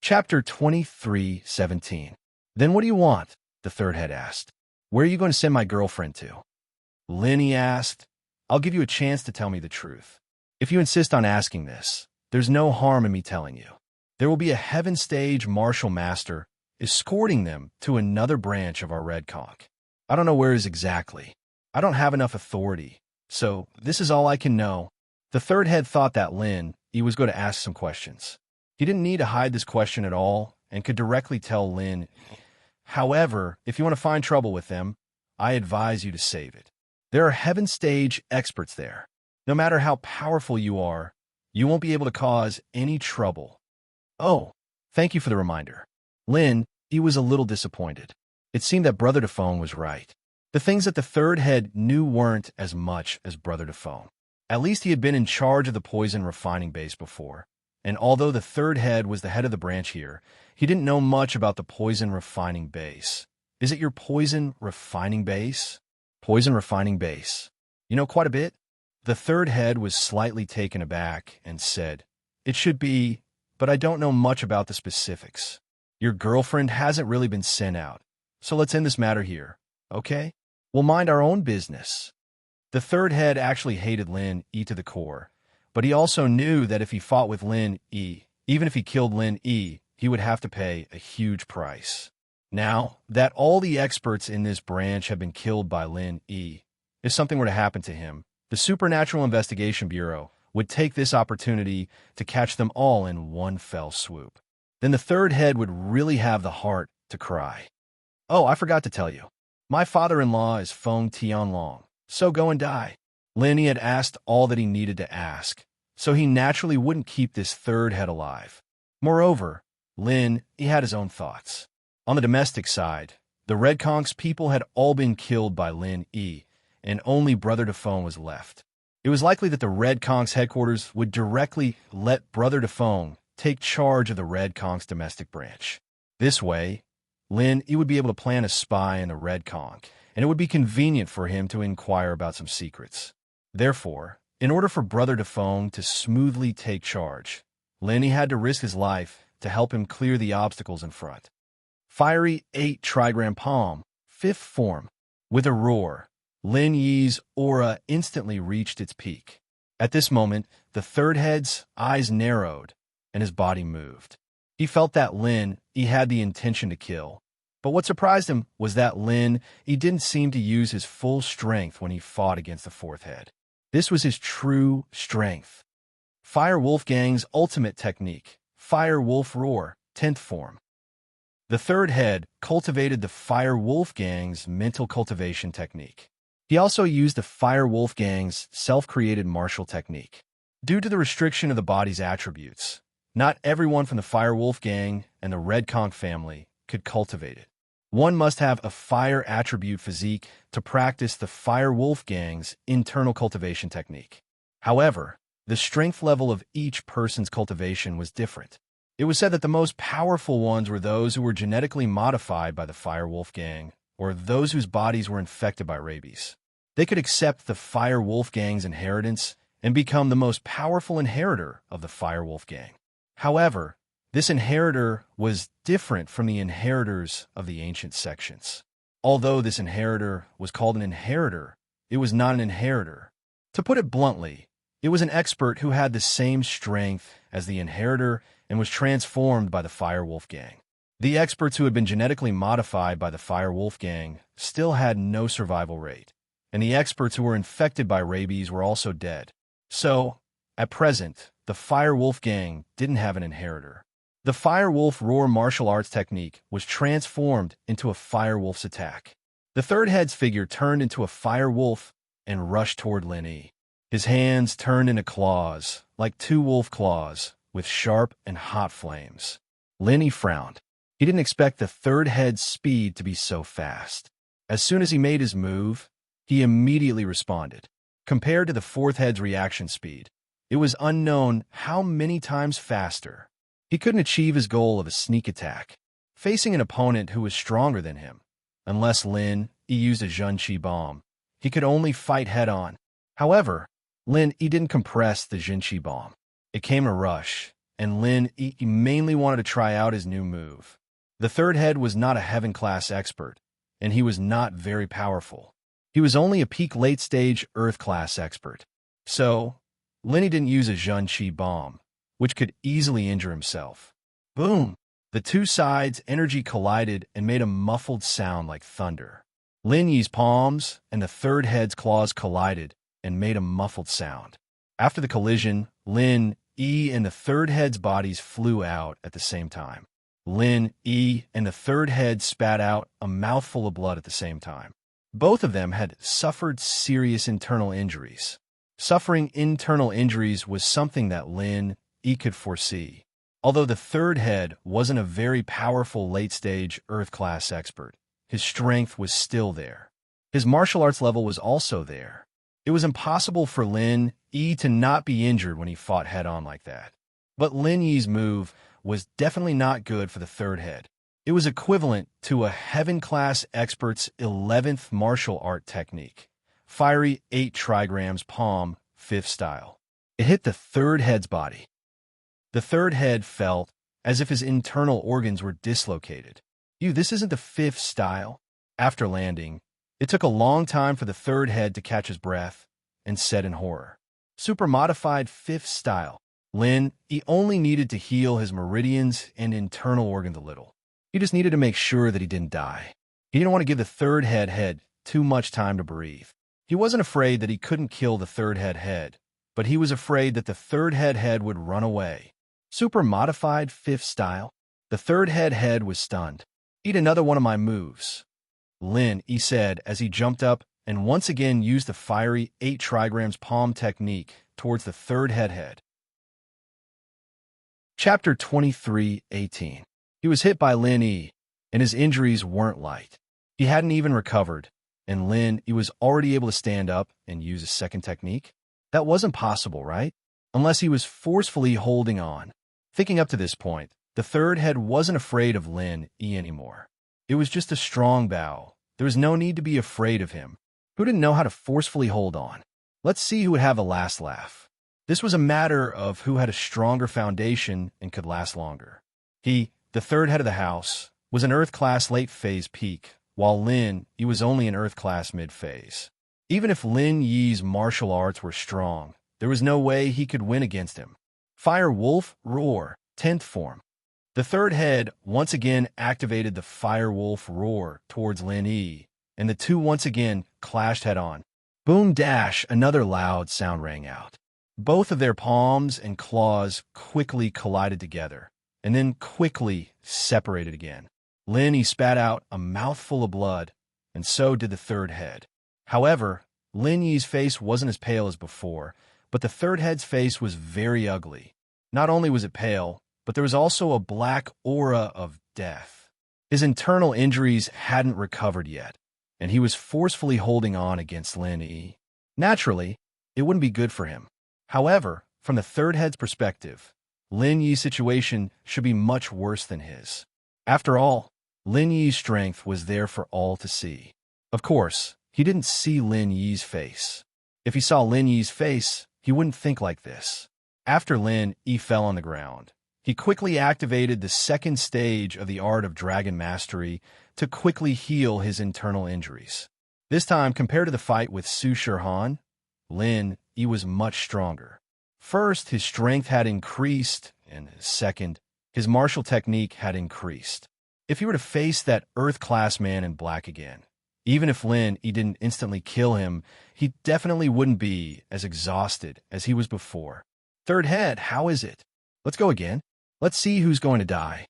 Chapter 23:17. Then what do you want? The third head asked. Where are you going to send my girlfriend to? Lenny asked. I'll give you a chance to tell me the truth. If you insist on asking this, there's no harm in me telling you. There will be a heaven stage martial master escorting them to another branch of our Red Conch. I don't know where it is exactly. I don't have enough authority, so this is all I can know. The third head thought that he was going to ask some questions. He didn't need to hide this question at all and could directly tell Lin. However, if you want to find trouble with them, I advise you to save it. There are heaven stage experts there. No matter how powerful you are, you won't be able to cause any trouble. Oh, thank you for the reminder. He was a little disappointed. It seemed that Brother Dephone was right. The things that the third head knew weren't as much as Brother Dephone. At least he had been in charge of the poison refining base before, and although the third head was the head of the branch here, he didn't know much about the poison refining base. Is it your poison refining base? Poison refining base. You know quite a bit? The third head was slightly taken aback and said, It should be, but I don't know much about the specifics. Your girlfriend hasn't really been sent out, so let's end this matter here, okay? We'll mind our own business. The third head actually hated Lin-E to the core, but he also knew that if he fought with Lin-E, even if he killed Lin-E, he would have to pay a huge price. Now that all the experts in this branch have been killed by Lin-E, if something were to happen to him, the Supernatural Investigation Bureau would take this opportunity to catch them all in one fell swoop. Then the third head would really have the heart to cry. Oh, I forgot to tell you. My father-in-law is Feng Tianlong, so go and die. Lin-E had asked all that he needed to ask, so he naturally wouldn't keep this third head alive. Moreover, he had his own thoughts. On the domestic side, the Red Conch's people had all been killed by Lin-E, and only Brother Dephone was left. It was likely that the Red Conch's headquarters would directly let Brother Dephone take charge of the Red Conch's domestic branch. This way, he would be able to plant a spy in the Red Conch, and it would be convenient for him to inquire about some secrets. Therefore, in order for Brother Dephone to smoothly take charge, he had to risk his life to help him clear the obstacles in front. Fiery 8 trigram palm, 5th form. With a roar, Lin-Yi's aura instantly reached its peak. At this moment, the third head's eyes narrowed, and his body moved. He felt that he had the intention to kill. But what surprised him was that he didn't seem to use his full strength when he fought against the fourth head. This was his true strength. Fire Wolfgang's ultimate technique, Fire Wolf Roar, 10th form. The third head cultivated the Fire Wolfgang's mental cultivation technique. He also used the Fire Wolfgang's self-created martial technique. Due to the restriction of the body's attributes, not everyone from the Fire Wolfgang and the Red Conch family could cultivate it. One must have a fire attribute physique to practice the Fire Wolfgang's internal cultivation technique. However, the strength level of each person's cultivation was different. It was said that the most powerful ones were those who were genetically modified by the Fire Wolfgang, or those whose bodies were infected by rabies. They could accept the Fire Wolfgang's inheritance and become the most powerful inheritor of the Fire Wolfgang. However, this inheritor was different from the inheritors of the ancient sections. Although this inheritor was called an inheritor, it was not an inheritor. To put it bluntly, it was an expert who had the same strength as the inheritor and was transformed by the Fire Wolfgang. The experts who had been genetically modified by the Fire Wolfgang still had no survival rate, and the experts who were infected by rabies were also dead. So, at present, the Fire Wolfgang didn't have an inheritor. The Fire Wolf Roar martial arts technique was transformed into a Fire Wolf's attack. The third head's figure turned into a Fire Wolf and rushed toward Lin-E. His hands turned into claws, like 2 wolf claws, with sharp and hot flames. Lin-E frowned. He didn't expect the third head's speed to be so fast. As soon as he made his move, he immediately responded. Compared to the fourth head's reaction speed, it was unknown how many times faster. He couldn't achieve his goal of a sneak attack, facing an opponent who was stronger than him. Unless Lin-E used a Zhenqi bomb, he could only fight head-on. However, Lin-E didn't compress the Zhenqi bomb. It came in a rush, and Lin Yi mainly wanted to try out his new move. The third head was not a heaven-class expert, and he was not very powerful. He was only a peak late-stage Earth-class expert. So, Lin Yi didn't use a Zhun-Chi bomb, which could easily injure himself. Boom! The two sides' energy collided and made a muffled sound like thunder. Lin Yi's palms and the third head's claws collided and made a muffled sound. After the collision, Lin Yi and the third head's bodies flew out at the same time. Lin Yi and the third head spat out a mouthful of blood at the same time. Both of them had suffered serious internal injuries. Suffering internal injuries was something that Lin Yi could foresee. Although the third head wasn't a very powerful late-stage Earth-class expert, his strength was still there. His martial arts level was also there. It was impossible for Lin Yi to not be injured when he fought head-on like that. But Lin Yi's move was definitely not good for the third head. It was equivalent to a heaven-class expert's 11th martial art technique, fiery 8 trigrams palm, 5th style. It hit the third head's body. The third head felt as if his internal organs were dislocated. This isn't the 5th style. After landing, it took a long time for the third head to catch his breath and said in horror, "Super modified 5th style." Lin Yi only needed to heal his meridians and internal organs a little. He just needed to make sure that he didn't die. He didn't want to give the third head too much time to breathe. He wasn't afraid that he couldn't kill the third head, but he was afraid that the third head would run away. Super modified 5th style? The third head was stunned. "Eat another one of my moves," Lin Yi said as he jumped up and once again used the fiery 8 trigrams palm technique towards the third head. Chapter 23:18. He was hit by Lin Yi, and his injuries weren't light. He hadn't even recovered, and Lin Yi was already able to stand up and use a second technique. That wasn't possible, right? Unless he was forcefully holding on. Thinking up to this point, the third head wasn't afraid of Lin Yi anymore. It was just a strong bow. There was no need to be afraid of him. Who didn't know how to forcefully hold on? Let's see who would have the last laugh. This was a matter of who had a stronger foundation and could last longer. He, the third head of the house, was an Earth-class late-phase peak, while Lin Yi was only an Earth-class mid-phase. Even if Lin Yi's martial arts were strong, there was no way he could win against him. Fire Wolf Roar, 10th form. The third head once again activated the Fire Wolf Roar towards Lin Yi, and the two once again clashed head-on. Boom dash, another loud sound rang out. Both of their palms and claws quickly collided together, and then quickly separated again. Lin Yi spat out a mouthful of blood, and so did the third head. However, Lin Yi's face wasn't as pale as before, but the third head's face was very ugly. Not only was it pale, but there was also a black aura of death. His internal injuries hadn't recovered yet, and he was forcefully holding on against Lin Yi. Naturally, it wouldn't be good for him. However, from the third head's perspective, Lin Yi's situation should be much worse than his. After all, Lin Yi's strength was there for all to see. Of course, he didn't see Lin Yi's face. If he saw Lin Yi's face, he wouldn't think like this. After Lin Yi fell on the ground, he quickly activated the second stage of the art of dragon mastery to quickly heal his internal injuries. This time, compared to the fight with Su Shirhan, Lin Yi was much stronger. First, his strength had increased, and second, his martial technique had increased. If he were to face that Earth-class man in black again, even if Lin Yi didn't instantly kill him, he definitely wouldn't be as exhausted as he was before. Third head, how is it? Let's go again. Let's see who's going to die.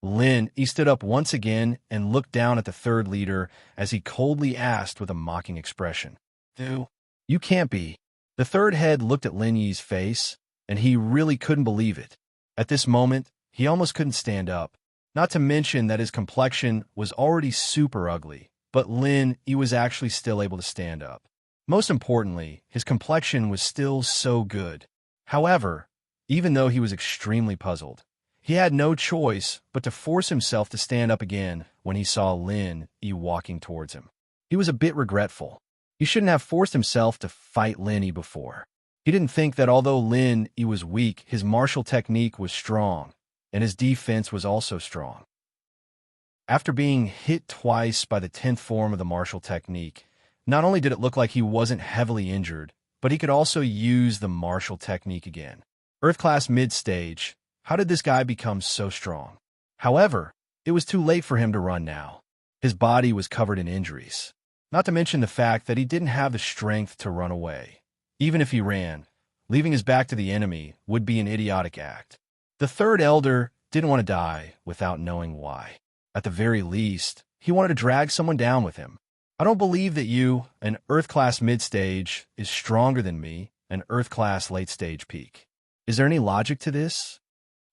Lin Yi stood up once again and looked down at the third leader as he coldly asked with a mocking expression, "You can't be." The third head looked at Lin Yi's face, and he really couldn't believe it. At this moment, he almost couldn't stand up. Not to mention that his complexion was already super ugly, but Lin Yi was actually still able to stand up. Most importantly, his complexion was still so good. However, even though he was extremely puzzled, he had no choice but to force himself to stand up again when he saw Lin Yi walking towards him. He was a bit regretful. He shouldn't have forced himself to fight Lin Yi before. He didn't think that although Lin Yi was weak, his martial technique was strong, and his defense was also strong. After being hit twice by the 10th form of the martial technique, not only did it look like he wasn't heavily injured, but he could also use the martial technique again. Earth class mid-stage, how did this guy become so strong? However, it was too late for him to run now. His body was covered in injuries, not to mention the fact that he didn't have the strength to run away. Even if he ran, leaving his back to the enemy would be an idiotic act. The third elder didn't want to die without knowing why. At the very least, he wanted to drag someone down with him. I don't believe that you, an Earth-class mid-stage, is stronger than me, an Earth-class late-stage peak. Is there any logic to this?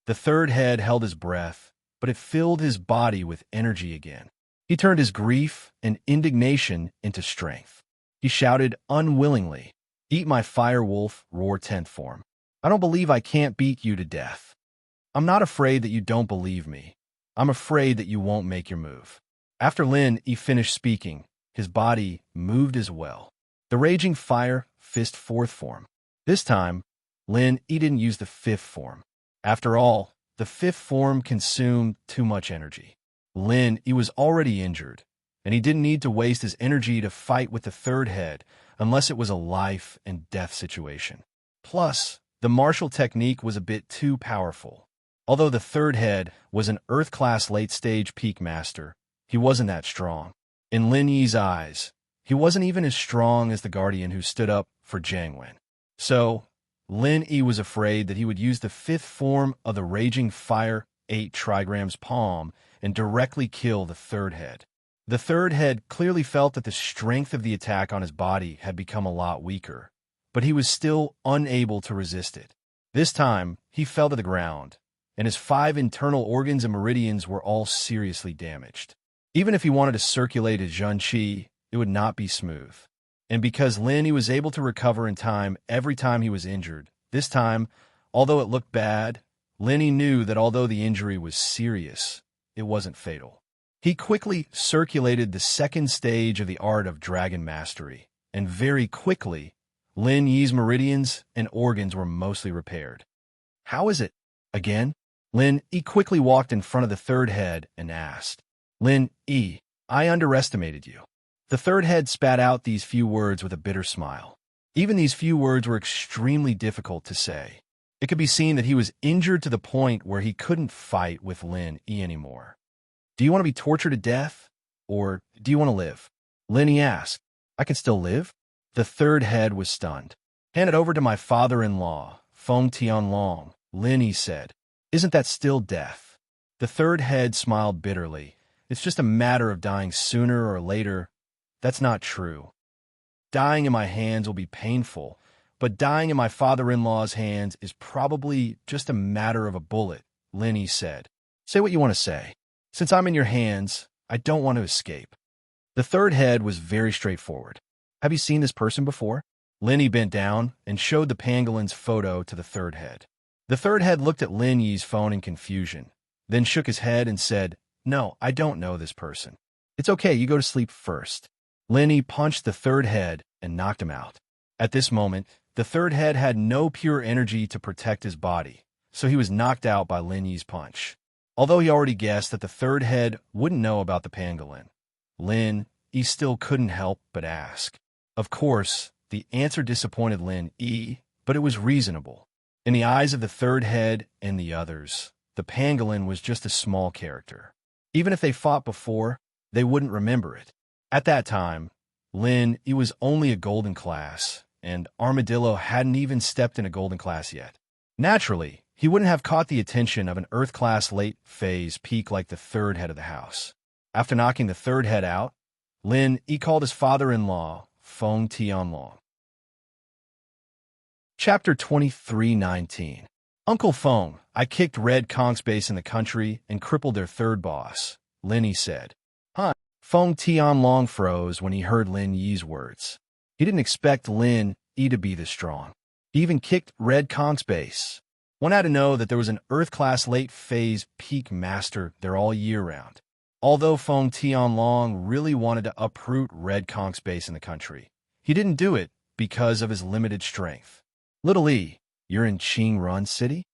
The third head held his breath, but it filled his body with energy again. He turned his grief and indignation into strength. He shouted unwillingly, "Eat my fire wolf, roar 10th form. I don't believe I can't beat you to death. I'm not afraid that you don't believe me. I'm afraid that you won't make your move." After Lin Yi finished speaking, his body moved as well. The raging fire fist 4th form. This time, Lin Yi didn't use the 5th form. After all, the 5th form consumed too much energy. Lin Yi was already injured, and he didn't need to waste his energy to fight with the third head unless it was a life and death situation. Plus, the martial technique was a bit too powerful. Although the third head was an Earth-class late-stage peak master, he wasn't that strong. In Lin Yi's eyes, he wasn't even as strong as the guardian who stood up for Jiang Wen. So, Lin Yi was afraid that he would use the 5th form of the Raging Fire 8 trigrams palm and directly kill the third head. The third head clearly felt that the strength of the attack on his body had become a lot weaker, but he was still unable to resist it. This time, he fell to the ground, and his 5 internal organs and meridians were all seriously damaged. Even if he wanted to circulate his Zhen Qi, it would not be smooth. And because Lin Yi was able to recover in time every time he was injured, this time, although it looked bad, Lin Yi knew that although the injury was serious, it wasn't fatal. He quickly circulated the 2nd stage of the art of dragon mastery, and very quickly, Lin Yi's meridians and organs were mostly repaired. "How is it? Again?" Lin Yi quickly walked in front of the third head and asked. "Lin Yi, I underestimated you." The third head spat out these few words with a bitter smile. Even these few words were extremely difficult to say. It could be seen that he was injured to the point where he couldn't fight with Lin Yi anymore. "Do you want to be tortured to death? Or do you want to live?" Lin Yi asked. "I can still live?" The third head was stunned. "Hand it over to my father-in-law, Feng Tianlong," Lin Yi said. "Isn't that still death?" The third head smiled bitterly. "It's just a matter of dying sooner or later." "That's not true. Dying in my hands will be painful, but dying in my father-in-law's hands is probably just a matter of a bullet," Lin Yi said. "Say what you want to say. Since I'm in your hands, I don't want to escape." The third head was very straightforward. "Have you seen this person before?" Lin Yi bent down and showed the pangolin's photo to the third head. The third head looked at Lin Yi's phone in confusion, then shook his head and said, "No, I don't know this person." "It's okay, you go to sleep first." Lin Yi punched the third head and knocked him out. At this moment, the third head had no pure energy to protect his body, so he was knocked out by Lin Yi's punch. Although he already guessed that the third head wouldn't know about the pangolin, Lin Yi still couldn't help but ask. Of course, the answer disappointed Lin Yi, but it was reasonable. In the eyes of the third head and the others, the pangolin was just a small character. Even if they fought before, they wouldn't remember it. At that time, Lin Yi was only a golden class, and Armadillo hadn't even stepped in a golden class yet. Naturally, he wouldn't have caught the attention of an Earth-class late-phase peak like the third head of the house. After knocking the third head out, Lin Yi called his father-in-law, Feng Tianlong. Chapter 23:19. "Uncle Feng, I kicked Red Kong's base in the country and crippled their third boss," Lin Yi said. "Huh?" Feng Tianlong froze when he heard Lin Yi's words. He didn't expect Lin Yi to be this strong. He even kicked Red Kong's base. One had to know that there was an Earth-class late-phase peak master there all year round. Although Feng Tianlong really wanted to uproot Red Kong's base in the country, he didn't do it because of his limited strength. Little E, you're in Run City?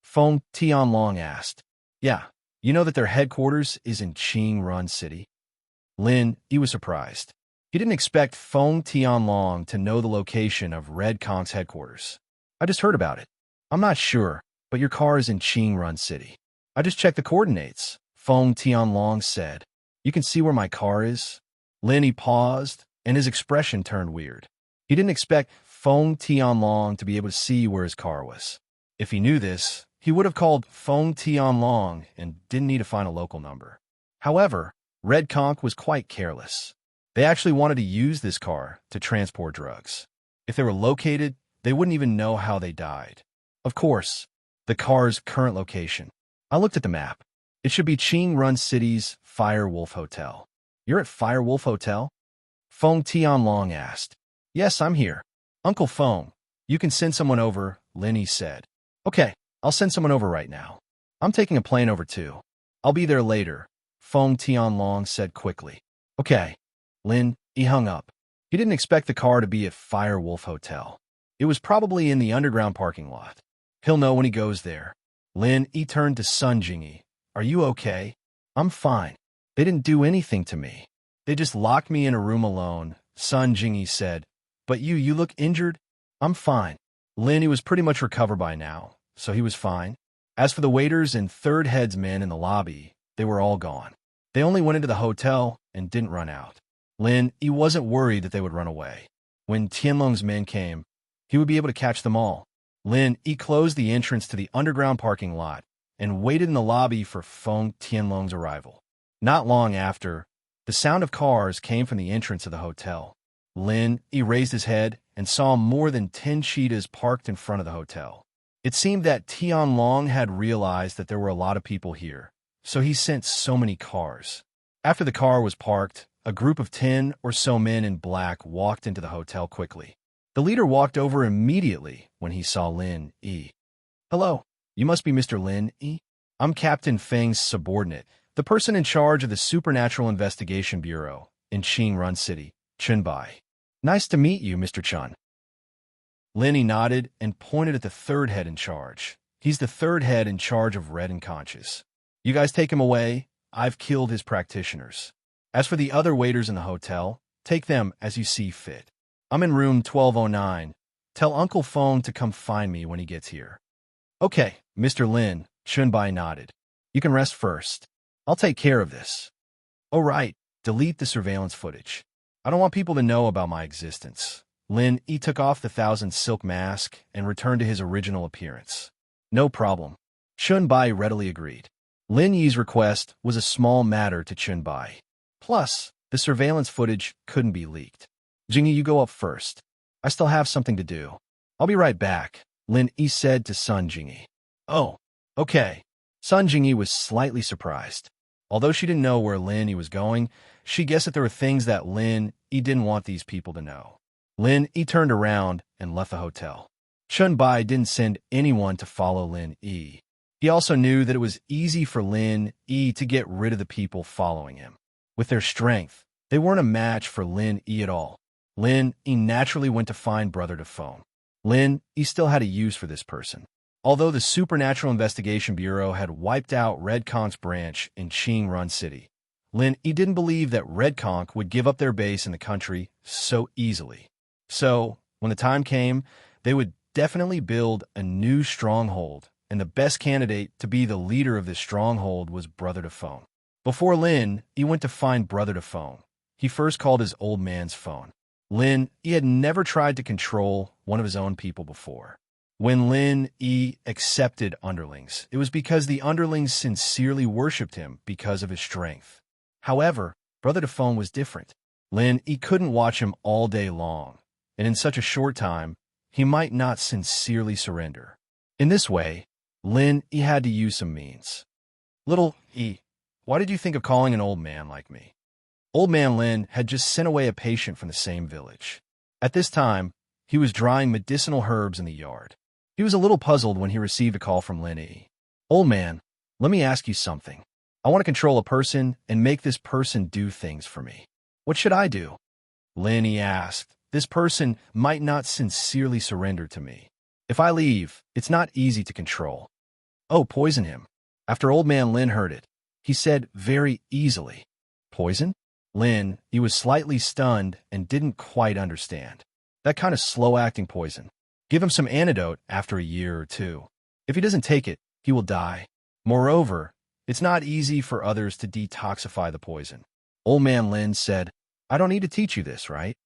Feng Tianlong asked. Yeah, you know that their headquarters is in Run City? Lin Yi was surprised. He didn't expect Feng Tianlong to know the location of Red Kong's headquarters. I just heard about it. I'm not sure, but your car is in Run City. I just checked the coordinates, Feng Tianlong said. You can see where my car is? Lin Yi paused, and his expression turned weird. He didn't expect Feng Tianlong to be able to see where his car was. If he knew this, he would have called Feng Tianlong and didn't need to find a local number. However, Red Conch was quite careless. They actually wanted to use this car to transport drugs. If they were located, they wouldn't even know how they died. Of course, the car's current location. I looked at the map. It should be Run City's Fire Wolf Hotel. You're at Fire Wolf Hotel? Feng Tianlong asked. Yes, I'm here. Uncle Feng, you can send someone over, Lin Yi said. Okay, I'll send someone over right now. I'm taking a plane over too. I'll be there later, Feng Tianlong said quickly. Okay. Lin Yi hung up. He didn't expect the car to be at Fire Wolf Hotel. It was probably in the underground parking lot. He'll know when he goes there. Lin Yi turned to Sun Jingyi. Are you okay? I'm fine. They didn't do anything to me. They just locked me in a room alone, Sun Jingyi said. But you look injured? I'm fine. Lin Yi was pretty much recovered by now, so he was fine. As for the waiters and third head's men in the lobby, they were all gone. They only went into the hotel and didn't run out. Lin Yi wasn't worried that they would run away. When Tianlong's men came, he would be able to catch them all. Lin Yi closed the entrance to the underground parking lot and waited in the lobby for Feng Tianlong's arrival. Not long after, the sound of cars came from the entrance of the hotel. Lin Yi raised his head and saw more than 10 cheetahs parked in front of the hotel. It seemed that Tianlong had realized that there were a lot of people here, so he sent so many cars. After the car was parked, a group of 10 or so men in black walked into the hotel quickly. The leader walked over immediately when he saw Lin Yi. Hello, you must be Mr. Lin Yi? I'm Captain Feng's subordinate, the person in charge of the Supernatural Investigation Bureau in Run City, Chunbai. Nice to meet you, Mr. Chun. Lin Yi nodded and pointed at the third head in charge. He's the third head in charge of Red and Conscious. You guys take him away. I've killed his practitioners. As for the other waiters in the hotel, take them as you see fit. I'm in room 1209. Tell Uncle Feng to come find me when he gets here. Okay, Mr. Lin, Chunbai nodded. You can rest first. I'll take care of this. Oh right, delete the surveillance footage. I don't want people to know about my existence. Lin Yi took off the 1,000 silk mask and returned to his original appearance. No problem. Chunbai readily agreed. Lin Yi's request was a small matter to Chunbai. Plus, the surveillance footage couldn't be leaked. Jingyi, you go up first. I still have something to do. I'll be right back, Lin Yi said to Sun Jingyi. Oh, okay. Sun Jingyi was slightly surprised. Although she didn't know where Lin Yi was going, she guessed that there were things that Lin Yi didn't want these people to know. Lin Yi turned around and left the hotel. Chunbai didn't send anyone to follow Lin Yi. He also knew that it was easy for Lin Yi to get rid of the people following him. With their strength, they weren't a match for Lin Yi at all. Lin Yi naturally went to find Brother Defoe. Lin Yi still had a use for this person. Although the Supernatural Investigation Bureau had wiped out Red Conch's branch in Run City, Lin Yi didn't believe that Red Conch would give up their base in the country so easily. So, when the time came, they would definitely build a new stronghold, and the best candidate to be the leader of this stronghold was Brother Defoe. Before Lin Yi went to find Brother Defoe, he first called his old man's phone. Lin Yi had never tried to control one of his own people before. When Lin Yi accepted underlings, it was because the underlings sincerely worshipped him because of his strength. However, Brother Defoe was different. Lin Yi couldn't watch him all day long, and in such a short time, he might not sincerely surrender. In this way, Lin Yi had to use some means. Little E, why did you think of calling an old man like me? Old man Lin had just sent away a patient from the same village. At this time, he was drying medicinal herbs in the yard. He was a little puzzled when he received a call from Lin Yi. Old man, let me ask you something. I want to control a person and make this person do things for me. What should I do? Lin Yi asked. This person might not sincerely surrender to me. If I leave, it's not easy to control. Oh, poison him. After Old Man Lin heard it, he said very easily, Poison? Lin, he was slightly stunned and didn't quite understand. That kind of slow-acting poison. Give him some antidote after a year or two. If he doesn't take it, he will die. Moreover, it's not easy for others to detoxify the poison. Old Man Lin said, I don't need to teach you this, right?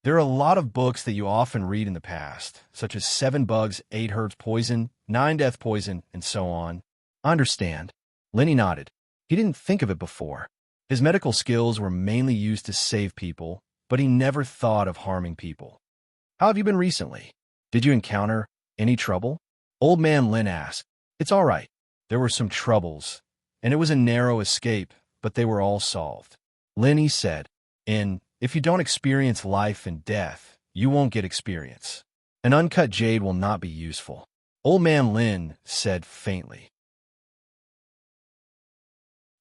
There are a lot of books that you often read in the past, such as 7 Bugs, 8 Herbs Poison, 9 Death Poison, and so on. I understand. Lenny nodded. He didn't think of it before. His medical skills were mainly used to save people, but he never thought of harming people. How have you been recently? Did you encounter any trouble? Old Man Lin asked. It's all right. There were some troubles, and it was a narrow escape, but they were all solved. Lenny said, If you don't experience life and death, you won't get experience. An uncut jade will not be useful. Old Man Lin said faintly.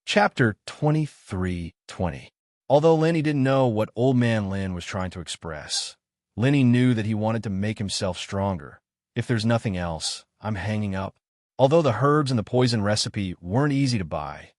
Chapter 23:20. Although Lenny didn't know what Old Man Lin was trying to express, Lenny knew that he wanted to make himself stronger. If there's nothing else, I'm hanging up. Although the herbs and the poison recipe weren't easy to buy,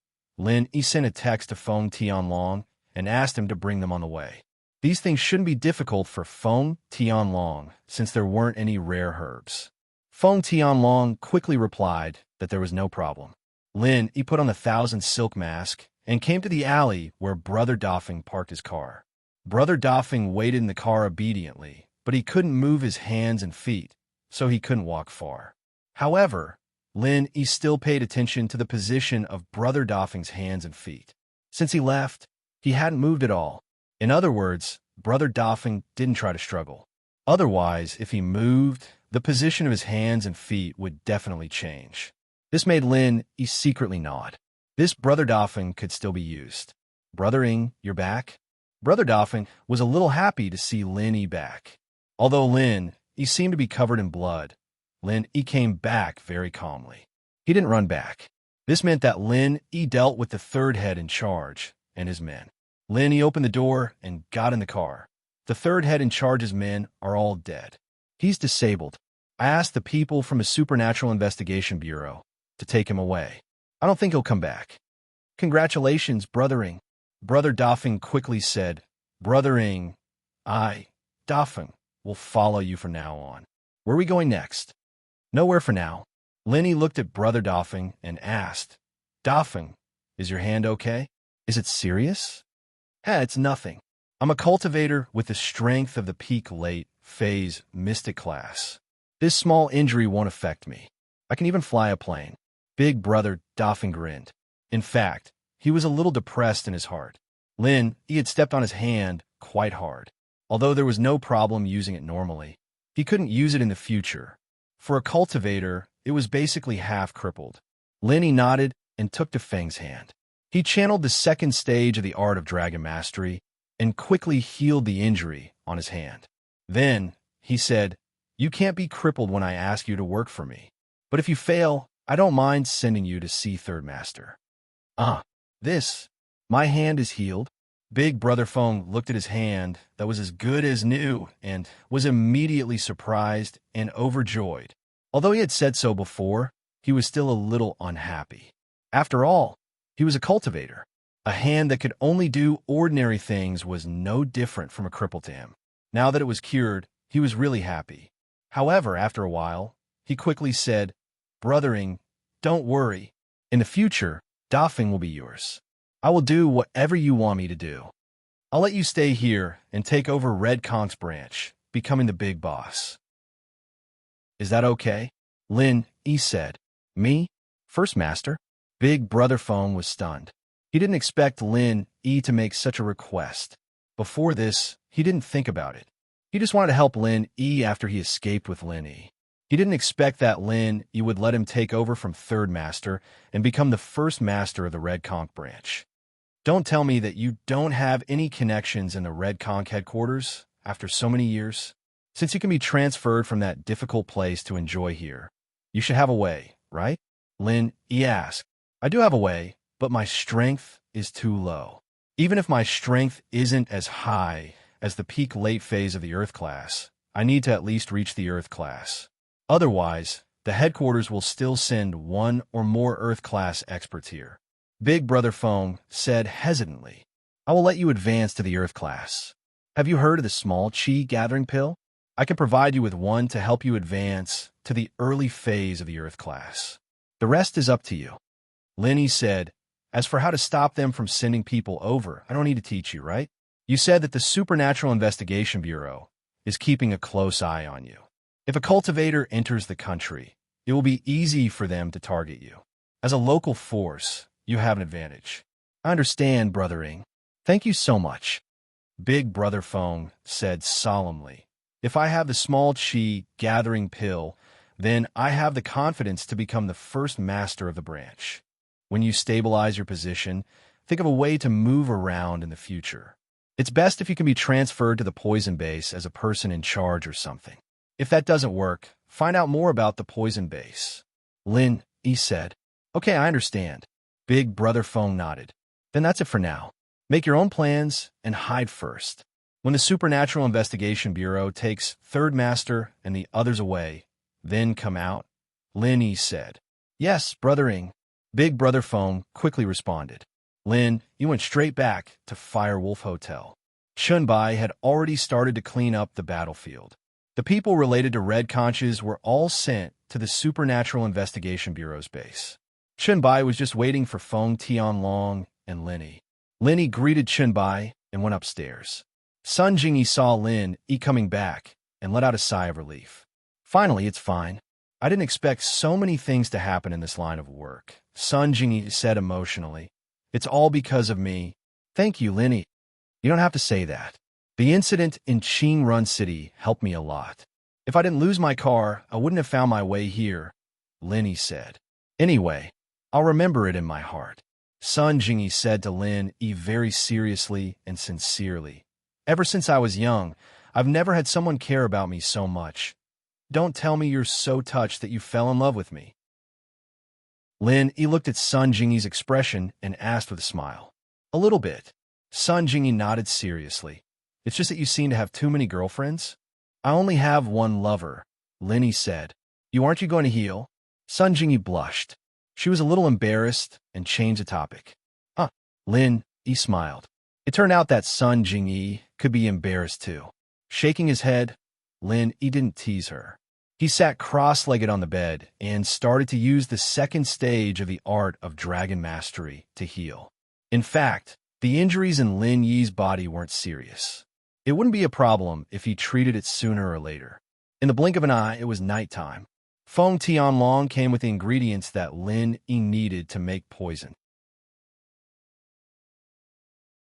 he sent a text to Feng Tianlong and asked him to bring them on the way. These things shouldn't be difficult for Feng Tianlong, since there weren't any rare herbs. Feng Tianlong quickly replied that there was no problem. He put on the 1,000 silk mask and came to the alley where Brother Dafeng parked his car. Brother Dafeng waited in the car obediently, but he couldn't move his hands and feet, so he couldn't walk far. However, he still paid attention to the position of Brother Dafeng's hands and feet. Since he left, he hadn't moved at all. In other words, Brother Dafeng didn't try to struggle. Otherwise, if he moved, the position of his hands and feet would definitely change. This made he secretly nod. This Brother Dafeng could still be used. Brother Ing, you're back? Brother Dafeng was a little happy to see He back. Although he seemed to be covered in blood, he came back very calmly. He didn't run back. This meant that he dealt with the third head in charge and his men. He opened the door and got in the car. The third head in charge's men are all dead. He's disabled. I asked the people from a supernatural investigation bureau to take him away. I don't think he'll come back. Congratulations, Brother Ing. Brother Dafeng quickly said, Brother Ing, Dafeng, will follow you from now on. Where are we going next? Nowhere for now. Lenny looked at Brother Dafeng and asked, Dafeng, is your hand okay? Is it serious? It's nothing. I'm a cultivator with the strength of the peak late phase mystic class. This small injury won't affect me. I can even fly a plane. Big Brother Dafeng grinned. In fact, he was a little depressed in his heart. He had stepped on his hand quite hard. Although there was no problem using it normally, he couldn't use it in the future. For a cultivator, it was basically half crippled. He nodded and took Dafeng's hand. He channeled the second stage of the art of dragon mastery and quickly healed the injury on his hand. Then, he said, You can't be crippled when I ask you to work for me. But if you fail, I don't mind sending you to see Third Master. My hand is healed. Big Brother Feng looked at his hand that was as good as new and was immediately surprised and overjoyed. Although he had said so before, he was still a little unhappy. After all, he was a cultivator. A hand that could only do ordinary things was no different from a cripple to him. Now that it was cured, he was really happy. However, after a while, he quickly said, Brother Ing, don't worry. In the future, Dafeng will be yours. I will do whatever you want me to do. I'll let you stay here and take over Red Conk's branch, becoming the big boss. Is that okay? He said. Me? First Master? Big Brother Feng was stunned. He didn't expect to make such a request. Before this, he didn't think about it. He just wanted to help after he escaped with He didn't expect that would let him take over from Third Master and become the first Master of the Red Conch branch. Don't tell me that you don't have any connections in the Red Conch headquarters after so many years. Since you can be transferred from that difficult place to enjoy here, you should have a way, right? He asked. I do have a way, but my strength is too low. Even if my strength isn't as high as the peak late phase of the Earth class, I need to at least reach the Earth class. Otherwise, the headquarters will still send one or more Earth class experts here. Big Brother Fong said hesitantly. I will let you advance to the Earth class. Have you heard of the small Qi gathering pill? I can provide you with one to help you advance to the early phase of the Earth class. The rest is up to you. Lenny said, as for how to stop them from sending people over, I don't need to teach you, right? You said that the Supernatural Investigation Bureau is keeping a close eye on you. If a cultivator enters the country, it will be easy for them to target you. As a local force, you have an advantage. I understand, brothering. Thank you so much. Big Brother Fong said solemnly. If I have the small Qi gathering pill, then I have the confidence to become the first master of the branch. When you stabilize your position, think of a way to move around in the future. It's best if you can be transferred to the poison base as a person in charge or something. If that doesn't work, find out more about the poison base. Lin Yi said. Okay, I understand. Big Brother Fong nodded. Then that's it for now. Make your own plans and hide first. When the Supernatural Investigation Bureau takes Third Master and the others away, then come out, Lin Yi said. Yes, brothering. Big Brother Fong quickly responded. Lin, you went straight back to Firewolf Hotel. Chunbai had already started to clean up the battlefield. The people related to Red Conches were all sent to the Supernatural Investigation Bureau's base. Chunbai was just waiting for Feng Tianlong and Lin. Lin greeted Chunbai and went upstairs. Sun Jingyi saw Lin Yi coming back and let out a sigh of relief. Finally, it's fine. I didn't expect so many things to happen in this line of work, Sun Jingyi said emotionally. It's all because of me. Thank you, Lin Yi. You don't have to say that. The incident in Qing Run City helped me a lot. If I didn't lose my car, I wouldn't have found my way here, Lin Yi said. Anyway, I'll remember it in my heart. Sun Jingyi said to Lin Yi very seriously and sincerely. Ever since I was young, I've never had someone care about me so much. Don't tell me you're so touched that you fell in love with me. Lin Yi looked at Sun Jingyi's expression and asked with a smile. A little bit. Sun Jingyi nodded seriously. It's just that you seem to have too many girlfriends. I only have one lover, Lin Yi said. Aren't you going to heal? Sun Jingyi blushed. She was a little embarrassed and changed the topic. Lin Yi smiled. It turned out that Sun Jingyi could be embarrassed too. Shaking his head, Lin Yi didn't tease her. He sat cross-legged on the bed and started to use the second stage of the art of dragon mastery to heal. In fact, the injuries in Lin Yi's body weren't serious. It wouldn't be a problem if he treated it sooner or later. In the blink of an eye, it was nighttime. Feng Tianlong came with the ingredients that Lin Yi needed to make poison.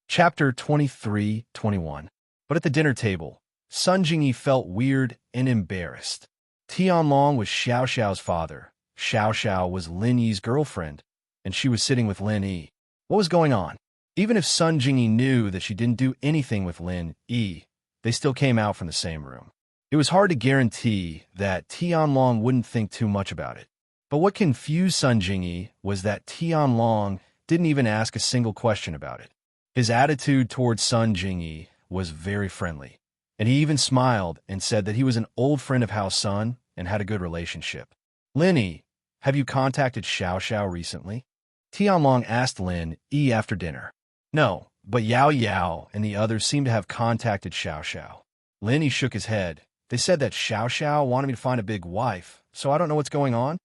Chapter 23-21. But at the dinner table, Sun Jingyi felt weird and embarrassed. Tianlong was Xiao Xiao's father. Xiao Xiao was Lin Yi's girlfriend, and she was sitting with Lin Yi. What was going on? Even if Sun Jingyi knew that she didn't do anything with Lin Yi, they still came out from the same room. It was hard to guarantee that Tianlong wouldn't think too much about it. But what confused Sun Jingyi was that Tianlong didn't even ask a single question about it. His attitude towards Sun Jingyi was very friendly, and he even smiled and said that he was an old friend of Hao Sun and had a good relationship. Lin Yi, have you contacted Xiao Xiao recently? Tianlong asked Lin Yi after dinner. No, but Yao Yao and the others seem to have contacted Xiao Xiao. Lin Yi shook his head. They said that Xiao Xiao wanted me to find a big wife, so I don't know what's going on.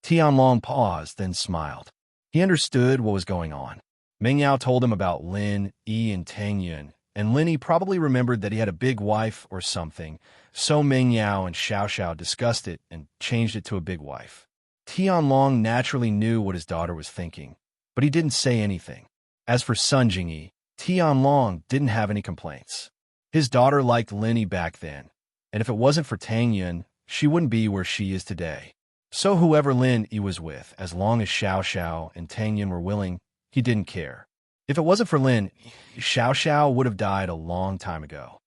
Tianlong paused, then smiled. He understood what was going on. Meng Yao told him about Lin Yi and Tang Yun, and Lin Yi probably remembered that he had a big wife or something, so Meng Yao and Xiao Xiao discussed it and changed it to a big wife. Tianlong naturally knew what his daughter was thinking, but he didn't say anything. As for Sun Jingyi, Tianlong didn't have any complaints. His daughter liked Lin Yi back then, and if it wasn't for Tang Yun, she wouldn't be where she is today. So whoever Lin Yi was with, as long as Xiao Xiao and Tang Yun were willing, he didn't care. If it wasn't for Lin, Xiao Xiao would have died a long time ago.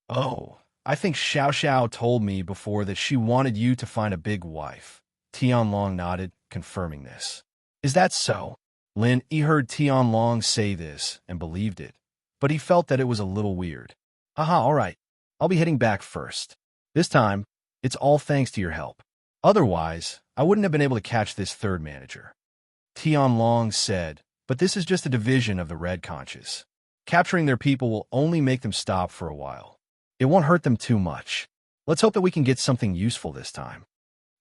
Oh, I think Xiao Xiao told me before that she wanted you to find a big wife. Tianlong nodded, confirming this. Is that so? Lin Yi heard Tianlong say this and believed it, but he felt that it was a little weird. Aha, all right. I'll be heading back first. This time, it's all thanks to your help. Otherwise, I wouldn't have been able to catch this third manager. Tianlong said, but this is just a division of the Red Conches. Capturing their people will only make them stop for a while. It won't hurt them too much. Let's hope that we can get something useful this time.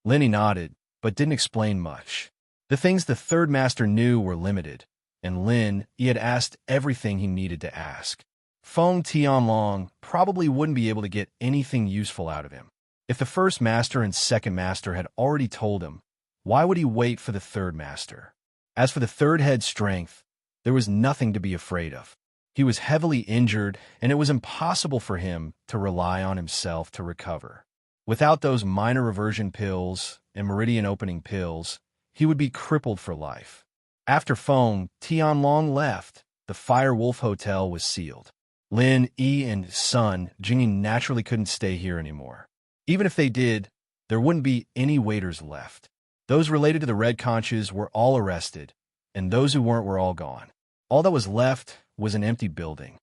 Lenny nodded, but didn't explain much. The things the third master knew were limited, and he had asked everything he needed to ask. Feng Tianlong probably wouldn't be able to get anything useful out of him. If the first master and second master had already told him, why would he wait for the third master? As for the third head's strength, there was nothing to be afraid of. He was heavily injured, and it was impossible for him to rely on himself to recover. Without those minor reversion pills and meridian-opening pills, he would be crippled for life. After Feng Tianlong left, the Fire Wolf Hotel was sealed. Lin Yi and Sun Jingyi naturally couldn't stay here anymore. Even if they did, there wouldn't be any waiters left. Those related to the Red Conches were all arrested, and those who weren't were all gone. All that was left was an empty building.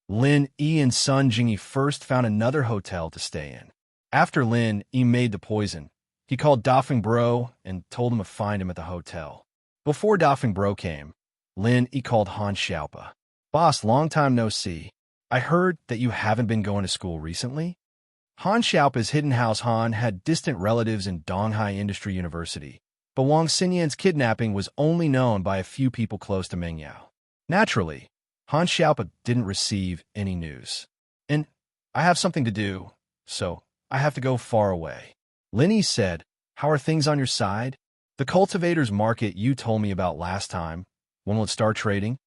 Lin Yi and Sun Jingyi first found another hotel to stay in. After Lin Yi made the poison, he called Dafeng Bro and told him to find him at the hotel. Before Dafeng Bro came, Lin Yi called Han Xiaopa. Boss, long time no see. I heard that you haven't been going to school recently? Han Xiaopa's hidden house Han had distant relatives in Donghai Industry University, but Wang Xinyan's kidnapping was only known by a few people close to Meng Yao. Naturally, Han Xiaopa didn't receive any news. And I have something to do, so I have to go far away. Lin Yi said, how are things on your side? The cultivators market you told me about last time, when will it start trading?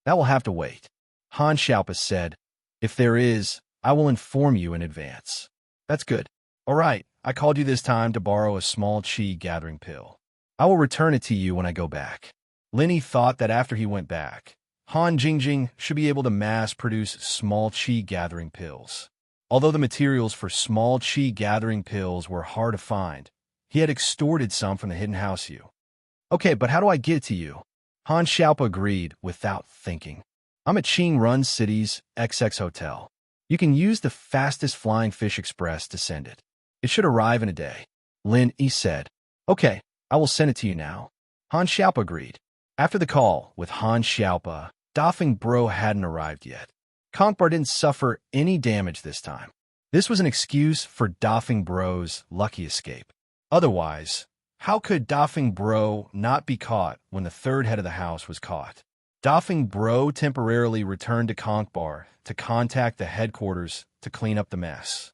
That will have to wait. Han Xiaopa said, if there is, I will inform you in advance. That's good. All right, I called you this time to borrow a small qi gathering pill. I will return it to you when I go back. Lin Yi thought that after he went back, Han Jingjing should be able to mass-produce small qi gathering pills. Although the materials for small qi gathering pills were hard to find, he had extorted some from the hidden house you. Okay, but how do I get it to you? Han Xiaopa agreed without thinking. I'm at Qing Run City's XX Hotel. You can use the fastest flying fish express to send it. It should arrive in a day. Lin Yi said, okay, I will send it to you now. Han Xiaopa agreed. After the call with Han Xiaopa, Dafeng Bro hadn't arrived yet. Konkbar didn't suffer any damage this time. This was an excuse for Dafeng Bro's lucky escape. Otherwise, how could Dafeng Bro not be caught when the third head of the house was caught? Dafeng Bro temporarily returned to Konkbar to contact the headquarters to clean up the mess.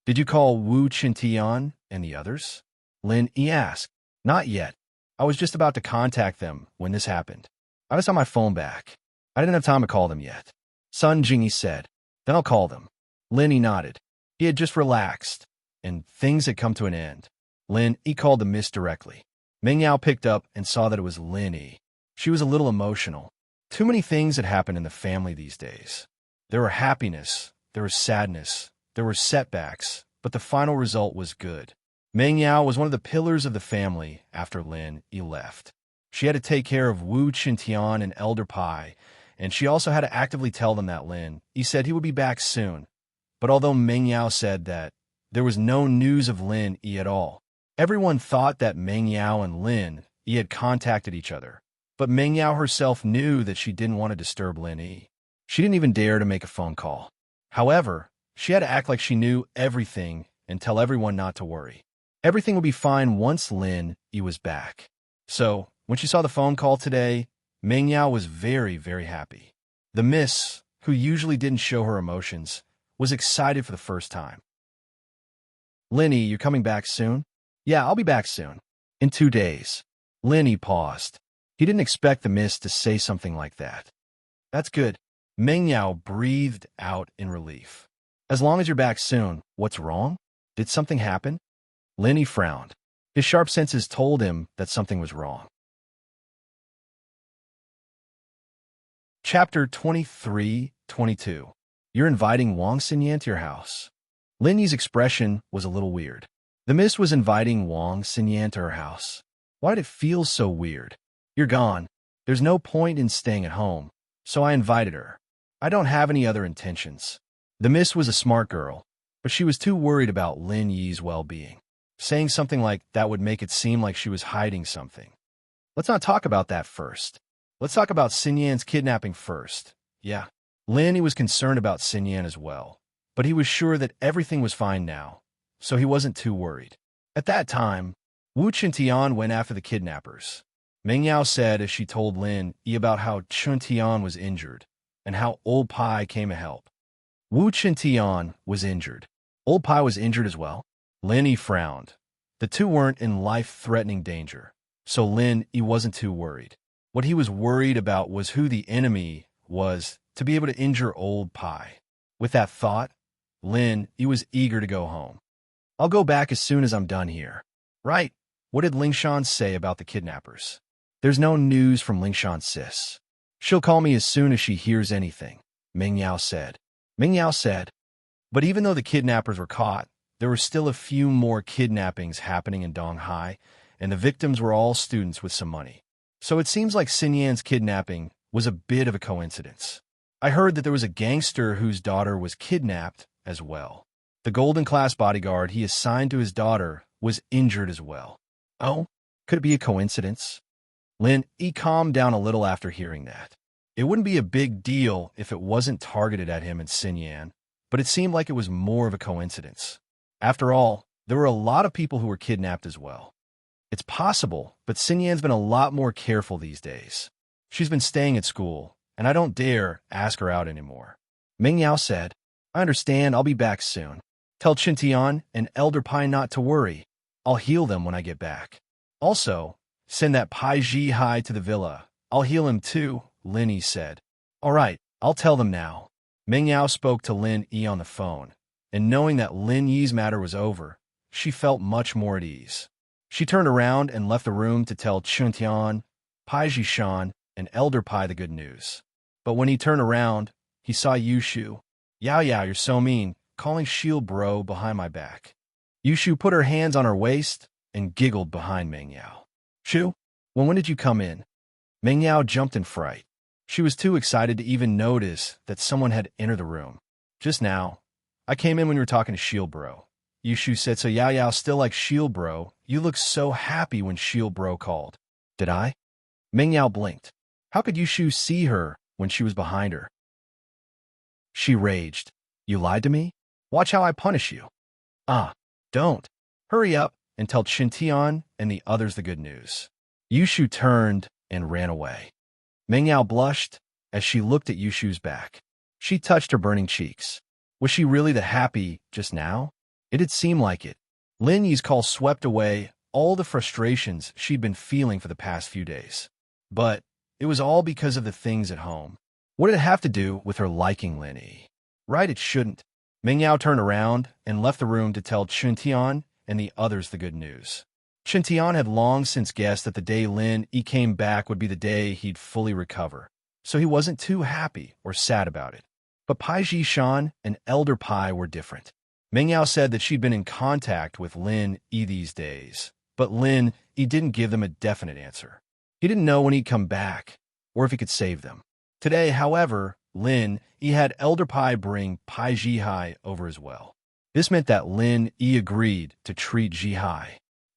Did you call Wu Qintian and the others? Lin Yi asked. Not yet. I was just about to contact them when this happened. I just got my phone back. I didn't have time to call them yet. Sun Jingyi said. Then I'll call them. Lin Yi nodded. He had just relaxed, and things had come to an end. Lin Yi called the miss directly. Meng Yao picked up and saw that it was Lin Yi. She was a little emotional. Too many things had happened in the family these days. There were happiness, there was sadness, there were setbacks, but the final result was good. Meng Yao was one of the pillars of the family after Lin Yi left. She had to take care of Wu Qintian and Elder Pai, and she also had to actively tell them that Lin Yi said he would be back soon. But although Meng Yao said that there was no news of Lin Yi at all, everyone thought that Meng Yao and Lin Yi had contacted each other. But Meng Yao herself knew that she didn't want to disturb Lin Yi. She didn't even dare to make a phone call. However, she had to act like she knew everything and tell everyone not to worry. Everything would be fine once Lin Yi was back. So, when she saw the phone call today, Meng Yao was very, very happy. The miss, who usually didn't show her emotions, was excited for the first time. Lin Yi, you're coming back soon? Yeah, I'll be back soon. In 2 days. Lin Yi paused. He didn't expect the miss to say something like that. That's good. Meng Yao breathed out in relief. As long as you're back soon, what's wrong? Did something happen? Lin Yi frowned. His sharp senses told him that something was wrong. Chapter 23-22. You're inviting Wang Xinyan to your house. Lin Yi's expression was a little weird. The miss was inviting Wang Xinyan to her house. Why did it feel so weird? You're gone. There's no point in staying at home, so I invited her. I don't have any other intentions. The miss was a smart girl. but she was too worried about Lin Yi's well-being. Saying something like that would make it seem like she was hiding something. Let's not talk about that first. Let's talk about Xinyan's kidnapping first. Yeah, Lin Yi was concerned about Xinyan as well, but he was sure that everything was fine now, so he wasn't too worried. At that time, Wu Qintian went after the kidnappers. Meng Yao said as she told Lin Yi about how Qintian was injured and how Old Pai came to help. Wu Qintian was injured. Old Pai was injured as well. Lin Yi frowned. The two weren't in life-threatening danger, so Lin Yi wasn't too worried. What he was worried about was who the enemy was to be able to injure Old Pai. With that thought, Lin Yi was eager to go home. I'll go back as soon as I'm done here. Right. What did Lingshan say about the kidnappers? There's no news from Lingshan's sis. She'll call me as soon as she hears anything, Meng Yao said. Meng Yao said, but even though the kidnappers were caught, there were still a few more kidnappings happening in Donghai, and the victims were all students with some money. So it seems like Xinyan's kidnapping was a bit of a coincidence. I heard that there was a gangster whose daughter was kidnapped as well. The golden class bodyguard he assigned to his daughter was injured as well. Oh, could it be a coincidence? Lin Yi calmed down a little after hearing that. It wouldn't be a big deal if it wasn't targeted at him and Xinyan, but it seemed like it was more of a coincidence. After all, there were a lot of people who were kidnapped as well. It's possible, but Xinyan's been a lot more careful these days. She's been staying at school, and I don't dare ask her out anymore. Meng Yao said, I understand, I'll be back soon. Tell Qintian and Elder Pai not to worry. I'll heal them when I get back. Also, send that Pai Zhihai to the villa. I'll heal him too, Lin Yi said. All right, I'll tell them now. Meng Yao spoke to Lin Yi on the phone, and knowing that Lin Yi's matter was over, she felt much more at ease. She turned around and left the room to tell Qintian, Pai Zhishan, and Elder Pai the good news. But when he turned around, he saw Yushu. Yao, you're so mean, calling Shield bro behind my back. Yushu put her hands on her waist and giggled behind Meng Yao. Shu, when did you come in? Meng Yao jumped in fright. She was too excited to even notice that someone had entered the room. Just now. I came in when you were talking to Shield bro. Yushu said, so Yao still likes Shield bro. You looked so happy when Shield bro called. Did I? Meng Yao blinked. How could Yushu see her when she was behind her? She raged. You lied to me? Watch how I punish you. Don't. Hurry up and tell Qintian and the others the good news. Yushu turned and ran away. Meng Yao blushed as she looked at Yushu's back. She touched her burning cheeks. Was she really that happy just now? It had seemed like it. Lin Yi's call swept away all the frustrations she'd been feeling for the past few days. But it was all because of the things at home. What did it have to do with her liking Lin Yi? Right, it shouldn't. Meng Yao turned around and left the room to tell Qintian and the others the good news. Qintian had long since guessed that the day Lin Yi came back would be the day he'd fully recover, so he wasn't too happy or sad about it. But Pai Zhishan and Elder Pai were different. Meng Yao said that she'd been in contact with Lin Yi these days, but Lin Yi didn't give them a definite answer. He didn't know when he'd come back, or if he could save them. Today, however, Lin Yi had Elder Pai bring Pai Zhihai over as well. This meant that Lin Yi agreed to treat Zhihai.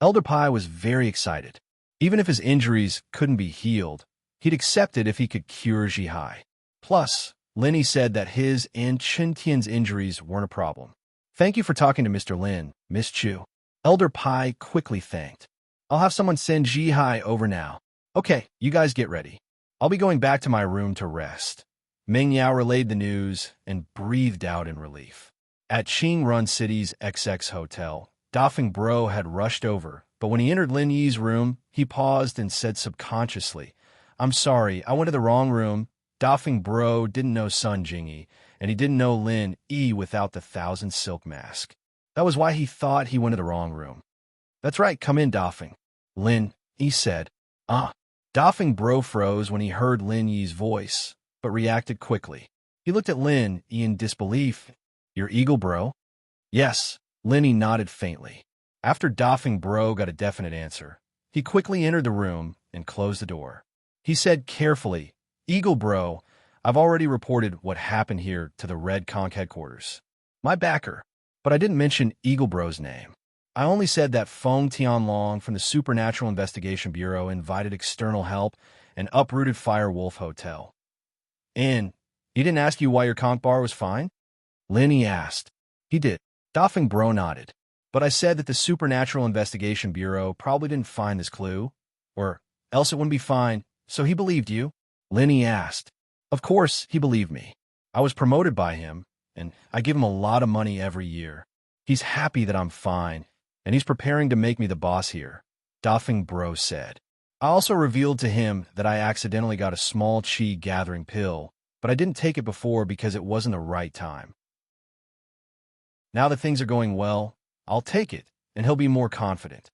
Elder Pai was very excited. Even if his injuries couldn't be healed, he'd accept it if he could cure Zhihai. Plus, Lin Yi said that his and Qintian's injuries weren't a problem. Thank you for talking to Mr. Lin, Miss Chu. Elder Pai quickly thanked. I'll have someone send Zhihai over now. Okay, you guys get ready. I'll be going back to my room to rest. Meng Yao relayed the news and breathed out in relief. At Qingrun City's XX Hotel, Dafeng Bro had rushed over, but when he entered Lin Yi's room, he paused and said subconsciously, I'm sorry, I went to the wrong room. Dafeng Bro didn't know Sun Jingyi, and he didn't know Lin Yi without the 1,000 silk mask. That was why he thought he went to the wrong room. That's right, come in, Dafeng. Lin Yi said. Dafeng Bro froze when he heard Lin Yi's voice, but reacted quickly. He looked at Lin Yi in disbelief. Your eagle, bro? Yes, Lin Yi nodded faintly. After Dafeng Bro got a definite answer, he quickly entered the room and closed the door. He said carefully, Eagle bro, I've already reported what happened here to the Red Conch headquarters. My backer. But I didn't mention Eagle Bro's name. I only said that Fong Tianlong from the Supernatural Investigation Bureau invited external help and uprooted Fire Wolf Hotel. And he didn't ask you why your conch bar was fine? Linny asked. He did. Doffing Bro nodded. But I said that the Supernatural Investigation Bureau probably didn't find this clue, or else it wouldn't be fine, so he believed you? Linny asked. Of course, he believed me. I was promoted by him, and I give him a lot of money every year. He's happy that I'm fine, and he's preparing to make me the boss here, Doffing Bro said. I also revealed to him that I accidentally got a small chi gathering pill, but I didn't take it before because it wasn't the right time. Now that things are going well, I'll take it, and he'll be more confident.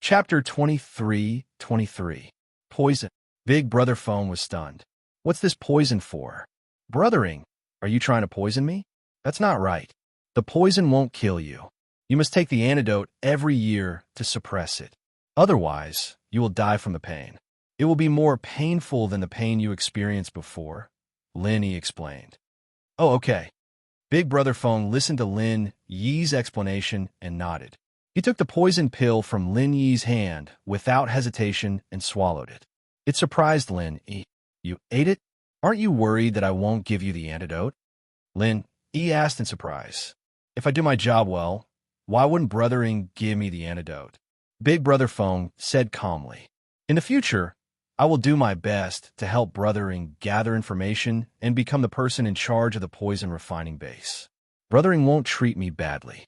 Chapter 23:23. Poison. Big Brother Phone was stunned. What's this poison for? Brothering, are you trying to poison me? That's not right. The poison won't kill you. You must take the antidote every year to suppress it. Otherwise, you will die from the pain. It will be more painful than the pain you experienced before, Linny explained. Oh, okay. Big Brother Phone listened to Lin Yi's explanation and nodded. He took the poison pill from Lin Yi's hand without hesitation and swallowed it. It surprised Lin Yi. You ate it? Aren't you worried that I won't give you the antidote? Lin Yi asked in surprise. If I do my job well, why wouldn't Brothering give me the antidote? Big Brother Phone said calmly. In the future, I will do my best to help Brothering gather information and become the person in charge of the poison refining base. Brothering won't treat me badly.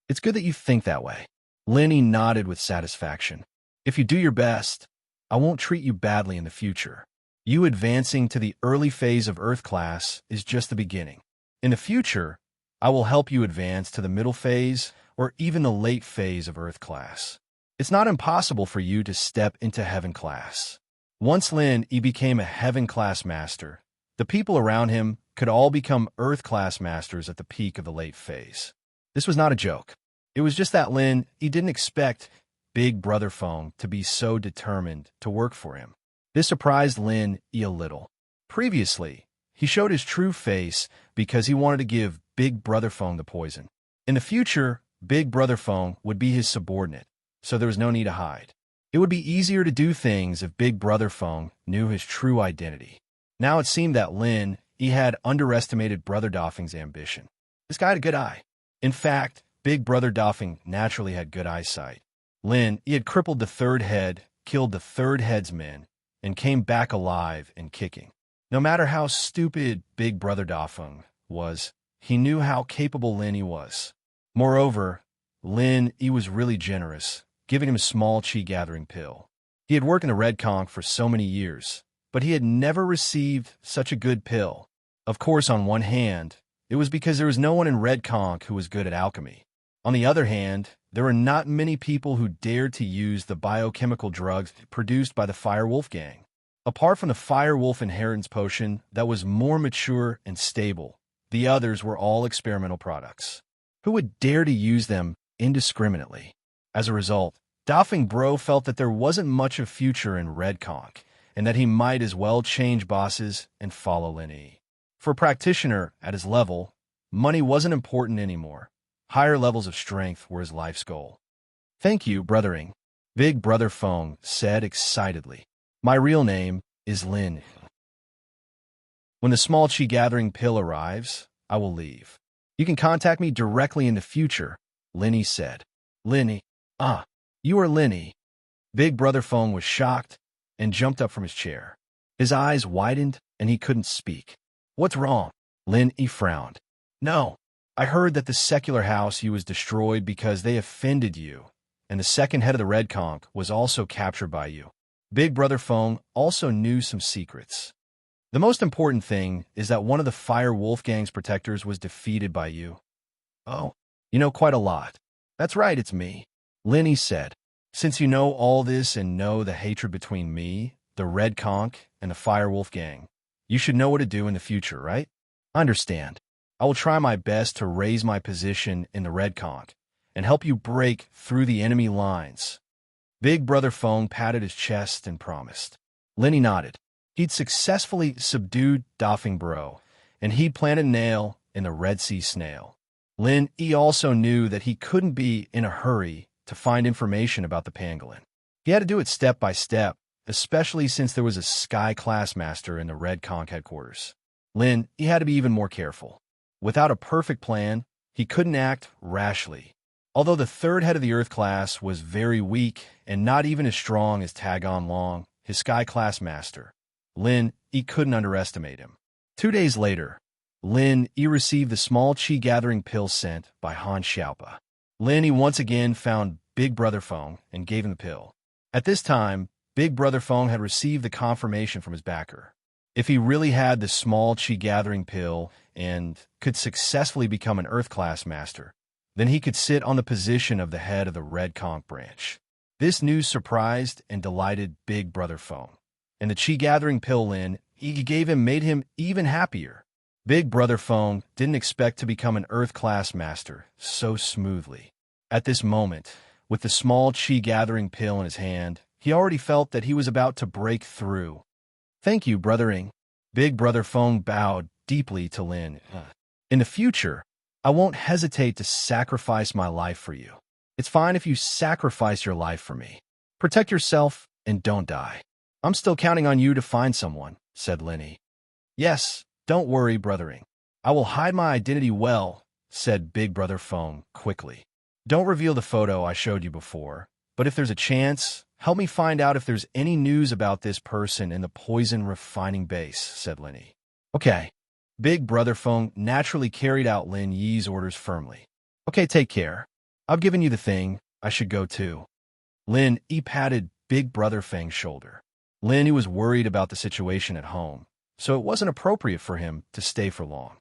It's good that you think that way. Linny nodded with satisfaction. If you do your best, I won't treat you badly in the future. You advancing to the early phase of Earth class is just the beginning. In the future, I will help you advance to the middle phase or even the late phase of Earth class. It's not impossible for you to step into Heaven class. Once Lin Yi became a Heaven class master, the people around him could all become Earth class masters at the peak of the late phase. This was not a joke. It was just that Lin Yi didn't expect Big Brother Phone to be so determined to work for him. This surprised Lin Yi a little. Previously, he showed his true face because he wanted to give Big Brother Phone the poison. In the future, Big Brother Phone would be his subordinate, so there was no need to hide. It would be easier to do things if Big Brother Phone knew his true identity. Now it seemed that Lin Yi had underestimated Brother Doffing's ambition. This guy had a good eye. In fact, Big Brother Doffing naturally had good eyesight. Lin Yi had crippled the third head, killed the third head's men, and came back alive and kicking. No matter how stupid Big Brother Doffing was, he knew how capable Lin Yi was. Moreover, Lin Yi was really generous, giving him a small chi-gathering pill. He had worked in the Red Conch for so many years, but he had never received such a good pill. Of course, on one hand, it was because there was no one in Red Conch who was good at alchemy. On the other hand, there were not many people who dared to use the biochemical drugs produced by the Fire Wolf gang. Apart from the Fire Wolf Inheritance Potion that was more mature and stable, the others were all experimental products. Who would dare to use them indiscriminately? As a result, Doffing Bro felt that there wasn't much of future in Red Conch, and that he might as well change bosses and follow Lin Yi. For a practitioner at his level, money wasn't important anymore. Higher levels of strength were his life's goal. Thank you, Brothering, Big Brother Phone said excitedly. My real name is Lin. When the small chi-gathering pill arrives, I will leave. You can contact me directly in the future, Linny said. Linny. You are Linny. Big Brother Phone was shocked and jumped up from his chair. His eyes widened and he couldn't speak. What's wrong? Linny frowned. No, I heard that the secular house you was destroyed because they offended you, and the second head of the Red Conch was also captured by you. Big Brother Phone also knew some secrets. The most important thing is that one of the Fire Wolf Gang's protectors was defeated by you. Oh, you know quite a lot. That's right, it's me, Linny said. Since you know all this and know the hatred between me, the Red Conch, and the Fire Wolf Gang, you should know what to do in the future, right? Understand. I will try my best to raise my position in the Red Conch and help you break through the enemy lines. Big Brother Phone patted his chest and promised. Linny nodded. He'd successfully subdued Doffing Bro, and he planted a nail in the Red Sea snail. Lin Yi also knew that he couldn't be in a hurry to find information about the pangolin. He had to do it step by step, especially since there was a Sky Class Master in the Red Conch headquarters. Lin Yi had to be even more careful. Without a perfect plan, he couldn't act rashly. Although the third head of the Earth class was very weak and not even as strong as Tagon Long, his Sky Class Master, Lin Yi couldn't underestimate him. 2 days later, Lin Yi received the small chi-gathering pill sent by Han Xiaopa. Lin Yi once again found Big Brother Feng and gave him the pill. At this time, Big Brother Feng had received the confirmation from his backer. If he really had the small chi-gathering pill and could successfully become an Earth Class Master, then he could sit on the position of the head of the Red Conch branch. This news surprised and delighted Big Brother Feng, and the chi-gathering pill Lin Yi gave him made him even happier. Big Brother Feng didn't expect to become an Earth Class Master so smoothly. At this moment, with the small chi-gathering pill in his hand, he already felt that he was about to break through. "Thank you, brothering." Big Brother Feng bowed deeply to Lin. "In the future, I won't hesitate to sacrifice my life for you. It's fine if you sacrifice your life for me. Protect yourself and don't die. I'm still counting on you to find someone," said Lin Yi. "Yes, don't worry, brothering. I will hide my identity well," said Big Brother Feng quickly. "Don't reveal the photo I showed you before, but if there's a chance, help me find out if there's any news about this person in the poison refining base," said Lin Yi. "Okay." Big Brother Feng naturally carried out Lin Yi's orders firmly. "Okay, take care. I've given you the thing. I should go too." Lin Yi patted Big Brother Feng's shoulder. Lin Yi was worried about the situation at home, so it wasn't appropriate for him to stay for long.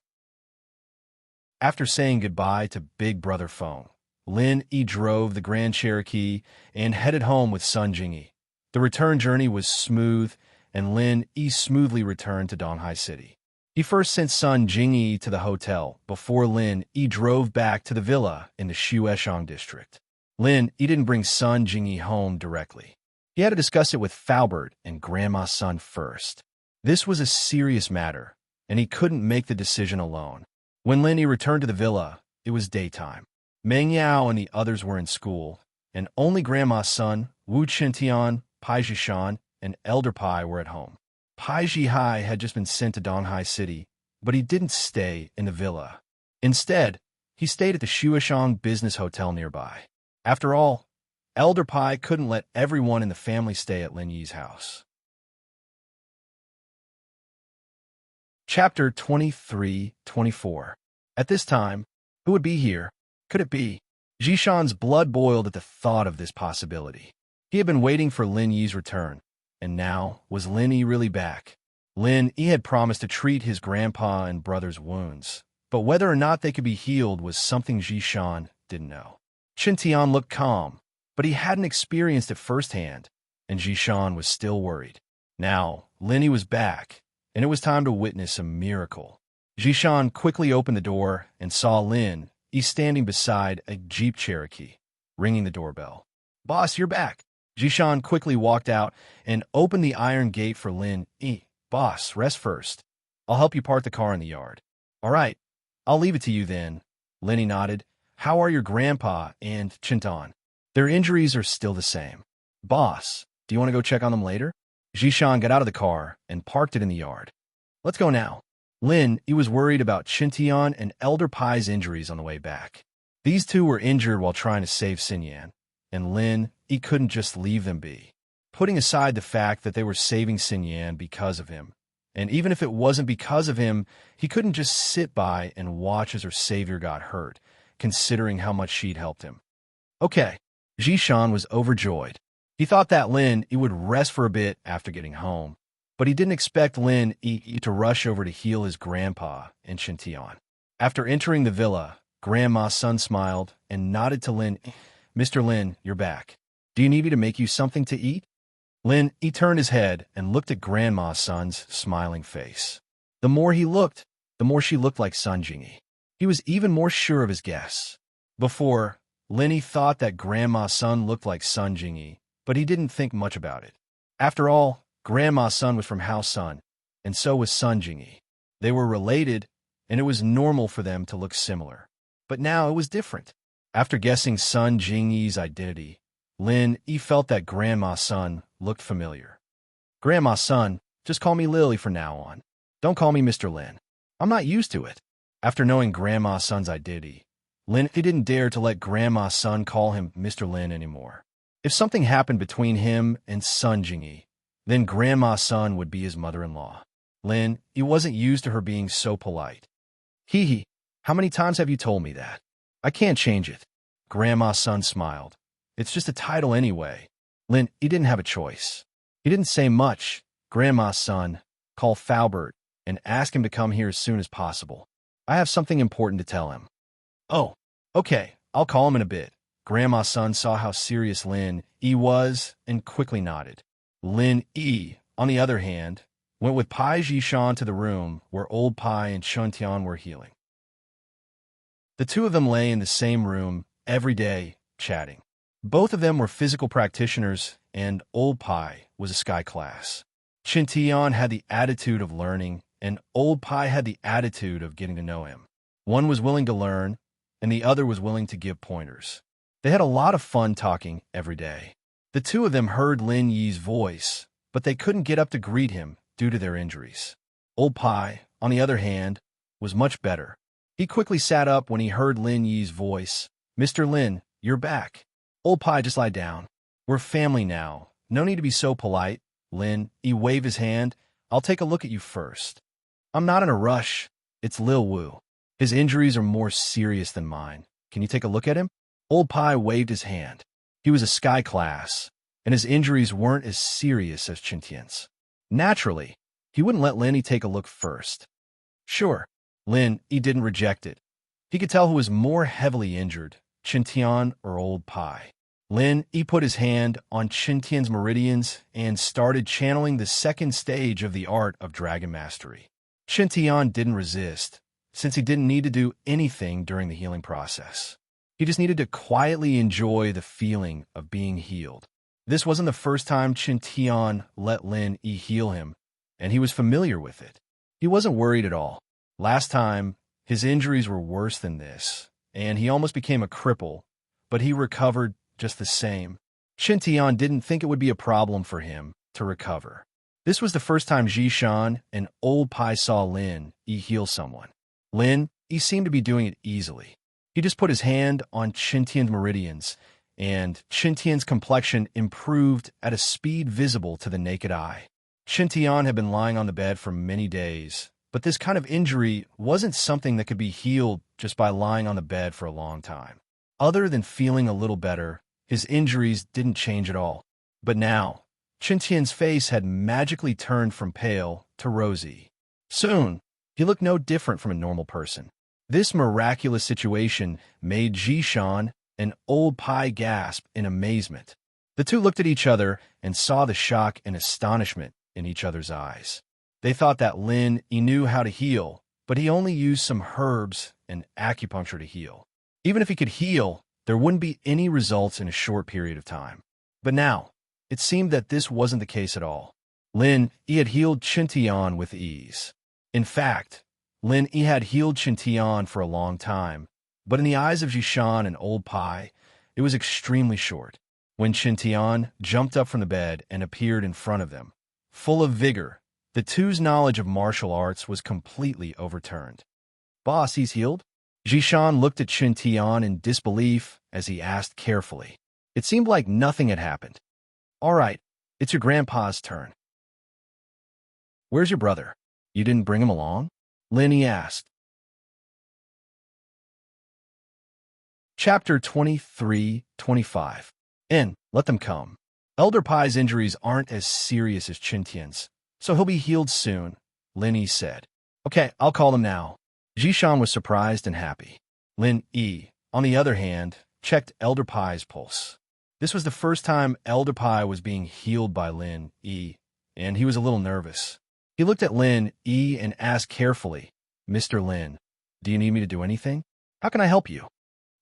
After saying goodbye to Big Brother Feng, Lin Yi drove the Grand Cherokee and headed home with Sun Jingyi. The return journey was smooth, and Lin Yi smoothly returned to Donghai City. He first sent Sun Jingyi to the hotel before Lin Yi drove back to the villa in the Shueshang district. Lin Yi didn't bring Sun Jingyi home directly. He had to discuss it with Faubert and Grandma Sun first. This was a serious matter, and he couldn't make the decision alone. When Lin Yi returned to the villa, it was daytime. Meng Yao and the others were in school, and only Grandma Sun, Wu Qintian, Pai Zhishan, and Elder Pai were at home. Pai Zhihai had just been sent to Donghai City, but he didn't stay in the villa. Instead, he stayed at the Shueshang Business Hotel nearby. After all, Elder Pai couldn't let everyone in the family stay at Lin Yi's house. Chapter 23-24. At this time, who would be here? Could it be? Zhishan's blood boiled at the thought of this possibility. He had been waiting for Lin Yi's return, and now, was Lin Yi really back? Lin Yi had promised to treat his grandpa and brother's wounds, but whether or not they could be healed was something Zhishan didn't know. Qintian looked calm, but he hadn't experienced it firsthand, and Zhishan was still worried. Now, Lin Yi was back, and it was time to witness a miracle. Zhishan quickly opened the door and saw Lin Yi standing beside a Jeep Cherokee, ringing the doorbell. "Boss, you're back." Zhishan quickly walked out and opened the iron gate for Lin Yi. "Boss, rest first. I'll help you park the car in the yard." "All right, I'll leave it to you then." Lin Yi nodded. "How are your grandpa and Qintan?" "Their injuries are still the same." "Boss, do you want to go check on them later?" Zhishan got out of the car and parked it in the yard. "Let's go now." Lin Yi was worried about Qintian and Elder Pai's injuries on the way back. These two were injured while trying to save Xinyan, and Lin Yi couldn't just leave them be. Putting aside the fact that they were saving Xinyan because of him, and even if it wasn't because of him, he couldn't just sit by and watch as her savior got hurt, considering how much she'd helped him. Okay, Zhishan was overjoyed. He thought that Lin Yi would rest for a bit after getting home, but he didn't expect Lin Yi to rush over to heal his grandpa and Qintian. After entering the villa, Grandma Sun smiled and nodded to Lin Yi. "Mr. Lin, you're back. Do you need me to make you something to eat?" Lin Yi turned his head and looked at Grandma Sun's smiling face. The more he looked, the more she looked like Sun Jingyi. He was even more sure of his guess. Before, Lin Yi thought that Grandma Sun looked like Sun Jingyi, but he didn't think much about it. After all, Grandma Sun was from House Sun, and so was Sun Jingyi. They were related, and it was normal for them to look similar. But now it was different. After guessing Sun Jingyi's identity, Lin Yi felt that Grandma Sun looked familiar. Grandma Sun, just call me Lily from now on. Don't call me Mr. Lin. I'm not used to it. After knowing Grandma Sun's identity, Lin Yi didn't dare to let Grandma Sun call him Mr. Lin anymore. If something happened between him and Sun Jingyi, then Grandma Sun would be his mother-in-law. Lin Yi wasn't used to her being so polite. Hee hee, how many times have you told me that? I can't change it. Grandma Sun smiled. It's just a title anyway. Lin Yi didn't have a choice. He didn't say much. Grandma Sun, call Faubert and ask him to come here as soon as possible. I have something important to tell him. Oh, okay, I'll call him in a bit. Grandma Sun saw how serious Lin Yi was and quickly nodded. Lin Yi, on the other hand, went with Pai Jishan to the room where old Pai and Chun Tian were healing. The two of them lay in the same room every day, chatting. Both of them were physical practitioners, and old Pai was a sky class. Chun Tian had the attitude of learning, and old Pai had the attitude of getting to know him. One was willing to learn, and the other was willing to give pointers. They had a lot of fun talking every day. The two of them heard Lin Yi's voice, but they couldn't get up to greet him due to their injuries. Old Pai, on the other hand, was much better. He quickly sat up when he heard Lin Yi's voice. Mr. Lin, you're back. Old Pai, just lie down. We're family now. No need to be so polite. Lin Yi waved his hand. I'll take a look at you first. I'm not in a rush. It's Lil Wu. His injuries are more serious than mine. Can you take a look at him? Old Pai waved his hand. He was a sky class, and his injuries weren't as serious as Chun Tian's. Naturally, he wouldn't let Lin Yi take a look first. Sure, Lin Yi didn't reject it. He could tell who was more heavily injured, Chun Tian or old Pai. Lin Yi put his hand on Chun Tian's meridians and started channeling the second stage of the art of dragon mastery. Chun Tian didn't resist, since he didn't need to do anything during the healing process. He just needed to quietly enjoy the feeling of being healed. This wasn't the first time Chun Tian let Lin Yi heal him, and he was familiar with it. He wasn't worried at all. Last time, his injuries were worse than this, and he almost became a cripple, but he recovered just the same. Chun Tian didn't think it would be a problem for him to recover. This was the first time Jishan and old Pai saw Lin Yi heal someone. Lin Yi seemed to be doing it easily. He just put his hand on Chun Tian's meridians, and Chun Tian's complexion improved at a speed visible to the naked eye. Chun Tian had been lying on the bed for many days, but this kind of injury wasn't something that could be healed just by lying on the bed for a long time. Other than feeling a little better, his injuries didn't change at all. But now, Chun Tian's face had magically turned from pale to rosy. Soon, he looked no different from a normal person. This miraculous situation made Jishan and old Pai gasp in amazement. The two looked at each other and saw the shock and astonishment in each other's eyes. They thought that Lin Yi knew how to heal, but he only used some herbs and acupuncture to heal. Even if he could heal, there wouldn't be any results in a short period of time. But now, it seemed that this wasn't the case at all. Lin Yi had healed Chun Tian with ease. In fact, Lin Yi had healed Chun Tian for a long time, but in the eyes of Jishan and old Pai, it was extremely short. When Chun Tian jumped up from the bed and appeared in front of them, full of vigor, the two's knowledge of martial arts was completely overturned. Boss, he's healed? Jishan looked at Chun Tian in disbelief as he asked carefully. It seemed like nothing had happened. All right, it's your grandpa's turn. Where's your brother? You didn't bring him along? Lin Yi asked. Chapter 23-25. Let them come. Elder Pai's injuries aren't as serious as Chun Tian's, so he'll be healed soon, Lin Yi said. Okay, I'll call them now. Jishan was surprised and happy. Lin Yi, on the other hand, checked Elder Pai's pulse. This was the first time Elder Pai was being healed by Lin Yi, and he was a little nervous. He looked at Lin Yi and asked carefully, Mr. Lin, do you need me to do anything? How can I help you?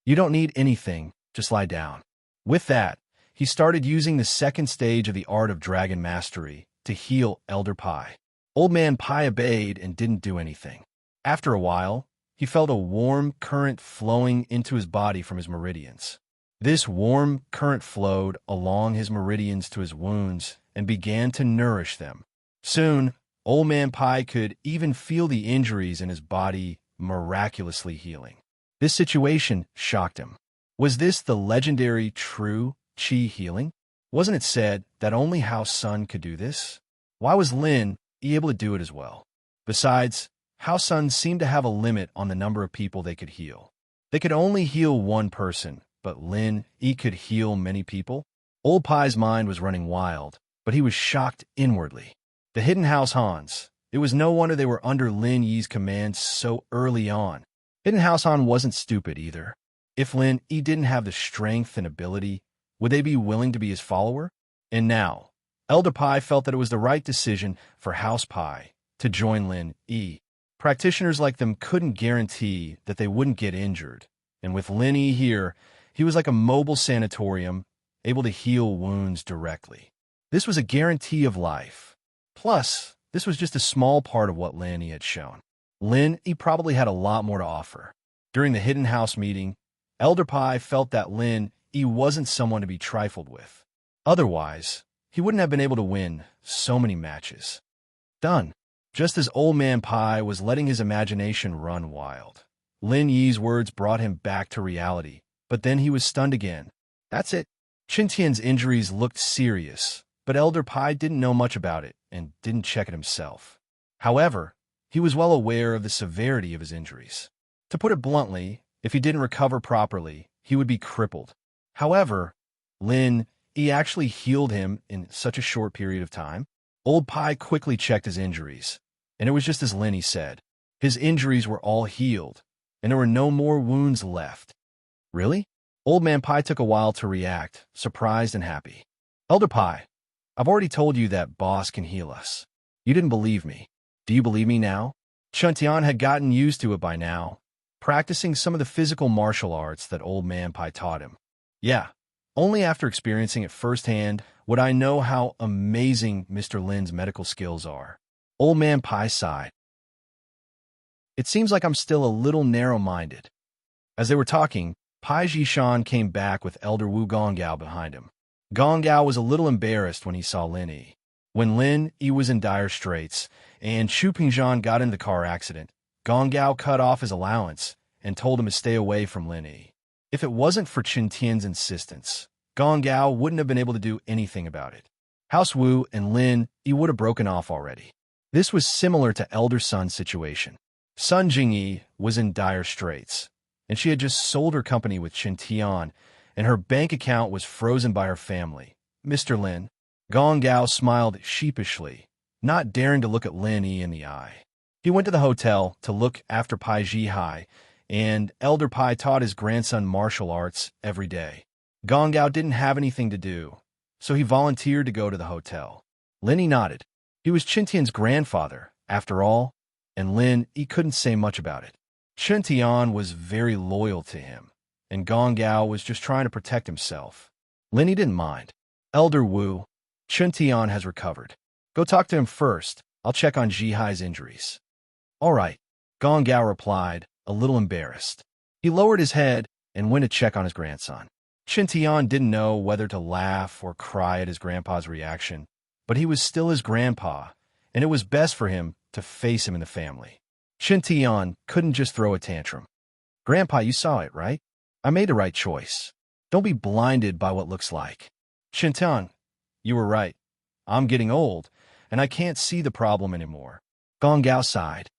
You don't need anything, just lie down. With that, he started using the second stage of the art of dragon mastery to heal Elder Pai. Old Man Pai obeyed and didn't do anything. After a while, he felt a warm current flowing into his body from his meridians. This warm current flowed along his meridians to his wounds and began to nourish them. Soon, Old Man Pai could even feel the injuries in his body miraculously healing. This situation shocked him. Was this the legendary true Qi healing? Wasn't it said that only House Sun could do this? Why was Lin able to do it as well? Besides, House Sun seemed to have a limit on the number of people they could heal. They could only heal one person, but Lin could heal many people? Old Pai's mind was running wild, but he was shocked inwardly. The Hidden House Hans. It was no wonder they were under Lin Yi's command so early on. Hidden House Han wasn't stupid either. If Lin Yi didn't have the strength and ability, would they be willing to be his follower? And now, Elder Pai felt that it was the right decision for House Pai to join Lin Yi. Practitioners like them couldn't guarantee that they wouldn't get injured, and with Lin Yi here, he was like a mobile sanatorium, able to heal wounds directly. This was a guarantee of life. Plus, this was just a small part of what Lin Yi had shown. Lin Yi probably had a lot more to offer. During the Hidden House meeting, Elder Pai felt that Lin Yi wasn't someone to be trifled with. Otherwise, he wouldn't have been able to win so many matches. Done. Just as Old Man Pai was letting his imagination run wild, Lin Yi's words brought him back to reality, but then he was stunned again. That's it. Qin Tian's injuries looked serious, but Elder Pai didn't know much about it and didn't check it himself. However, he was well aware of the severity of his injuries. To put it bluntly, if he didn't recover properly, he would be crippled. However, Lin Yi actually healed him in such a short period of time. Old Pai quickly checked his injuries, and it was just as Lin Yi said. His injuries were all healed, and there were no more wounds left. Really? Old Man Pai took a while to react, surprised and happy. Elder Pai, I've already told you that boss can heal us. You didn't believe me. Do you believe me now? Chun Tian had gotten used to it by now, practicing some of the physical martial arts that Old Man Pai taught him. Yeah, only after experiencing it firsthand would I know how amazing Mr. Lin's medical skills are. Old Man Pai sighed. It seems like I'm still a little narrow-minded. As they were talking, Pai Jishan came back with Elder Wu Gonggao behind him. Gonggao was a little embarrassed when he saw Lin Yi. When Lin Yi was in dire straits and Chu Pingzhan got in the car accident, Gonggao cut off his allowance and told him to stay away from Lin Yi. If it wasn't for Qin Tian's insistence, Gonggao wouldn't have been able to do anything about it. House Wu and Lin Yi would have broken off already. This was similar to Elder Sun's situation. Sun Jingyi was in dire straits, and she had just sold her company with Qin Tian, and her bank account was frozen by her family. Mr. Lin, Gonggao smiled sheepishly, not daring to look at Lin Yi in the eye. He went to the hotel to look after Pai Jihai, and Elder Pai taught his grandson martial arts every day. Gonggao didn't have anything to do, so he volunteered to go to the hotel. Lin Yi nodded. He was Qin Tian's grandfather, after all, and Lin Yi couldn't say much about it. Qin Tian was very loyal to him, and Gonggao was just trying to protect himself. Lin Yi didn't mind. Elder Wu, Qin Tian has recovered. Go talk to him first. I'll check on Jihai's injuries. All right, Gonggao replied, a little embarrassed. He lowered his head and went to check on his grandson. Qin Tian didn't know whether to laugh or cry at his grandpa's reaction, but he was still his grandpa, and it was best for him to face him in the family. Qin Tian couldn't just throw a tantrum. Grandpa, you saw it, right? I made the right choice. Don't be blinded by what looks like. Qin Tian, you were right. I'm getting old, and I can't see the problem anymore. Gonggao sighed.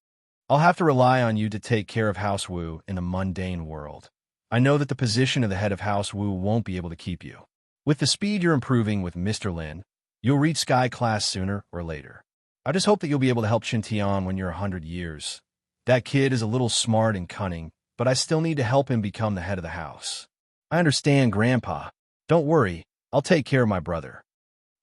I'll have to rely on you to take care of House Wu in the mundane world. I know that the position of the head of House Wu won't be able to keep you. With the speed you're improving with Mr. Lin, you'll reach Sky Class sooner or later. I just hope that you'll be able to help Qin Tian when you're 100 years. That kid is a little smart and cunning, but I still need to help him become the head of the house. I understand, Grandpa. Don't worry, I'll take care of my brother.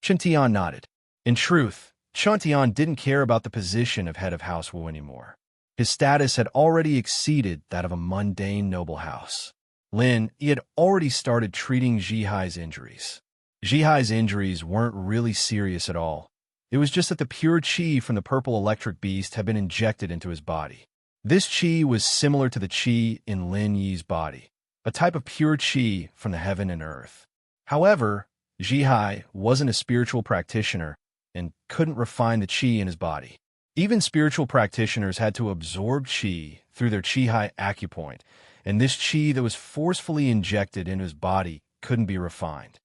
Qin Tian nodded. In truth, Qin Tian didn't care about the position of head of House Wu anymore. His status had already exceeded that of a mundane noble house. Lin Yi had already started treating Jihai's injuries. Jihai's injuries weren't really serious at all. It was just that the pure chi from the purple electric beast had been injected into his body. This chi was similar to the chi in Lin Yi's body, a type of pure chi from the heaven and earth. However, Jihai wasn't a spiritual practitioner and couldn't refine the chi in his body. Even spiritual practitioners had to absorb chi through their chi-hai acupoint, and this chi that was forcefully injected into his body couldn't be refined.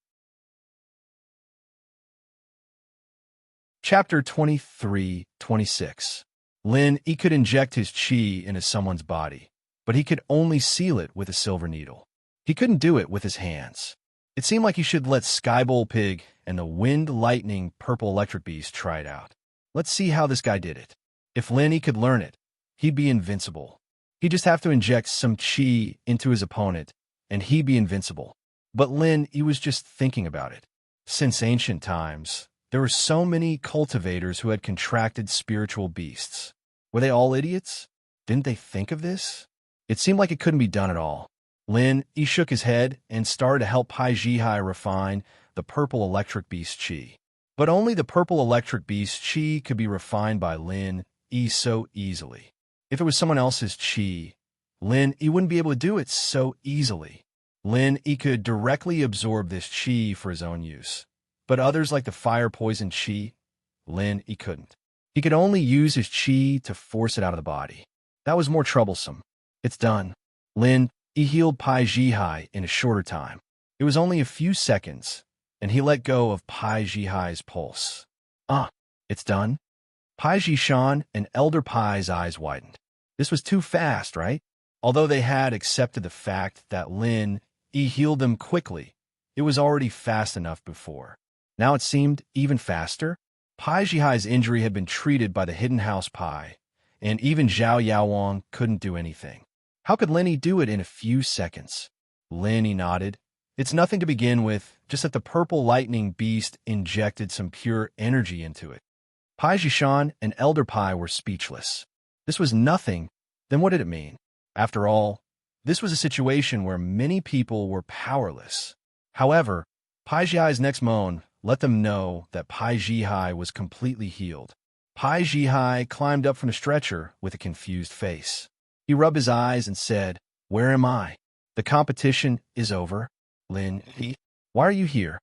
Chapter 23-26. Lin Yi could inject his chi into someone's body, but he could only seal it with a silver needle. He couldn't do it with his hands. It seemed like he should let Skybowl Pig and the Wind Lightning Purple Electric Beast try it out. Let's see how this guy did it. If Lin Yi could learn it, he'd be invincible. He'd just have to inject some chi into his opponent, and he'd be invincible. But Lin Yi was just thinking about it. Since ancient times, there were so many cultivators who had contracted spiritual beasts. Were they all idiots? Didn't they think of this? It seemed like it couldn't be done at all. Lin Yi shook his head and started to help Pai Jihai refine the purple electric beast chi. But only the purple electric beast chi could be refined by Lin Yi so easily. If it was someone else's chi, Lin Yi wouldn't be able to do it so easily. Lin Yi could directly absorb this chi for his own use. But others like the fire poison chi, Lin Yi couldn't. He could only use his chi to force it out of the body. That was more troublesome. It's done. Lin Yi healed Pai Jihai in a shorter time. It was only a few seconds, and he let go of Pai Jihai's pulse. It's done? Pai Jishan and Elder Pai's eyes widened. This was too fast, right? Although they had accepted the fact that Lin Yi healed them quickly, it was already fast enough before. Now it seemed even faster. Pai Jihai's injury had been treated by the Hidden House Pai, and even Zhao Yaowang couldn't do anything. How could Lin Yi do it in a few seconds? Lin Yi nodded. It's nothing to begin with, just that the purple lightning beast injected some pure energy into it. Pai Jishan and Elder Pai were speechless. This was nothing. Then what did it mean? After all, this was a situation where many people were powerless. However, Pai Jihai's next moan let them know that Pai Jihai was completely healed. Pai Jihai climbed up from the stretcher with a confused face. He rubbed his eyes and said, "Where am I? The competition is over. Lin Yi, why are you here?"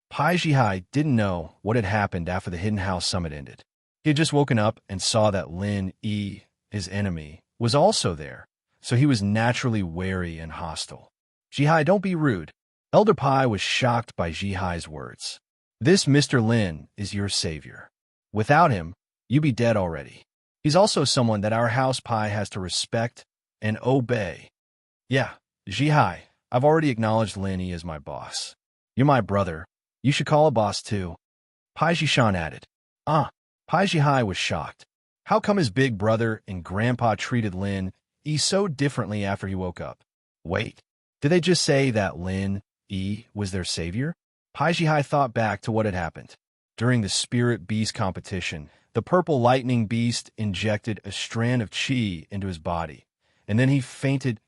Pai Jihai didn't know what had happened after the Hidden House Summit ended. He had just woken up and saw that Lin Yi, his enemy, was also there, so he was naturally wary and hostile. "Jihai, don't be rude." Elder Pai was shocked by Jihai's words. "This Mr. Lin is your savior. Without him, you'd be dead already. He's also someone that our House Pai has to respect and obey." "Yeah, Jihai, I've already acknowledged Lin Yi as my boss. You're my brother. You should call a boss too." Pai Jishan added. Pai Jihai was shocked. How come his big brother and grandpa treated Lin Yi so differently after he woke up? Wait, did they just say that Lin Yi was their savior? Pai Jihai thought back to what had happened. During the Spirit Beast competition, the purple lightning beast injected a strand of chi into his body, and then he fainted.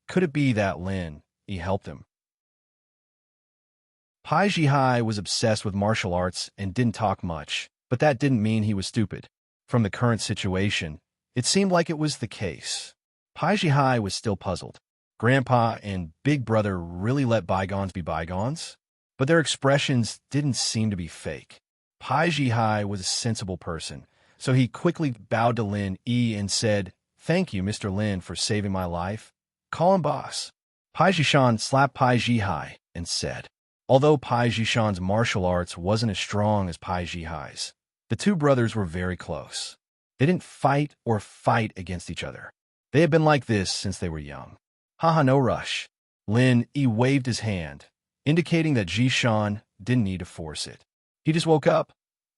Could it be that Lin Yi helped him? Pai Jihai was obsessed with martial arts and didn't talk much, but that didn't mean he was stupid. From the current situation, it seemed like it was the case. Pai Jihai was still puzzled. Grandpa and Big Brother really let bygones be bygones? But their expressions didn't seem to be fake. Pai Jihai was a sensible person, so he quickly bowed to Lin Yi and said, "Thank you, Mr. Lin, for saving my life. Call him boss." Pai Jishan slapped Pai Jihai and said, although Pai Jishan's martial arts wasn't as strong as Pai Jihai's, the two brothers were very close. They didn't fight against each other. They had been like this since they were young. Haha, no rush. Lin Yi waved his hand, indicating that Jishan didn't need to force it. He just woke up.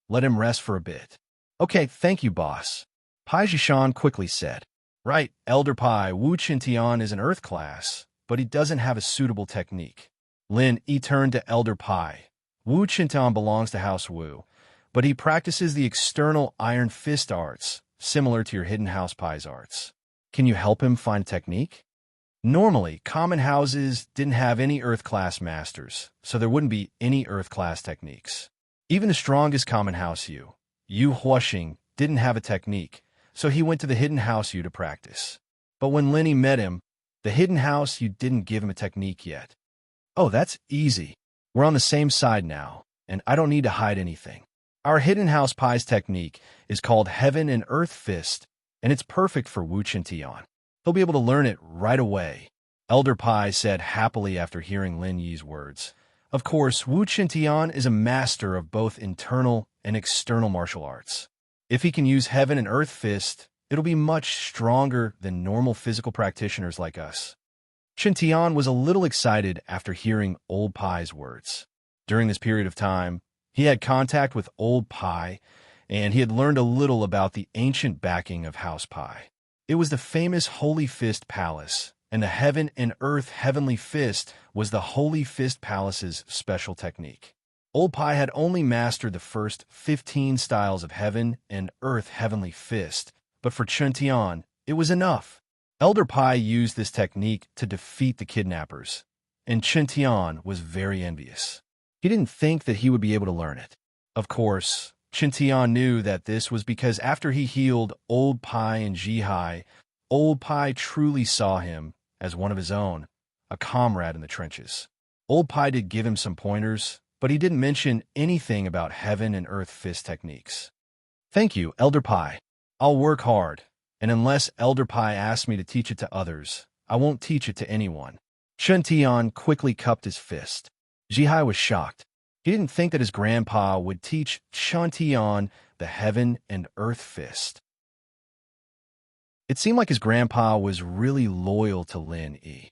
Let him rest for a bit. "Okay, thank you, boss." Pai Jishan quickly said. "Right, Elder Pai, Wu Qintian is an earth class, but he doesn't have a suitable technique." Lin Yi turned to Elder Pai. "Wu Qintian belongs to House Wu, but he practices the external Iron Fist arts, similar to your Hidden House Pai's arts. Can you help him find a technique?" Normally, common houses didn't have any Earth class masters, so there wouldn't be any Earth class techniques. Even the strongest common house Yu Huashing didn't have a technique, so he went to the hidden house Yu to practice. But when Lenny met him, the hidden house Yu didn't give him a technique yet. Oh, that's easy. We're on the same side now, and I don't need to hide anything. Our hidden house Pai's technique is called Heaven and Earth Fist, and it's perfect for Wu Qintian. He'll be able to learn it right away, Elder Pai said happily after hearing Lin Yi's words. Of course, Wu Qintian is a master of both internal and external martial arts. If he can use Heaven and Earth Fist, it'll be much stronger than normal physical practitioners like us. Qintian was a little excited after hearing Old Pai's words. During this period of time, he had contact with Old Pai, and he had learned a little about the ancient backing of House Pai. It was the famous Holy Fist Palace, and the Heaven and Earth Heavenly Fist was the Holy Fist Palace's special technique. Old Pai had only mastered the first 15 styles of Heaven and Earth Heavenly Fist, but for Qintian, it was enough. Elder Pai used this technique to defeat the kidnappers, and Qintian was very envious. He didn't think that he would be able to learn it. Of course, Qintian knew that this was because after he healed Old Pai and Jihai, Old Pai truly saw him as one of his own, a comrade in the trenches. Old Pai did give him some pointers, but he didn't mention anything about Heaven and Earth Fist techniques. Thank you, Elder Pai. I'll work hard, and unless Elder Pai asks me to teach it to others, I won't teach it to anyone. Qintian quickly cupped his fist. Jihai was shocked. He didn't think that his grandpa would teach Qintian the Heaven and Earth Fist. It seemed like his grandpa was really loyal to Lin Yi.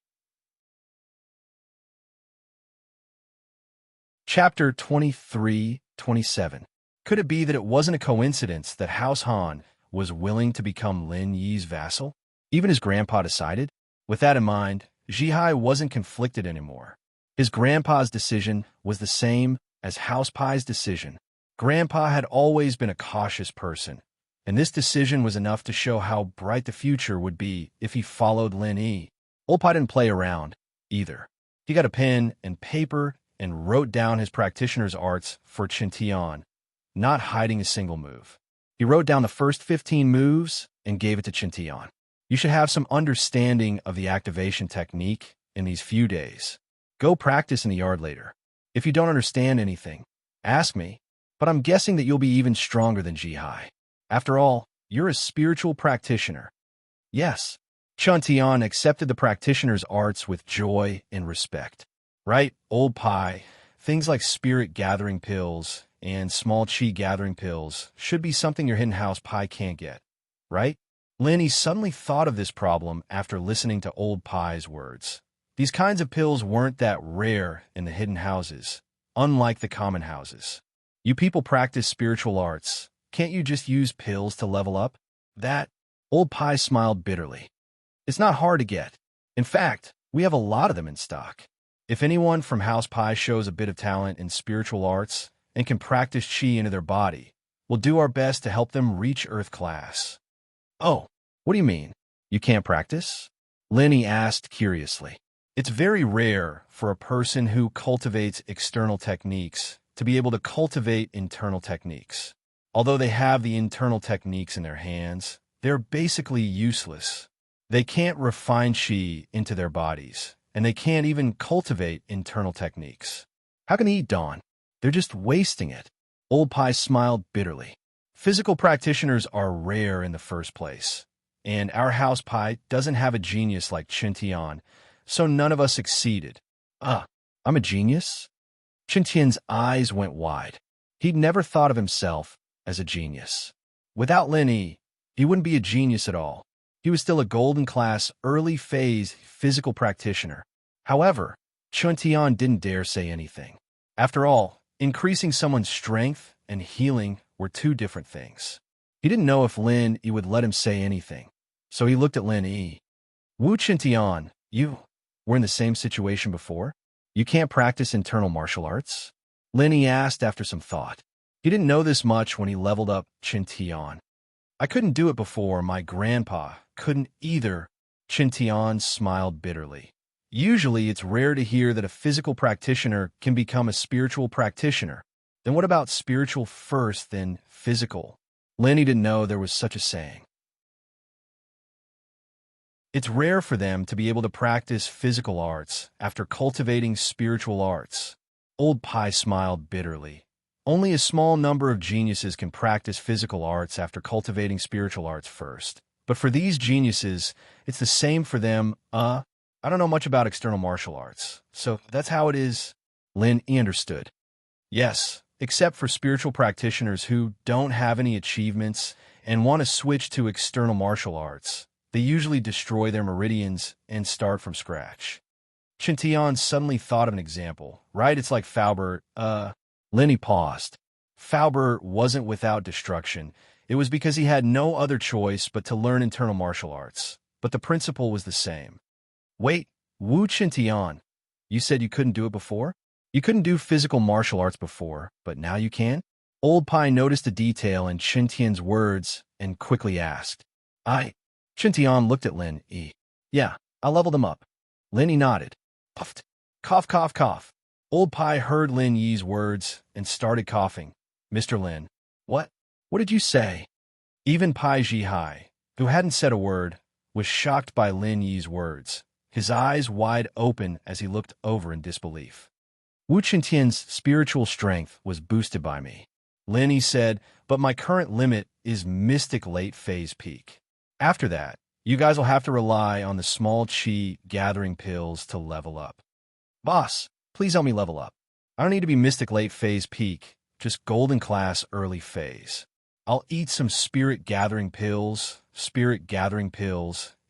Chapter 23-27. Could it be that it wasn't a coincidence that House Han was willing to become Lin Yi's vassal? Even his grandpa decided? With that in mind, Jihai wasn't conflicted anymore. His grandpa's decision was the same as House Pai's decision. Grandpa had always been a cautious person, and this decision was enough to show how bright the future would be if he followed Lin Yi. Old Pai didn't play around, either. He got a pen and paper and wrote down his practitioner's arts for Qintian, not hiding a single move. He wrote down the first 15 moves and gave it to Qintian. You should have some understanding of the activation technique in these few days. Go practice in the yard later. If you don't understand anything, ask me, but I'm guessing that you'll be even stronger than Jihai. After all, you're a spiritual practitioner. Yes, Qintian accepted the practitioner's arts with joy and respect. Right, Old Pai, things like spirit gathering pills and small chi gathering pills should be something your hidden house Pai can't get, right? Lenny suddenly thought of this problem after listening to Old Pai's words. These kinds of pills weren't that rare in the hidden houses, unlike the common houses. You people practice spiritual arts. Can't you just use pills to level up? That, Old Pai smiled bitterly. It's not hard to get. In fact, we have a lot of them in stock. If anyone from House Pai shows a bit of talent in spiritual arts and can practice chi into their body, we'll do our best to help them reach Earth class. Oh, what do you mean? You can't practice? Lenny asked curiously. It's very rare for a person who cultivates external techniques to be able to cultivate internal techniques. Although they have the internal techniques in their hands, they're basically useless. They can't refine chi into their bodies, and they can't even cultivate internal techniques. How can they eat dawn? They're just wasting it. Old Pai smiled bitterly. Physical practitioners are rare in the first place, and our House Pai doesn't have a genius like Qintian, so none of us succeeded. I'm a genius? Qintian's eyes went wide. He'd never thought of himself as a genius. Without Lin Yi, he wouldn't be a genius at all. He was still a golden class, early phase physical practitioner. However, Qintian didn't dare say anything. After all, increasing someone's strength and healing were two different things. He didn't know if Lin Yi would let him say anything, so he looked at Lin Yi. Wu Qintian, you were in the same situation before? You can't practice internal martial arts? Lin Yi asked after some thought. He didn't know this much when he leveled up Qintian. I couldn't do it before. My grandpa couldn't either. Qintian smiled bitterly. Usually, it's rare to hear that a physical practitioner can become a spiritual practitioner. Then what about spiritual first, then physical? Lenny didn't know there was such a saying. It's rare for them to be able to practice physical arts after cultivating spiritual arts. Old Pie smiled bitterly. Only a small number of geniuses can practice physical arts after cultivating spiritual arts first. But for these geniuses, it's the same for them. I don't know much about external martial arts, so that's how it is. Lin understood. Yes, except for spiritual practitioners who don't have any achievements and want to switch to external martial arts. They usually destroy their meridians and start from scratch. Chintian suddenly thought of an example. Right, it's like Faubert. Lenny paused. Faubert wasn't without destruction. It was because he had no other choice but to learn internal martial arts. But the principle was the same. Wait, Wu Chintian, you said you couldn't do it before? You couldn't do physical martial arts before, but now you can? Old Pie noticed a detail in Chintian's words and quickly asked. Chintian looked at Lin Yi. Yeah, I leveled him up. Lin Yi nodded. Puffed. Cough, cough, cough. Old Pie heard Lin Yi's words and started coughing. Mr. Lin. What? What did you say? Even Pai Jihai, who hadn't said a word, was shocked by Lin Yi's words, his eyes wide open as he looked over in disbelief. Wu Chintian's spiritual strength was boosted by me. Lin Yi said, but my current limit is Mystic Late Phase Peak. After that, you guys will have to rely on the small chi gathering pills to level up. Boss, please help me level up. I don't need to be Mystic Late Phase Peak, just Golden Class Early Phase. I'll eat some Spirit Gathering Pills,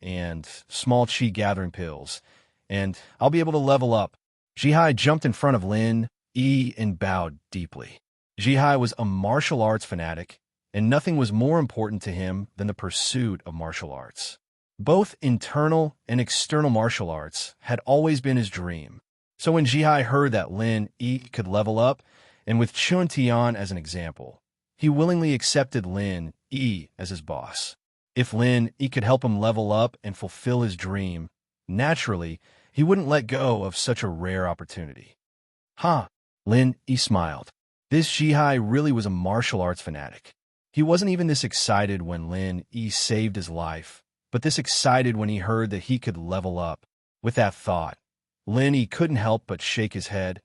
and small chi gathering pills, and I'll be able to level up. Jihai jumped in front of Lin Yi and bowed deeply. Jihai was a martial arts fanatic, and nothing was more important to him than the pursuit of martial arts. Both internal and external martial arts had always been his dream. So when Jihai heard that Lin Yi could level up, and with Chun Tian as an example, he willingly accepted Lin Yi as his boss. If Lin Yi could help him level up and fulfill his dream, naturally, he wouldn't let go of such a rare opportunity. Lin Yi smiled. This Jihai really was a martial arts fanatic. He wasn't even this excited when Lin Yi saved his life, but this excited when he heard that he could level up. With that thought, Lin Yi couldn't help but shake his head.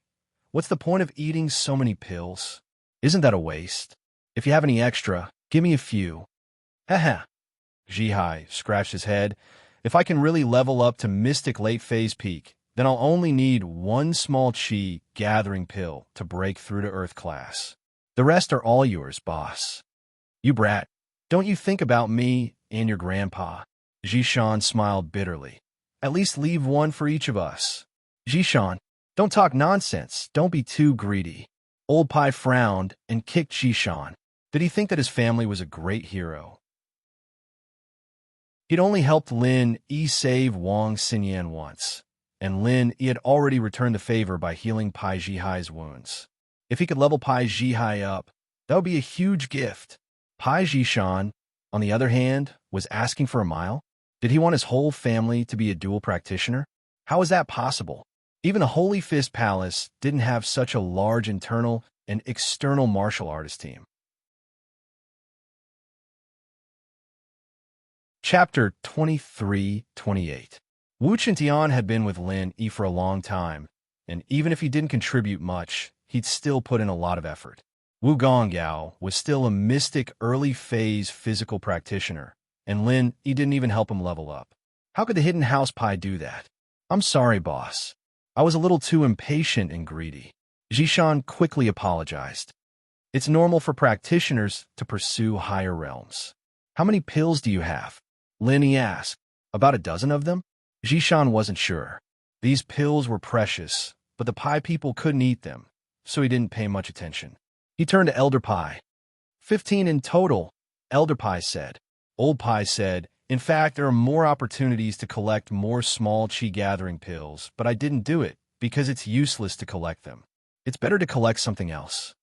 What's the point of eating so many pills? Isn't that a waste? If you have any extra, give me a few. Haha. Jihai scratched his head. If I can really level up to Mystic Late Phase Peak, then I'll only need one small chi gathering pill to break through to Earth class. The rest are all yours, boss. You brat, don't you think about me and your grandpa? Jishan smiled bitterly. At least leave one for each of us. Jishan, don't talk nonsense. Don't be too greedy. Old Pie frowned and kicked Jishan. Did he think that his family was a great hero? He'd only helped Lin Yi save Wang Xinyan once, and Lin Yi had already returned the favor by healing Pai Jihai's wounds. If he could level Pai Jihai up, that would be a huge gift. Pai Jishan, on the other hand, was asking for a mile. Did he want his whole family to be a dual practitioner? How was that possible? Even a Holy Fist Palace didn't have such a large internal and external martial artist team. Chapter 23-28. Wu Chintian had been with Lin Yi for a long time, and even if he didn't contribute much, he'd still put in a lot of effort. Wu Gonggao was still a mystic early-phase physical practitioner, and Lin Yi didn't even help him level up. How could the Hidden House Pie do that? I'm sorry, boss. I was a little too impatient and greedy. Jishan quickly apologized. It's normal for practitioners to pursue higher realms. How many pills do you have? Lin Yi asked. About a dozen of them? Jishan wasn't sure. These pills were precious, but the Pie people couldn't eat them, so he didn't pay much attention. He turned to Elder Pie. 15 in total, Elder Pie said. Old Pie said, in fact, there are more opportunities to collect more small chi gathering pills, but I didn't do it because it's useless to collect them. It's better to collect something else.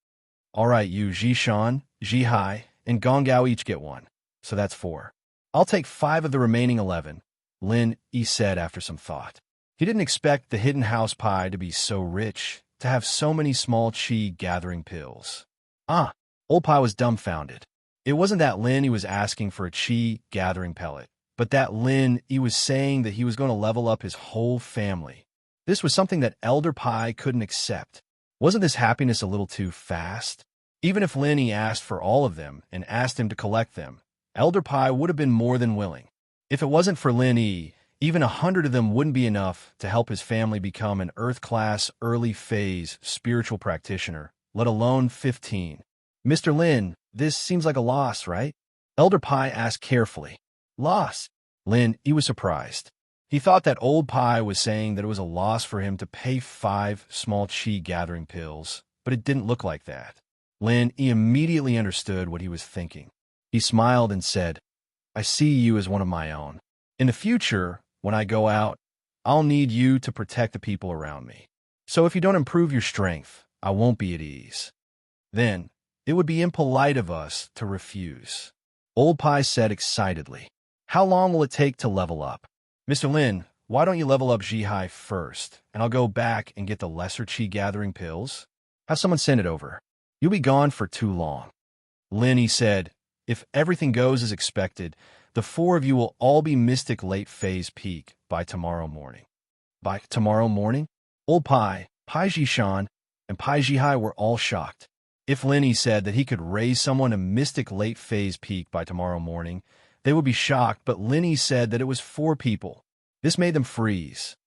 All right, you Jishan, Jihai, and Gonggao each get one, so that's 4. I'll take 5 of the remaining 11, Lin Yi said after some thought. He didn't expect the Hidden House Pie to be so rich, to have so many small chi gathering pills? Ah, Old Pai was dumbfounded. It wasn't that Lin he was asking for a chi gathering pellet, but that Lin he was saying that he was going to level up his whole family. This was something that Elder Pai couldn't accept. Wasn't this happiness a little too fast? Even if Lin he asked for all of them and asked him to collect them, Elder Pai would have been more than willing. If it wasn't for Lin Yi, even 100 of them wouldn't be enough to help his family become an Earth-class, early-phase spiritual practitioner, let alone 15. Mr. Lin, this seems like a loss, right? Elder Pai asked carefully. Loss? Lin, he was surprised. He thought that Old Pai was saying that it was a loss for him to pay 5 small chi gathering pills, but it didn't look like that. Lin, he immediately understood what he was thinking. He smiled and said, I see you as one of my own. In the future, when I go out, I'll need you to protect the people around me. So if you don't improve your strength, I won't be at ease. Then, it would be impolite of us to refuse. Old Pai said excitedly. How long will it take to level up? Mr. Lin, why don't you level up Jihai first, and I'll go back and get the lesser chi gathering pills? Have someone send it over. You'll be gone for too long. Lin, he said, if everything goes as expected, the 4 of you will all be Mystic Late Phase Peak by tomorrow morning. By tomorrow morning? Old Pai, Pai Jishan, and Pai Jihai were all shocked. If Lin he said that he could raise someone to Mystic Late Phase Peak by tomorrow morning, they would be shocked, but Lin he said that it was 4 people. This made them freeze.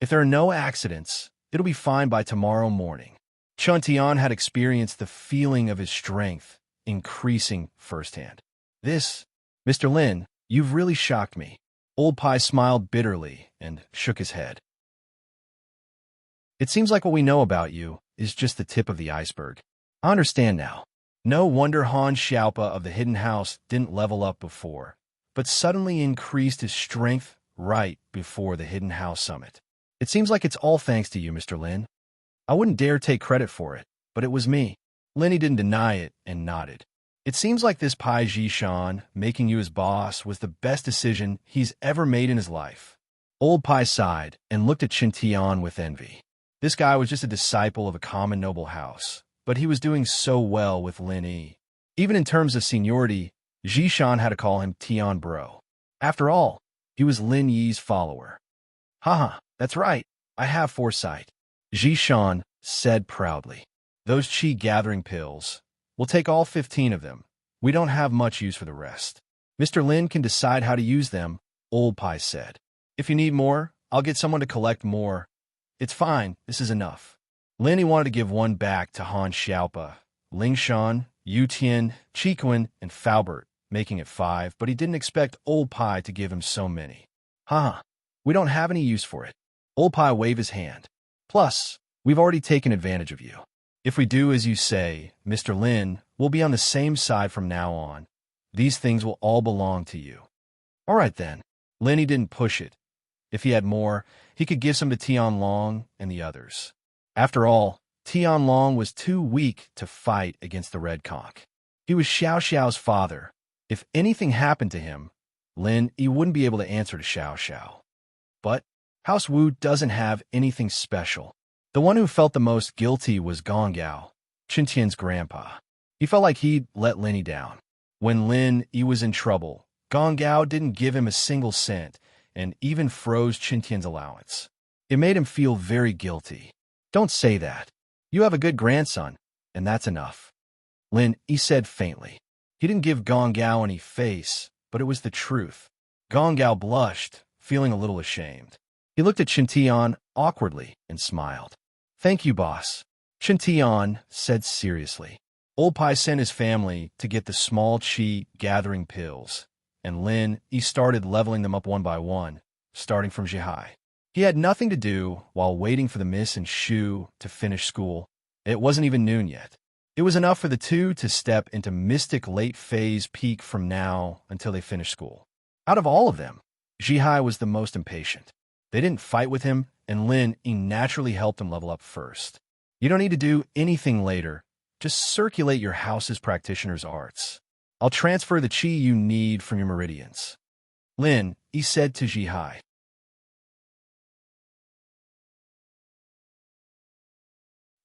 If there are no accidents, it'll be fine by tomorrow morning. Chun Tian had experienced the feeling of his strength increasing firsthand. This, Mr. Lin, you've really shocked me. Old Pai smiled bitterly and shook his head. It seems like what we know about you is just the tip of the iceberg. I understand now. No wonder Han Xiaopa of the Hidden House didn't level up before, but suddenly increased his strength right before the Hidden House Summit. It seems like it's all thanks to you, Mr. Lin. I wouldn't dare take credit for it, but it was me. Linny didn't deny it and nodded. It seems like this Pai Jishan, making you his boss, was the best decision he's ever made in his life. Old Pai sighed and looked at Qin Tian with envy. This guy was just a disciple of a common noble house, but he was doing so well with Lin Yi. Even in terms of seniority, Jishan had to call him Tian Bro. After all, he was Lin Yi's follower. Haha, that's right, I have foresight, Jishan said proudly. Those chi gathering pills, we'll take all 15 of them. We don't have much use for the rest. Mr. Lin can decide how to use them, Old Pai said. If you need more, I'll get someone to collect more. It's fine, this is enough. Lin he wanted to give one back to Han Xiaopa, Ling Shan, Yu Tian, Chiquan, and Faubert, making it 5, but he didn't expect Old Pai to give him so many. Haha, we don't have any use for it. Old Pai waved his hand. Plus, we've already taken advantage of you. If we do as you say, Mr. Lin, we'll be on the same side from now on. These things will all belong to you. All right then. Lin he didn't push it. If he had more, he could give some to Tian Long and the others. After all, Tian Long was too weak to fight against the Red Conch. He was Xiao Xiao's father. If anything happened to him, Lin he wouldn't be able to answer to Xiao Xiao. But House Wu doesn't have anything special. The one who felt the most guilty was Gong Gao, Qin Tian's grandpa. He felt like he'd let Lin Yi down. When Lin Yi was in trouble, Gong Gao didn't give him a single cent and even froze Qin Tian's allowance. It made him feel very guilty. Don't say that. You have a good grandson, and that's enough. Lin Yi said faintly. He didn't give Gong Gao any face, but it was the truth. Gong Gao blushed, feeling a little ashamed. He looked at Qin Tian awkwardly and smiled. Thank you, boss. Qin Tian said seriously. Old Pai sent his family to get the small chi gathering pills, and Lin he started leveling them up one by one, starting from Jihai. He had nothing to do while waiting for the Miss and Shu to finish school. It wasn't even noon yet. It was enough for the two to step into Mystic Late Phase Peak from now until they finished school. Out of all of them, Jihai was the most impatient. They didn't fight with him, and Lin he naturally helped him level up first. You don't need to do anything later. Just circulate your house's practitioner's arts. I'll transfer the chi you need from your meridians. Lin he said to Jihai.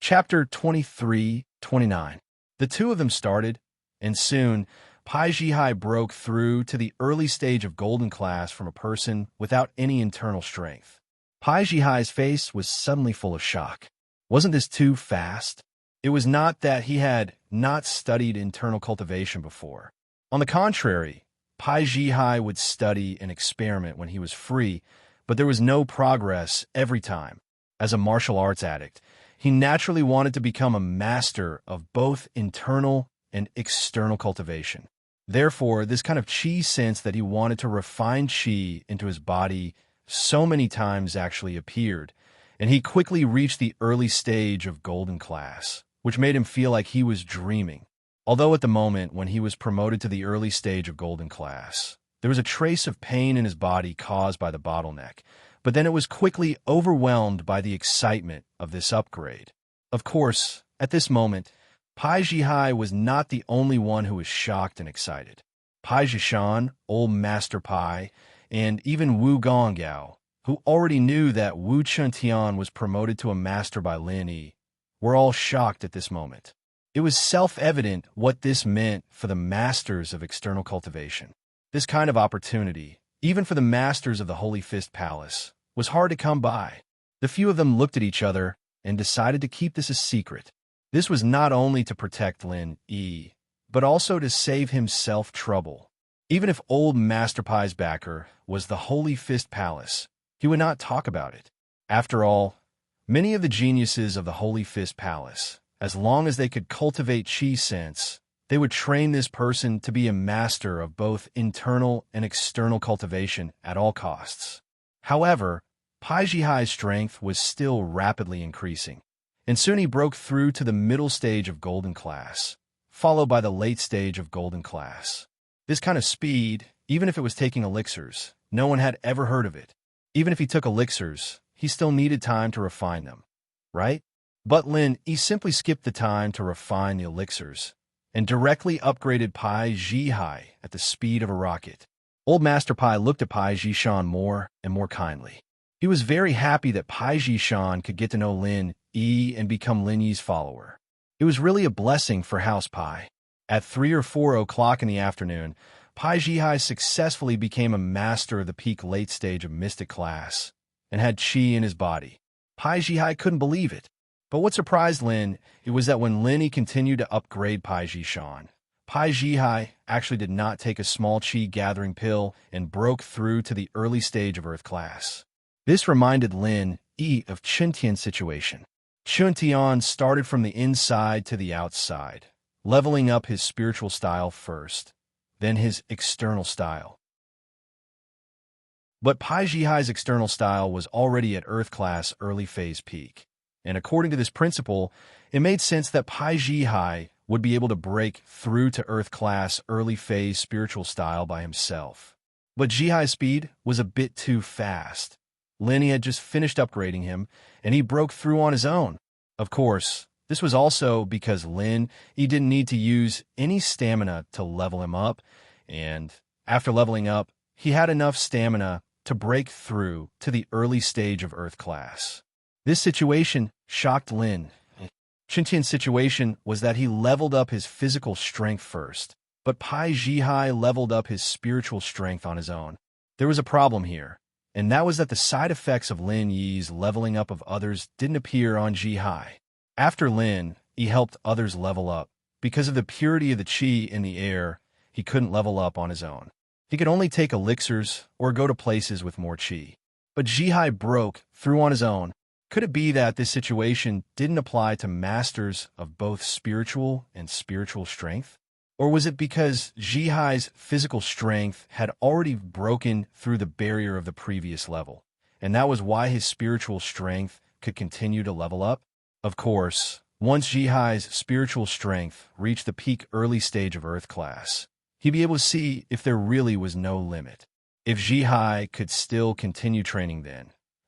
Chapter 23-29. The two of them started, and soon, Pai Jihai broke through to the early stage of golden class from a person without any internal strength. Pai Jihai's face was suddenly full of shock. Wasn't this too fast? It was not that he had not studied internal cultivation before. On the contrary, Pai Jihai would study and experiment when he was free, but there was no progress every time. As a martial arts addict, he naturally wanted to become a master of both internal and external cultivation. Therefore, this kind of chi sense that he wanted to refine chi into his body so many times actually appeared, and he quickly reached the early stage of golden class, which made him feel like he was dreaming. Although at the moment when he was promoted to the early stage of golden class, there was a trace of pain in his body caused by the bottleneck, but then it was quickly overwhelmed by the excitement of this upgrade. Of course, at this moment, Pai Jihai was not the only one who was shocked and excited. Pai Jishan, old Master Pai, and even Wu Gonggao, who already knew that Wu Chuntian was promoted to a master by Lin Yi, were all shocked at this moment. It was self-evident what this meant for the masters of external cultivation. This kind of opportunity, even for the masters of the Holy Fist Palace, was hard to come by. The few of them looked at each other and decided to keep this a secret. This was not only to protect Lin Yi, but also to save himself trouble. Even if old Master Pai's backer was the Holy Fist Palace, he would not talk about it. After all, many of the geniuses of the Holy Fist Palace, as long as they could cultivate chi sense, they would train this person to be a master of both internal and external cultivation at all costs. However, Pai Jihai's strength was still rapidly increasing, and soon he broke through to the middle stage of golden class, followed by the late stage of golden class. This kind of speed, even if it was taking elixirs, no one had ever heard of it. Even if he took elixirs, he still needed time to refine them, right? But Lin Yi simply skipped the time to refine the elixirs and directly upgraded Pai Jihai at the speed of a rocket. Old Master Pai looked at Pai Jishan more and more kindly. He was very happy that Pai Jishan could get to know Lin Yi and become Lin Yi's follower. It was really a blessing for House Pai. At 3 or 4 o'clock in the afternoon, Pai Jihai successfully became a master of the peak late stage of mystic class and had chi in his body. Pai Jihai couldn't believe it. But what surprised Lin, it was that when Lin Yi continued to upgrade Pai Jishan, Pai Jihai actually did not take a small chi gathering pill and broke through to the early stage of Earth class. This reminded Lin Yi of Chuntian's situation. Chuntian started from the inside to the outside, leveling up his spiritual style first, then his external style. But Pai Jihai's external style was already at Earth class early phase peak. And according to this principle, it made sense that Pai Jihai would be able to break through to Earth class early phase spiritual style by himself. But Jihai's speed was a bit too fast. Lin Yi had just finished upgrading him, and he broke through on his own. Of course, this was also because Lin Yi didn't need to use any stamina to level him up, and after leveling up, he had enough stamina to break through to the early stage of Earth class. This situation shocked Lin. Chuntian's situation was that he leveled up his physical strength first, but Pai Jihai leveled up his spiritual strength on his own. There was a problem here, and that was that the side effects of Lin Yi's leveling up of others didn't appear on Jihai. After Lin Yi helped others level up, because of the purity of the chi in the air, he couldn't level up on his own. He could only take elixirs or go to places with more chi. But Jihai broke through on his own. Could it be that this situation didn't apply to masters of both spiritual and spiritual strength? Or was it because Jihai's physical strength had already broken through the barrier of the previous level, and that was why his spiritual strength could continue to level up? Of course, once Jihai's spiritual strength reached the peak early stage of Earth class, he'd be able to see if there really was no limit. If Jihai could still continue training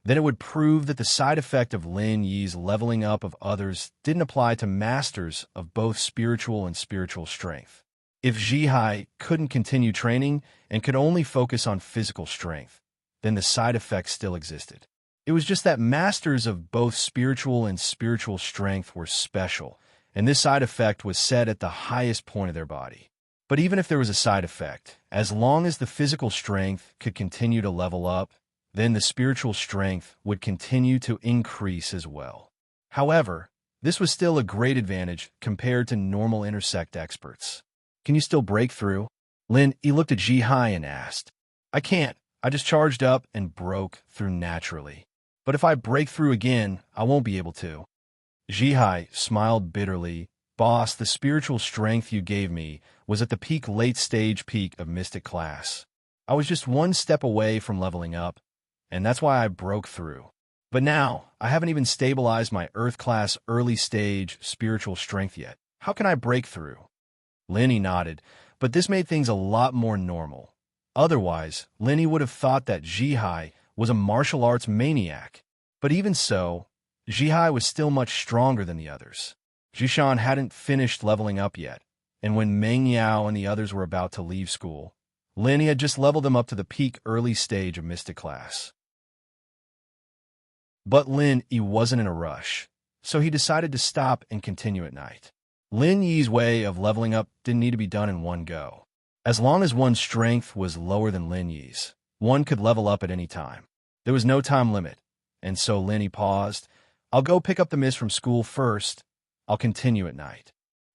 then it would prove that the side effect of Lin Yi's leveling up of others didn't apply to masters of both spiritual and spiritual strength. If Jihai couldn't continue training and could only focus on physical strength, then the side effect still existed. It was just that masters of both spiritual and spiritual strength were special, and this side effect was set at the highest point of their body. But even if there was a side effect, as long as the physical strength could continue to level up, then the spiritual strength would continue to increase as well. However, this was still a great advantage compared to normal intersect experts. Can you still break through? Lin Yi looked at Jihai and asked. I can't. I just charged up and broke through naturally. But if I break through again, I won't be able to. Jihai smiled bitterly. Boss, the spiritual strength you gave me was at the late-stage peak of Mystic class. I was just one step away from leveling up, and that's why I broke through. But now, I haven't even stabilized my Earth-class early-stage spiritual strength yet. How can I break through? Linny nodded, but this made things a lot more normal. Otherwise, Linny would have thought that Jihai was a martial arts maniac. But even so, Jihai was still much stronger than the others. Jishan hadn't finished leveling up yet, and when Meng Yao and the others were about to leave school, Linny had just leveled them up to the peak early stage of Mystic class. But Lin Yi wasn't in a rush, so he decided to stop and continue at night. Lin Yi's way of leveling up didn't need to be done in one go. As long as one's strength was lower than Lin Yi's, one could level up at any time. There was no time limit, and so Lin Yi paused. I'll go pick up the miss from school first. I'll continue at night.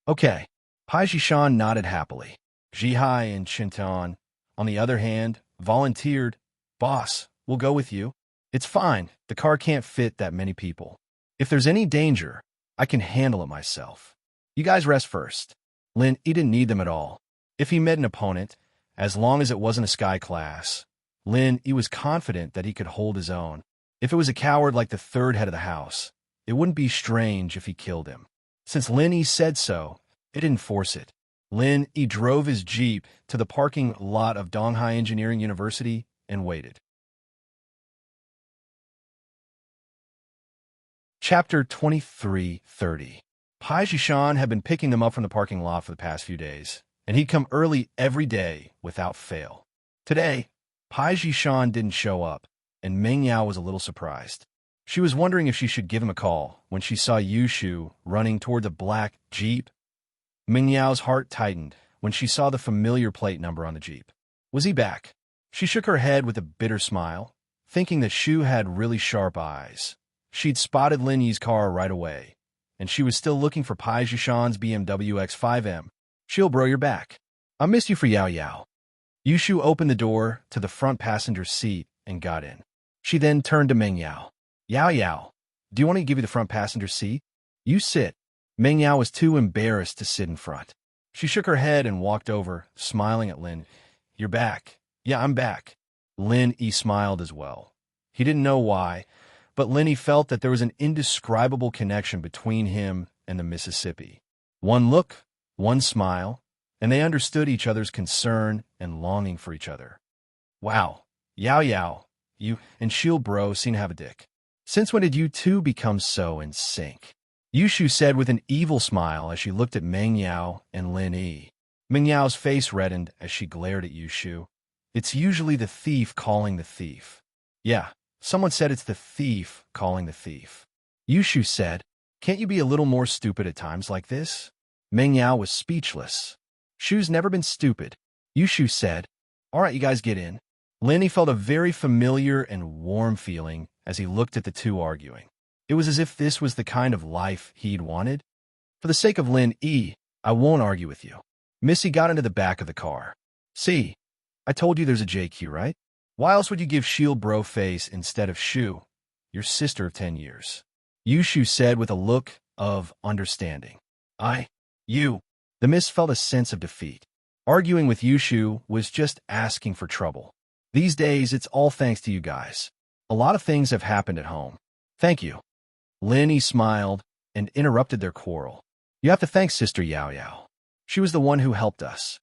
Okay. Pai Jishan nodded happily. Jihai and Chintan, on the other hand, volunteered. Boss, we'll go with you. It's fine. The car can't fit that many people. If there's any danger, I can handle it myself. You guys rest first. Lin Yi didn't need them at all. If he met an opponent, as long as it wasn't a sky class, Lin Yi was confident that he could hold his own. If it was a coward like the third head of the house, it wouldn't be strange if he killed him. Since Lin Yi said so, it didn't force it. Lin Yi drove his jeep to the parking lot of Donghai Engineering University and waited. Chapter 23:30. Pai Jishan had been picking them up from the parking lot for the past few days, and he'd come early every day without fail. Today, Pai Jishan didn't show up, and Meng Yao was a little surprised. She was wondering if she should give him a call when she saw Yushu running toward the black Jeep. Meng Yao's heart tightened when she saw the familiar plate number on the Jeep. Was he back? She shook her head with a bitter smile, thinking that Shu had really sharp eyes. She'd spotted Lin Yi's car right away, and she was still looking for Pai Jishan's BMW X5M. She'll bro your back. I missed you for Yao Yao. Yushu opened the door to the front passenger seat and got in. She then turned to Meng Yao. Yao Yao, do you want me to give you the front passenger seat? You sit. Meng Yao was too embarrassed to sit in front. She shook her head and walked over, smiling at Lin. You're back. Yeah, I'm back. Lin Yi smiled as well. He didn't know why, but Lin Yi felt that there was an indescribable connection between him and the Mississippi. One look, one smile, and they understood each other's concern and longing for each other. Wow, Yao Yao, you and Shield Bro seem to have a dick. Since when did you two become so in sync? Yushu said with an evil smile as she looked at Meng Yao and Lin Yi. Meng Yao's face reddened as she glared at Yushu. It's usually the thief calling the thief. Yeah, someone said it's the thief calling the thief. Yushu said, can't you be a little more stupid at times like this? Meng Yao was speechless. Shu's never been stupid. Yushu said, all right, you guys get in. Lin Yi felt a very familiar and warm feeling as he looked at the two arguing. It was as if this was the kind of life he'd wanted. For the sake of Lin Yi, I won't argue with you. Missy got into the back of the car. See, I told you there's a JQ, right? Why else would you give Shield Bro face instead of Shu, your sister of 10 years? Yushu said with a look of understanding. You. The Miss felt a sense of defeat. Arguing with Yushu was just asking for trouble. These days, it's all thanks to you guys. A lot of things have happened at home. Thank you. Lin Yi smiled and interrupted their quarrel. You have to thank Sister Yao Yao. She was the one who helped us.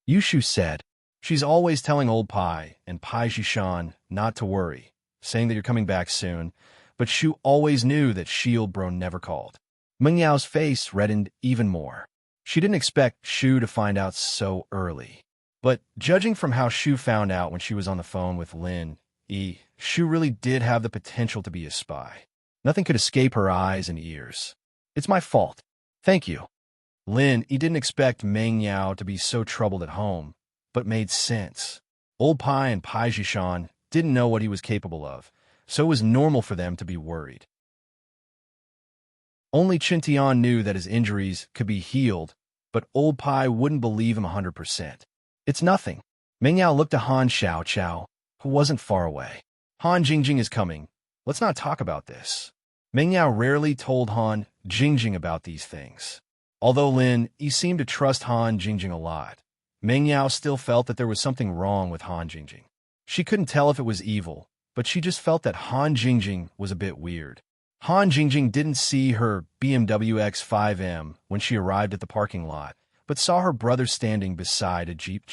Yushu said, she's always telling old Pai and Pai Jishan not to worry, saying that you're coming back soon, but Shu always knew that Shield Bro never called. Meng Yao's face reddened even more. She didn't expect Shu to find out so early. But judging from how Shu found out when she was on the phone with Lin, Shu really did have the potential to be a spy. Nothing could escape her eyes and ears. It's my fault. Thank you. Lin didn't expect Meng Yao to be so troubled at home, but made sense. Old Pai and Pai Jishan didn't know what he was capable of, so it was normal for them to be worried. Only Chintian knew that his injuries could be healed, but Old Pai wouldn't believe him 100%. It's nothing. Meng Yao looked at Han Xiaoqiao, who wasn't far away. Han Jingjing is coming. Let's not talk about this. Meng Yao rarely told Han Jingjing about these things. Although Lin seemed to trust Han Jingjing a lot, Meng Yao still felt that there was something wrong with Han Jingjing. She couldn't tell if it was evil, but she just felt that Han Jingjing was a bit weird. Han Jingjing didn't see her BMW X5M when she arrived at the parking lot, but saw her brother standing beside a Jeep.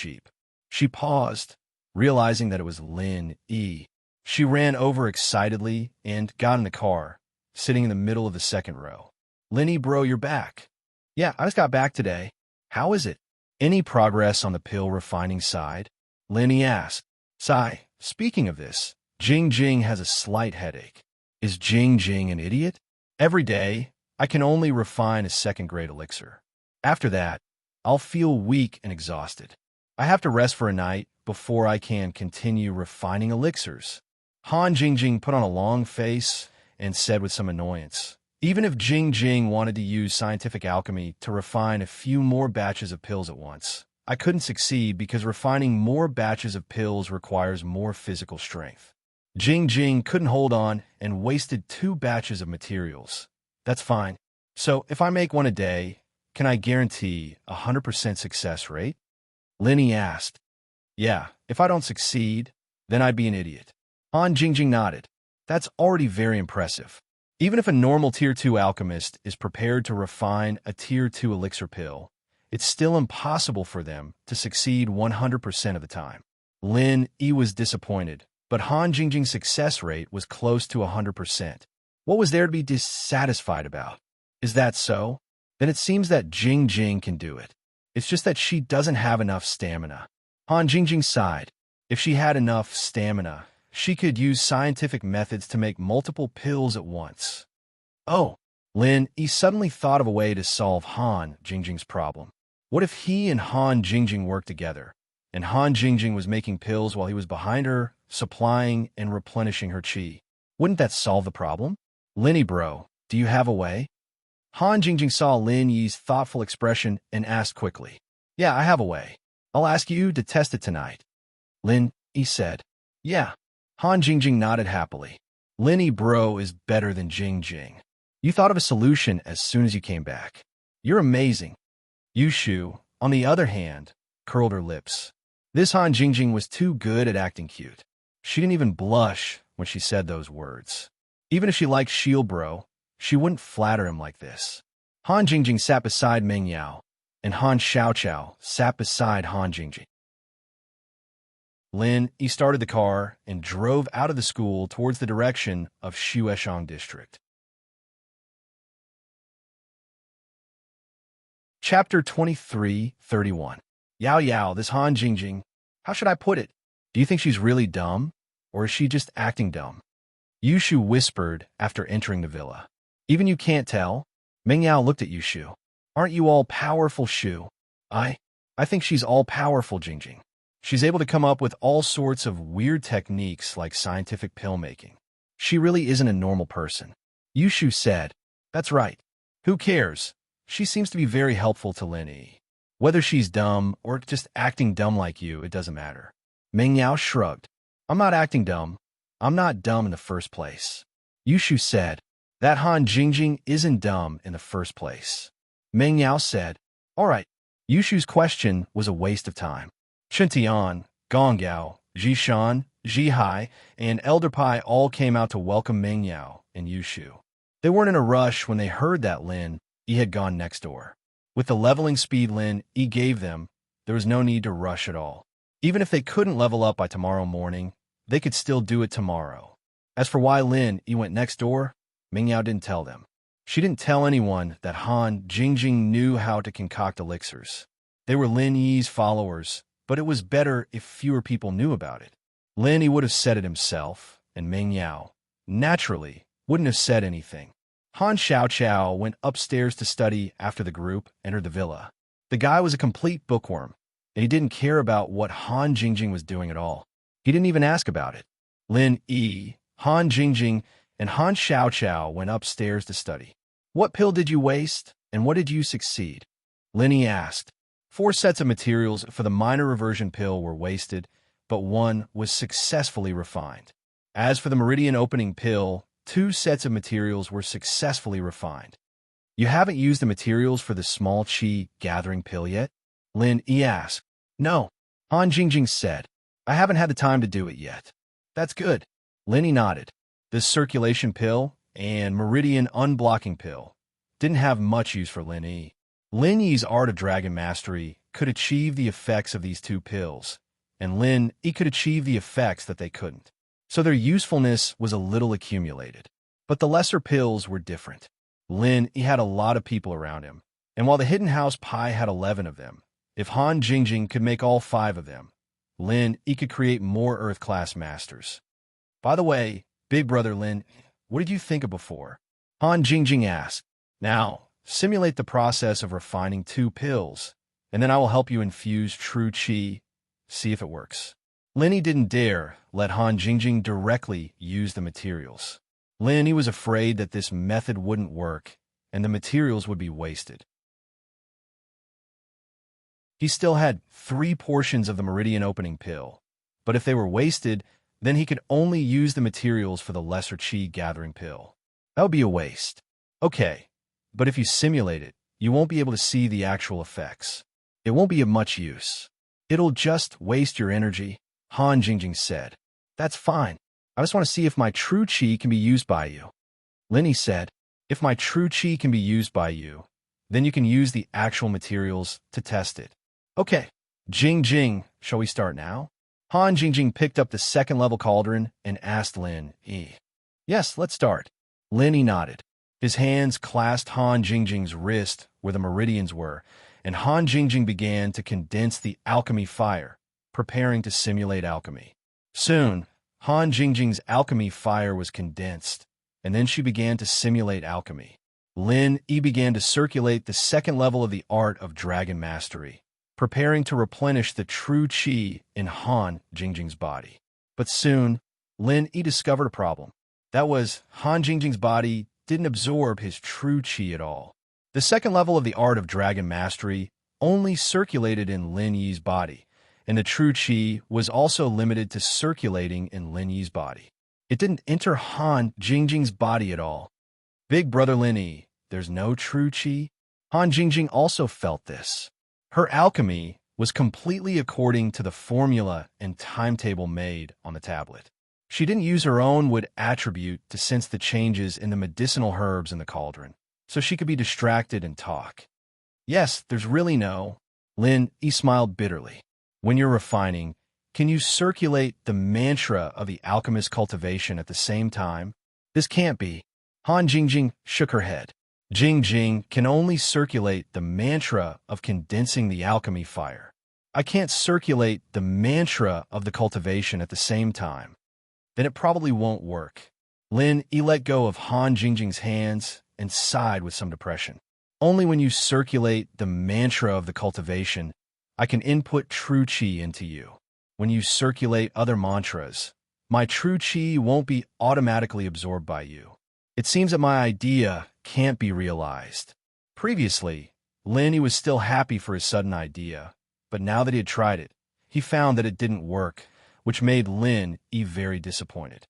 She paused, realizing that it was Lin Yi. She ran over excitedly and got in the car, sitting in the middle of the second row. Lin Yi, bro, you're back. Yeah, I just got back today. How is it? Any progress on the pill refining side? Lin Yi asked. Sigh, speaking of this, Jing has a slight headache. Is Jing an idiot? Every day, I can only refine a second-grade elixir. After that, I'll feel weak and exhausted. I have to rest for a night before I can continue refining elixirs. Han Jingjing put on a long face and said with some annoyance, even if Jing wanted to use scientific alchemy to refine a few more batches of pills at once, I couldn't succeed because refining more batches of pills requires more physical strength. Jing couldn't hold on and wasted 2 batches of materials. That's fine. So if I make one a day, can I guarantee a 100% success rate? Lin Yi asked. Yeah, if I don't succeed, then I'd be an idiot. Han Jingjing nodded. That's already very impressive. Even if a normal Tier 2 alchemist is prepared to refine a Tier 2 elixir pill, it's still impossible for them to succeed 100% of the time. Lin Yi was disappointed, but Han Jingjing's success rate was close to 100%. What was there to be dissatisfied about? Is that so? Then it seems that Jing can do it. It's just that she doesn't have enough stamina. Han Jingjing sighed. If she had enough stamina, she could use scientific methods to make multiple pills at once. Oh, Lin Yi suddenly thought of a way to solve Han Jingjing's problem. What if he and Han Jingjing worked together, and Han Jingjing was making pills while he was behind her, supplying and replenishing her qi? Wouldn't that solve the problem? Lin Yi, bro, do you have a way? Han Jingjing saw Lin Yi's thoughtful expression and asked quickly. Yeah, I have a way. I'll ask you to test it tonight. Lin Yi said. Yeah. Han Jingjing nodded happily. Lin Yi, bro, is better than Jing. You thought of a solution as soon as you came back. You're amazing. Yushu, on the other hand, curled her lips. This Han Jingjing was too good at acting cute. She didn't even blush when she said those words. Even if she liked Shield Bro, she wouldn't flatter him like this. Han Jingjing sat beside Meng Yao, and Han Xiaoqiao sat beside Han Jingjing. Lin Yi started the car and drove out of the school towards the direction of Shueshang District. Chapter 23:31. Yao, this Han Jingjing, how should I put it? Do you think she's really dumb, or is she just acting dumb? Yushu whispered after entering the villa. Even you can't tell? Meng Yao looked at Yushu. Aren't you all-powerful, Shu? I think she's all-powerful, Jingjing. She's able to come up with all sorts of weird techniques like scientific pill-making. She really isn't a normal person. Yushu said, That's right. Who cares? She seems to be very helpful to Lin Yi. Whether she's dumb or just acting dumb like you, it doesn't matter. Meng Yao shrugged. I'm not acting dumb. I'm not dumb in the first place. Yushu said, That Han Jingjing isn't dumb in the first place. Meng Yao said, All right. Yushu's question was a waste of time. Chintian, Gongyao, Jishan, Jihai, and Elder Pai all came out to welcome Meng Yao and Yushu. They weren't in a rush when they heard that Lin Yi had gone next door. With the leveling speed Lin Yi gave them, there was no need to rush at all. Even if they couldn't level up by tomorrow morning, they could still do it tomorrow. As for why Lin Yi went next door, Meng Yao didn't tell them. She didn't tell anyone that Han Jingjing knew how to concoct elixirs. They were Lin Yi's followers, but it was better if fewer people knew about it. Lin Yi would have said it himself, and Ming Yao, naturally, wouldn't have said anything. Han Xiaoqiao went upstairs to study after the group entered the villa. The guy was a complete bookworm, and he didn't care about what Han Jingjing was doing at all. He didn't even ask about it. Lin Yi, Han Jingjing, and Han Xiaoqiao went upstairs to study. What pill did you waste, and what did you succeed? Lin Yi asked. 4 sets of materials for the minor reversion pill were wasted, but 1 was successfully refined. As for the meridian opening pill, 2 sets of materials were successfully refined. You haven't used the materials for the small qi gathering pill yet? Lin Yi asked. No, Han Jingjing said. I haven't had the time to do it yet. That's good. Lin Yi nodded. This circulation pill and meridian unblocking pill didn't have much use for Lin Yi. Lin Yi's art of dragon mastery could achieve the effects of these 2 pills, and Lin Yi could achieve the effects that they couldn't. So their usefulness was a little accumulated. But the lesser pills were different. Lin Yi had a lot of people around him, and while the Hidden House Pai had 11 of them, if Han Jingjing could make all 5 of them, Lin Yi could create more Earth-class masters. By the way, Big Brother Lin, what did you think of before? Han Jingjing asked. Now, simulate the process of refining 2 pills, and then I will help you infuse true qi. See if it works. Lin Yi didn't dare let Han Jingjing directly use the materials. Lin Yi was afraid that this method wouldn't work, and the materials would be wasted. He still had 3 portions of the meridian opening pill, but if they were wasted, then he could only use the materials for the lesser qi gathering pill. That would be a waste. Okay, but if you simulate it, you won't be able to see the actual effects. It won't be of much use. It'll just waste your energy, Han Jingjing said. That's fine. I just want to see if my true qi can be used by you. Lin Yi said, if my true qi can be used by you, then you can use the actual materials to test it. Okay, Jing, shall we start now? Han Jingjing picked up the 2nd level cauldron and asked Lin Yi. Yes, let's start. Lin Yi nodded. His hands clasped Han Jingjing's wrist where the meridians were, and Han Jingjing began to condense the alchemy fire, preparing to simulate alchemy. Soon, Han Jingjing's alchemy fire was condensed, and then she began to simulate alchemy. Lin Yi began to circulate the 2nd level of the art of dragon mastery, preparing to replenish the true qi in Han Jingjing's body. But soon, Lin Yi discovered a problem. That was, Han Jingjing's body didn't absorb his true qi at all. The 2nd level of the art of dragon mastery only circulated in Lin Yi's body, and the true qi was also limited to circulating in Lin Yi's body. It didn't enter Han Jingjing's body at all. Big Brother Lin Yi, there's no true qi? Han Jingjing also felt this. Her alchemy was completely according to the formula and timetable made on the tablet. She didn't use her own wood attribute to sense the changes in the medicinal herbs in the cauldron, so she could be distracted and talk. Yes, there's really no. Lin Yi smiled bitterly. When you're refining, can you circulate the mantra of the alchemist's cultivation at the same time? This can't be. Han Jingjing shook her head. Jing can only circulate the mantra of condensing the alchemy fire. I can't circulate the mantra of the cultivation at the same time. Then it probably won't work. Lin Yi let go of Han Jingjing's hands and sighed with some depression. Only when you circulate the mantra of the cultivation, I can input true qi into you. When you circulate other mantras, my true qi won't be automatically absorbed by you. It seems that my idea can't be realized. Previously, Lin Yi was still happy for his sudden idea, but now that he had tried it, he found that it didn't work, which made Lin Yi very disappointed.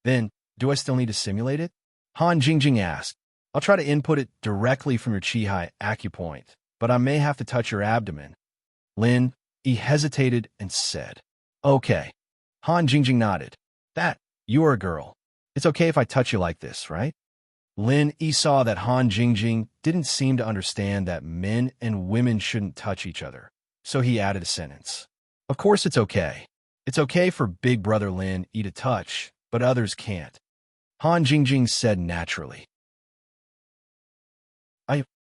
Then, do I still need to simulate it? Han Jingjing asked. I'll try to input it directly from your Qi-Hai acupoint, but I may have to touch your abdomen. Lin Yi hesitated and said, Okay. Han Jingjing nodded. You are a girl. It's okay if I touch you like this, right? Lin Yi saw that Han Jingjing didn't seem to understand that men and women shouldn't touch each other, so he added a sentence. Of course it's okay. It's okay for Big Brother Lin Yi to touch, but others can't. Han Jingjing said naturally.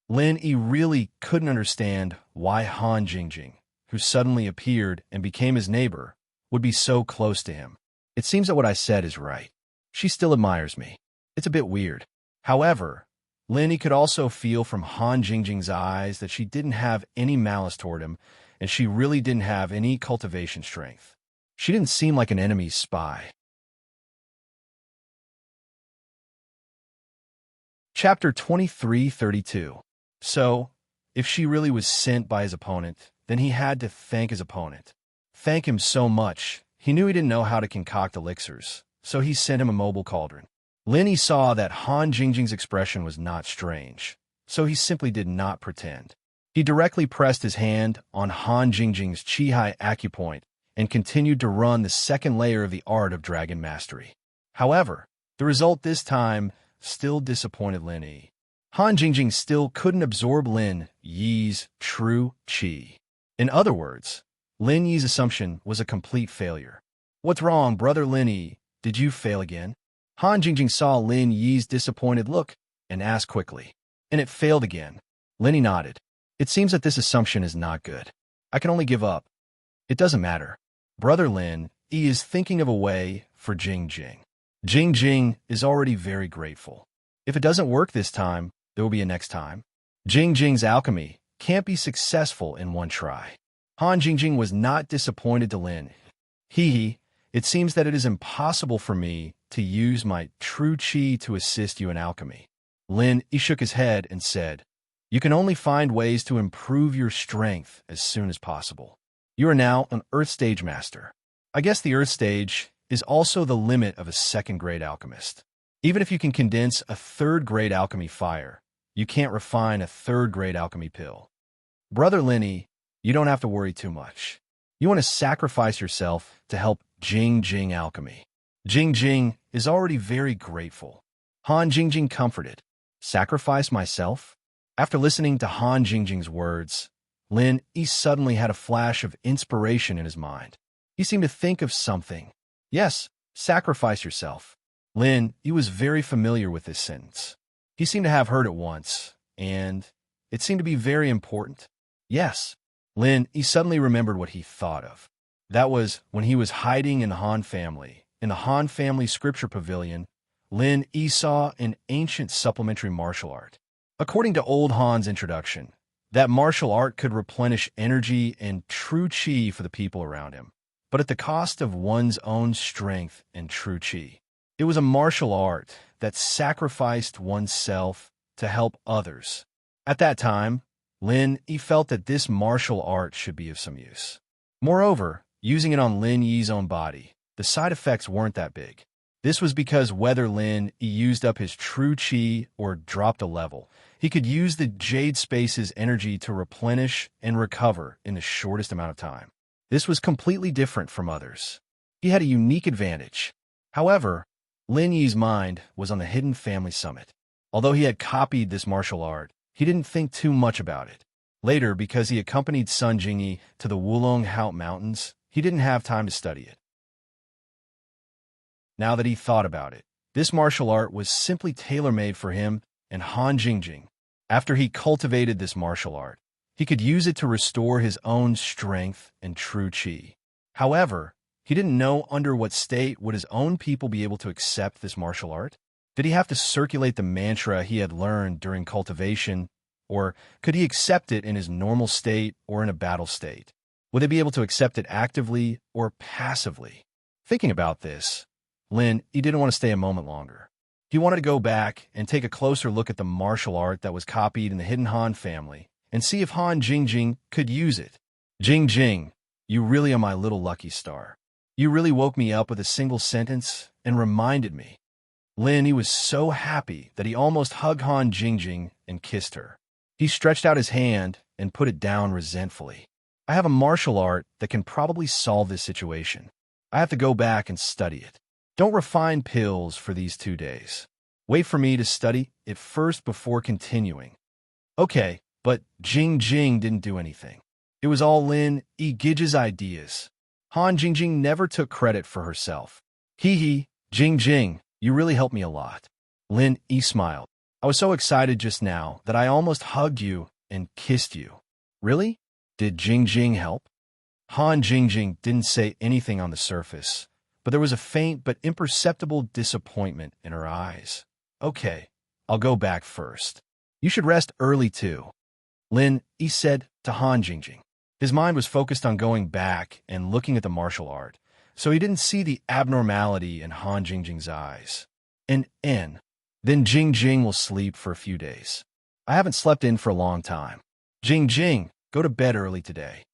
Lin Yi really couldn't understand why Han Jingjing, who suddenly appeared and became his neighbor, would be so close to him. It seems that what I said is right. She still admires me. It's a bit weird. However, Lin could also feel from Han Jingjing's eyes that she didn't have any malice toward him, and she really didn't have any cultivation strength. She didn't seem like an enemy's spy. Chapter 23:32. So, if she really was sent by his opponent, then he had to thank his opponent. Thank him so much. He knew he didn't know how to concoct elixirs, so he sent him a mobile cauldron. Lin saw that Han Jingjing's expression was not strange, so he simply did not pretend. He directly pressed his hand on Han Jingjing's Qi-Hai acupoint and continued to run the second layer of the art of dragon mastery. However, the result this time still disappointed Lin Yi. Han Jingjing still couldn't absorb Lin Yi's true Qi. In other words, Lin Yi's assumption was a complete failure. What's wrong, brother Lin Yi? Did you fail again? Han Jingjing saw Lin Yi's disappointed look and asked quickly. And it failed again. Lin Yi nodded. It seems that this assumption is not good. I can only give up. It doesn't matter. Brother Lin Yi is thinking of a way for Jing Jing. Jing Jing is already very grateful. If it doesn't work this time, there will be a next time. Jing Jing's alchemy can't be successful in one try. Han Jingjing was not disappointed to Lin Yi. It seems that it is impossible for me to use my true Qi to assist you in alchemy. Lin Yi shook his head and said, You can only find ways to improve your strength as soon as possible. You are now an Earth Stage Master. I guess the Earth Stage is also the limit of a second-grade alchemist. Even if you can condense a third-grade alchemy fire, you can't refine a third-grade alchemy pill. Brother Lin Yi, you don't have to worry too much. You want to sacrifice yourself to help Jing Jing alchemy. Jing Jing is already very grateful. Han Jingjing comforted. Sacrifice myself? After listening to Han Jingjing's words, Lin Yi suddenly had a flash of inspiration in his mind. He seemed to think of something. Yes, sacrifice yourself. Lin Yi was very familiar with this sentence. He seemed to have heard it once, and it seemed to be very important. Yes, Lin Yi suddenly remembered what he thought of. That was when he was hiding in the Han family. In the Han family scripture pavilion, Lin Yi saw an ancient supplementary martial art. According to old Han's introduction, that martial art could replenish energy and true Qi for the people around him, but at the cost of one's own strength and true Qi. It was a martial art that sacrificed oneself to help others. At that time, Lin Yi felt that this martial art should be of some use. Moreover, using it on Lin Yi's own body, the side effects weren't that big. This was because whether Lin Yi used up his true Qi or dropped a level, he could use the Jade Space's energy to replenish and recover in the shortest amount of time. This was completely different from others. He had a unique advantage. However, Lin Yi's mind was on the Hidden Family Summit. Although he had copied this martial art, he didn't think too much about it. Later, because he accompanied Sun Jingyi to the Wulong Haut Mountains, he didn't have time to study it. Now that he thought about it, this martial art was simply tailor-made for him and Han Jingjing. After he cultivated this martial art, he could use it to restore his own strength and true Qi. However, he didn't know under what state would his own people be able to accept this martial art. Did he have to circulate the mantra he had learned during cultivation, or could he accept it in his normal state or in a battle state? Would they be able to accept it actively or passively? Thinking about this, Lin Yi didn't want to stay a moment longer. He wanted to go back and take a closer look at the martial art that was copied in the Hidden Han family and see if Han Jingjing could use it. Jing Jing, you really are my little lucky star. You really woke me up with a single sentence and reminded me. Lin Yi was so happy that he almost hugged Han Jingjing and kissed her. He stretched out his hand and put it down resentfully. I have a martial art that can probably solve this situation. I have to go back and study it. Don't refine pills for these 2 days. Wait for me to study it first before continuing. Okay, but Jing Jing didn't do anything. It was all Lin Yi Gij's ideas. Han Jingjing never took credit for herself. Hee, Jing Jing, you really helped me a lot. Lin Yi smiled. I was so excited just now that I almost hugged you and kissed you. Really? Did Jing Jing help? Han Jingjing didn't say anything on the surface, but there was a faint but imperceptible disappointment in her eyes. Okay, I'll go back first. You should rest early too. Lin, he said to Han Jingjing. His mind was focused on going back and looking at the martial art, so he didn't see the abnormality in Han Jingjing's eyes. Then Jingjing will sleep for a few days. I haven't slept in for a long time. Jingjing, go to bed early today.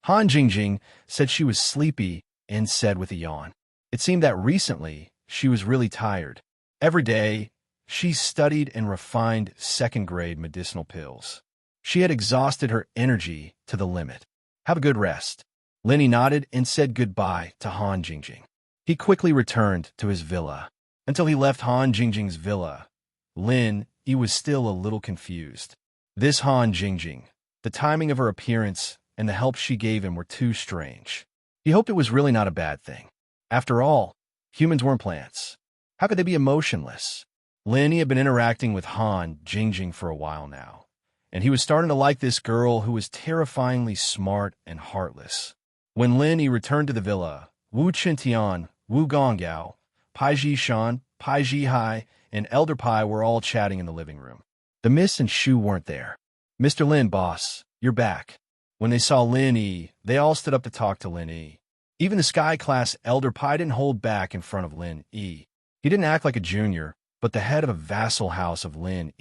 Han Jingjing said she was sleepy and said with a yawn. It seemed that recently she was really tired. Every day, she studied and refined second-grade medicinal pills. She had exhausted her energy to the limit. Have a good rest. Lenny nodded and said goodbye to Han Jingjing. He quickly returned to his villa. Until he left Han Jingjing's villa, he was still a little confused. This Han Jingjing, the timing of her appearance and the help she gave him were too strange. He hoped it was really not a bad thing. After all, humans weren't plants. How could they be emotionless? He had been interacting with Han Jingjing for a while now, and he was starting to like this girl who was terrifyingly smart and heartless. When he returned to the villa, Wu Qintian, Wu Gonggao, Pai Jishan, Pai Jihai, and Elder Pai were all chatting in the living room. The Miss and Shu weren't there. Mr. Lin, boss, you're back. When they saw Lin, they all stood up to talk to Lin. Even the Sky Class Elder Pai didn't hold back in front of Lin. He didn't act like a junior, but the head of a vassal house of Lin.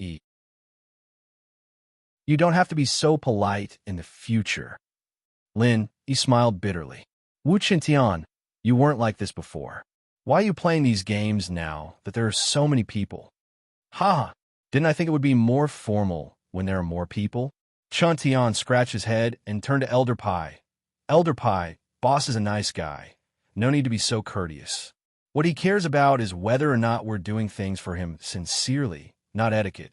You don't have to be so polite in the future. He smiled bitterly. Wu Qintian, you weren't like this before. Why are you playing these games now that there are so many people? Ha! Didn't I think it would be more formal when there are more people? Tian scratched his head and turned to Elder Pai. Elder Pai, boss is a nice guy. No need to be so courteous. What he cares about is whether or not we're doing things for him sincerely, not etiquette.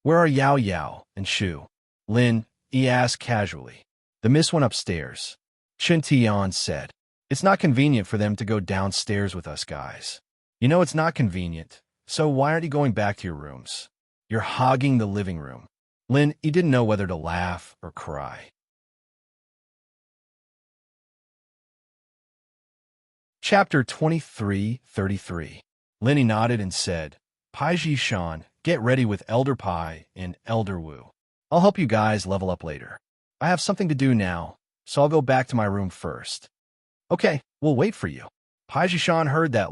Where are Yao Yao and Shu? He asked casually. The miss went upstairs. Tian said. It's not convenient for them to go downstairs with us guys. You know it's not convenient, so why aren't you going back to your rooms? You're hogging the living room. He didn't know whether to laugh or cry. Chapter 23:33. Lenny nodded and said, Pai Jishan, get ready with Elder Pai and Elder Wu. I'll help you guys level up later. I have something to do now, so I'll go back to my room first. Okay, we'll wait for you. Pai Jishan heard that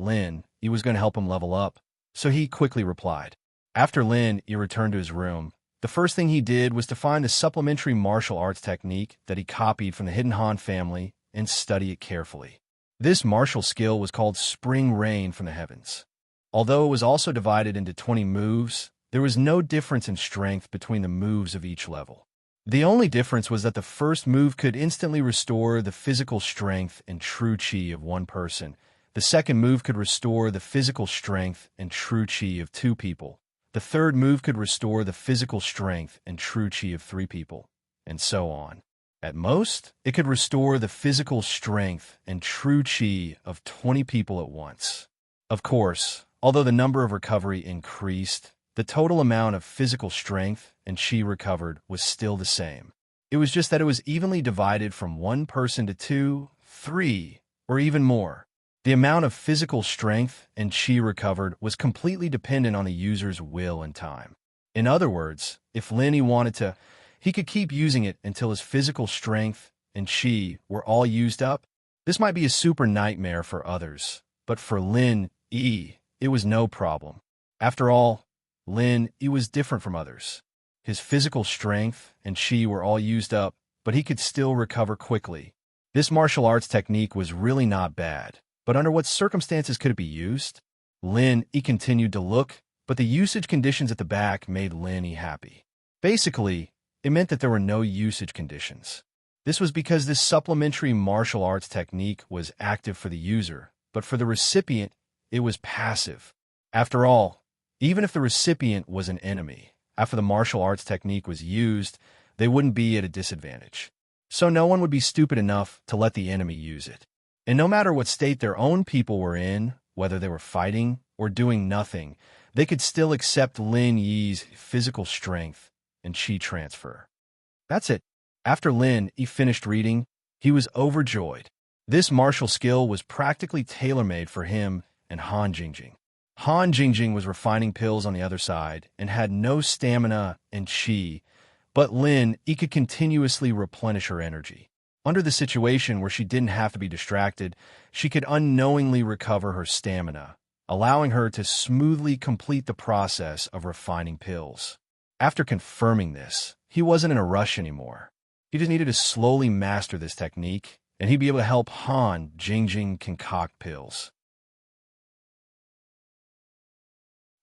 he was going to help him level up, so he quickly replied. After he returned to his room, the first thing he did was to find a supplementary martial arts technique that he copied from the Hidden Han family and study it carefully. This martial skill was called Spring Rain from the Heavens. Although it was also divided into 20 moves, there was no difference in strength between the moves of each level. The only difference was that the first move could instantly restore the physical strength and true chi of one person. The second move could restore the physical strength and true chi of 2 people. The third move could restore the physical strength and true chi of 3 people, and so on. At most, it could restore the physical strength and true chi of 20 people at once. Of course, although the number of recovery increased, the total amount of physical strength and chi recovered was still the same. It was just that it was evenly divided from 1 person to 2, 3, or even more. The amount of physical strength and chi recovered was completely dependent on the user's will and time. In other words, if Lenny wanted to, he could keep using it until his physical strength and chi were all used up. This might be a super nightmare for others, but for it was no problem. After all, he was different from others. His physical strength and chi were all used up, but he could still recover quickly. This martial arts technique was really not bad, but under what circumstances could it be used? He continued to look, but the usage conditions at the back made Lenny happy. Basically, it meant that there were no usage conditions. This was because this supplementary martial arts technique was active for the user, but for the recipient, it was passive. After all, even if the recipient was an enemy, after the martial arts technique was used, they wouldn't be at a disadvantage. So no one would be stupid enough to let the enemy use it. And no matter what state their own people were in, whether they were fighting or doing nothing, they could still accept Lin Yi's physical strength and chi transfer. That's it. After He finished reading, He was overjoyed. This martial skill was practically tailor-made for him and Han Jingjing. Han Jingjing was refining pills on the other side and had no stamina and chi, but Lin Yi could continuously replenish her energy. Under the situation where she didn't have to be distracted, she could unknowingly recover her stamina, allowing her to smoothly complete the process of refining pills. After confirming this, he wasn't in a rush anymore. He just needed to slowly master this technique, and he'd be able to help Han Jingjing concoct pills.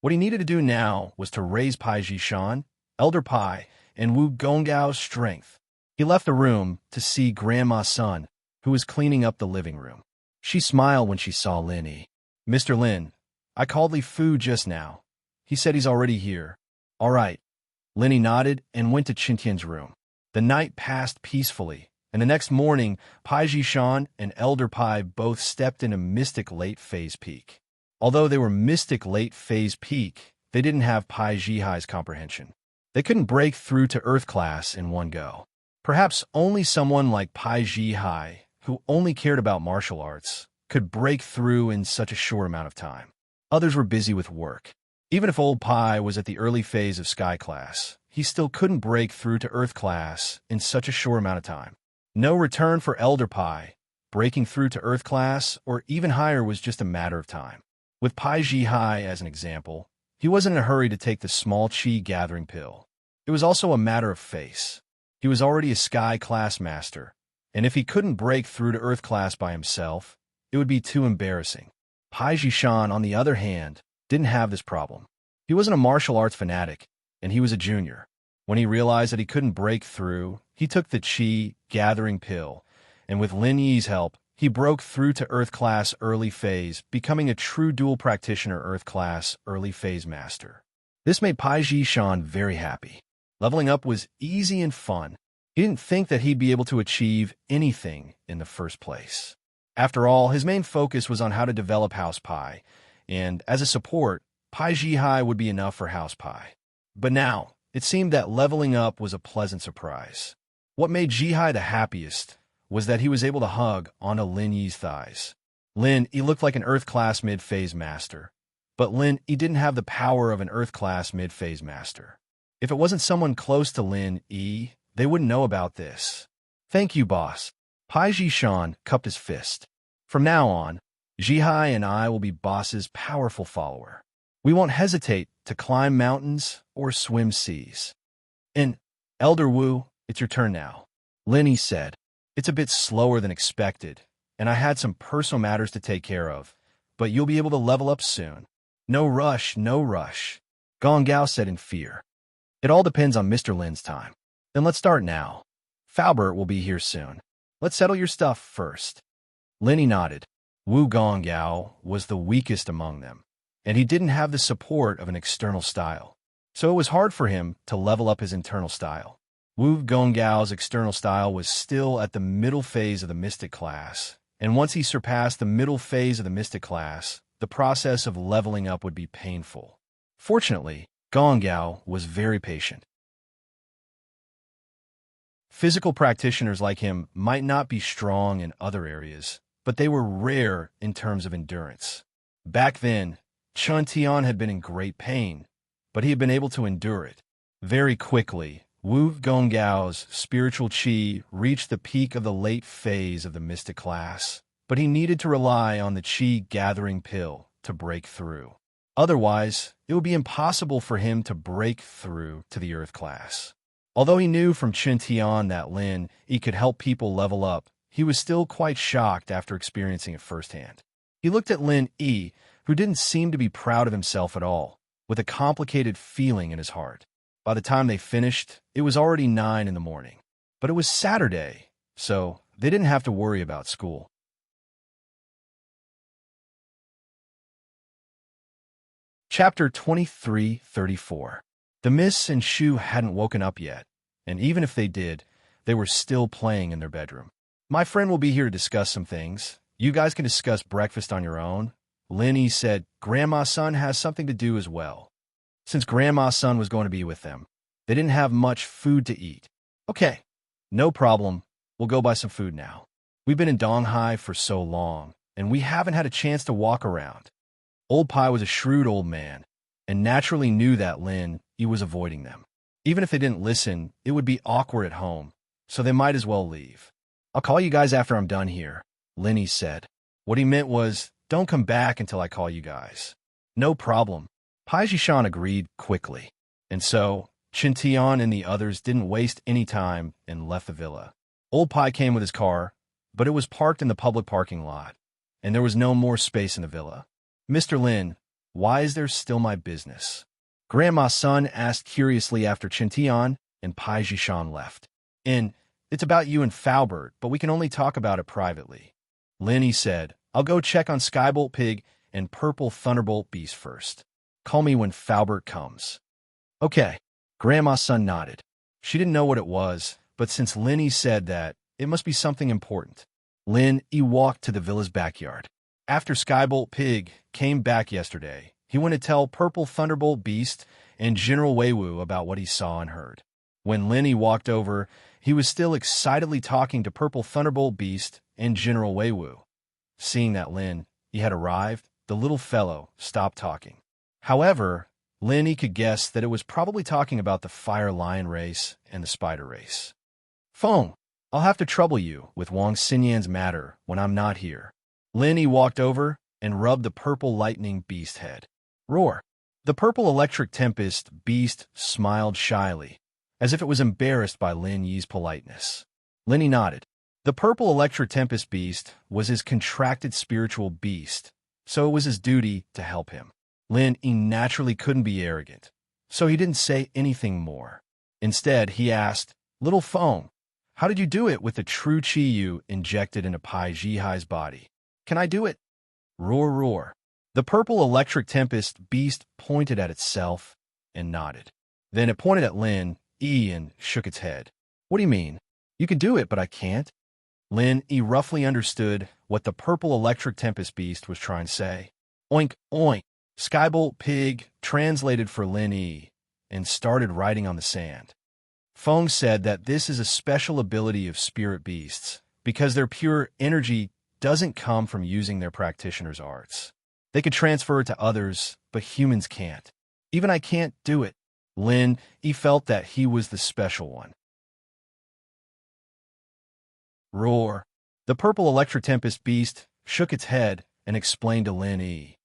What he needed to do now was to raise Pai Jishan, Elder Pai, and Wu Gonggao's strength. He left the room to see Grandma Sun, who was cleaning up the living room. She smiled when she saw Lin Yi. "Mr. Lin, I called Li Fu just now. He said he's already here." "All right." Lin Yi nodded and went to Qintian's room. The night passed peacefully, and the next morning, Pai Jishan and Elder Pai both stepped into Mystic Late Phase Peak. Although they were Mystic Late Phase Peak, they didn't have Pai Jihai's comprehension. They couldn't break through to Earth class in one go. Perhaps only someone like Pai Jihai, who only cared about martial arts, could break through in such a short amount of time. Others were busy with work. Even if old Pai was at the early phase of Sky class, he still couldn't break through to Earth class in such a short amount of time. No return for Elder Pai. Breaking through to Earth class or even higher was just a matter of time. With Pai Jihai as an example, he wasn't in a hurry to take the small chi gathering pill. It was also a matter of face. He was already a Sky class master, and if he couldn't break through to Earth class by himself, it would be too embarrassing. Pai Jishan, on the other hand, didn't have this problem. He wasn't a martial arts fanatic, and he was a junior. When he realized that he couldn't break through, he took the chi gathering pill, and with Lin Yi's help, he broke through to Earth class early phase, becoming a true dual practitioner Earth class early phase master. This made Pai Jishan very happy. Leveling up was easy and fun. He didn't think that he'd be able to achieve anything in the first place. After all, his main focus was on how to develop House Pai, and as a support, Pai Jihai would be enough for House Pai. But now, it seemed that leveling up was a pleasant surprise. What made Jihai the happiest was that he was able to hug onto Lin Yi's thighs. Lin Yi looked like an Earth class mid-phase master, but Lin Yi didn't have the power of an Earth class mid-phase master. If it wasn't someone close to Lin Yi, they wouldn't know about this. "Thank you, boss." Pai Jishan cupped his fist. "From now on, Jihai and I will be boss's powerful follower. We won't hesitate to climb mountains or swim seas." "And, Elder Wu, it's your turn now," Lin Yi said. "It's a bit slower than expected, and I had some personal matters to take care of, but you'll be able to level up soon." "No rush, no rush," Gong Gao said in fear. "It all depends on Mr. Lin's time." "Then let's start now. Falbert will be here soon. Let's settle your stuff first." Lin Yi nodded. Wu Gongao was the weakest among them, and he didn't have the support of an external style, so it was hard for him to level up his internal style. Wu Gonggao's external style was still at the middle phase of the Mystic class, and once he surpassed the middle phase of the Mystic class, the process of leveling up would be painful. Fortunately, Gonggao was very patient. Physical practitioners like him might not be strong in other areas, but they were rare in terms of endurance. Back then, Chun Tian had been in great pain, but he had been able to endure it. Very quickly, Wu Gonggao's spiritual qi reached the peak of the late phase of the mystic class, but he needed to rely on the qi gathering pill to break through. Otherwise, it would be impossible for him to break through to the earth class. Although he knew from Chun Tian that Lin Yi could help people level up, he was still quite shocked after experiencing it firsthand. He looked at Lin Yi, who didn't seem to be proud of himself at all, with a complicated feeling in his heart. By the time they finished, it was already 9 in the morning. But it was Saturday, so they didn't have to worry about school. Chapter 23:34. The Miss and Shu hadn't woken up yet, and even if they did, they were still playing in their bedroom. "My friend will be here to discuss some things. You guys can discuss breakfast on your own." Lin Yi said Grandma's son has something to do as well. Since Grandma's son was going to be with them, they didn't have much food to eat. "Okay, no problem. We'll go buy some food now. We've been in Donghai for so long, and we haven't had a chance to walk around. Old Pai was a shrewd old man, and naturally knew that he was avoiding them. Even if they didn't listen, it would be awkward at home, so they might as well leave. I'll call you guys after I'm done here, Lenny said. What he meant was, don't come back until I call you guys. No problem. Pai Jishan agreed quickly. And so, Chintian and the others didn't waste any time and left the villa. Old Pai came with his car, but it was parked in the public parking lot, and there was no more space in the villa. Mr. Lin, why is there still my business? Grandma's son asked curiously after Chintian and Pai Jishan left. It's about you and Faubert, but we can only talk about it privately. Lenny said, I'll go check on Skybolt Pig and Purple Thunderbolt Beast first. Call me when Faubert comes. Okay. Grandma's son nodded. She didn't know what it was, but since Lenny said that, it must be something important. He walked to the villa's backyard. After Skybolt Pig came back yesterday, he went to tell Purple Thunderbolt Beast and General Weiwu about what he saw and heard. When Lenny walked over, he was still excitedly talking to Purple Thunderbolt Beast and General Weiwu. Seeing that he had arrived, the little fellow stopped talking. However, Lenny could guess that it was probably talking about the Fire Lion race and the Spider race. Feng, I'll have to trouble you with Wang Xinyan's matter when I'm not here. Lenny walked over and rubbed the Purple Lightning Beast head. Roar. The Purple Electric Tempest Beast smiled shyly, as if it was embarrassed by Lin Yi's politeness. Lenny nodded. The Purple Electric Tempest Beast was his contracted spiritual beast, so it was his duty to help him. Lin Yi naturally couldn't be arrogant, so he didn't say anything more. Instead, he asked, Little Feng, how did you do it with the true chi you injected into Pai Jihai's body? Can I do it? Roar, roar. The Purple Electric Tempest Beast pointed at itself and nodded. Then it pointed at Lin Yi and shook its head. What do you mean? You can do it, but I can't. Lin Yi roughly understood what the Purple Electric Tempest Beast was trying to say. Oink, oink. Skybolt Pig translated for Lin Yi and started writing on the sand. Feng said that this is a special ability of spirit beasts because their pure energy doesn't come from using their practitioner's arts. They could transfer it to others, but humans can't. Even I can't do it. Lin Yi felt that he was the special one. Roar. The Purple Electric Tempest Beast shook its head and explained to Lin Yi.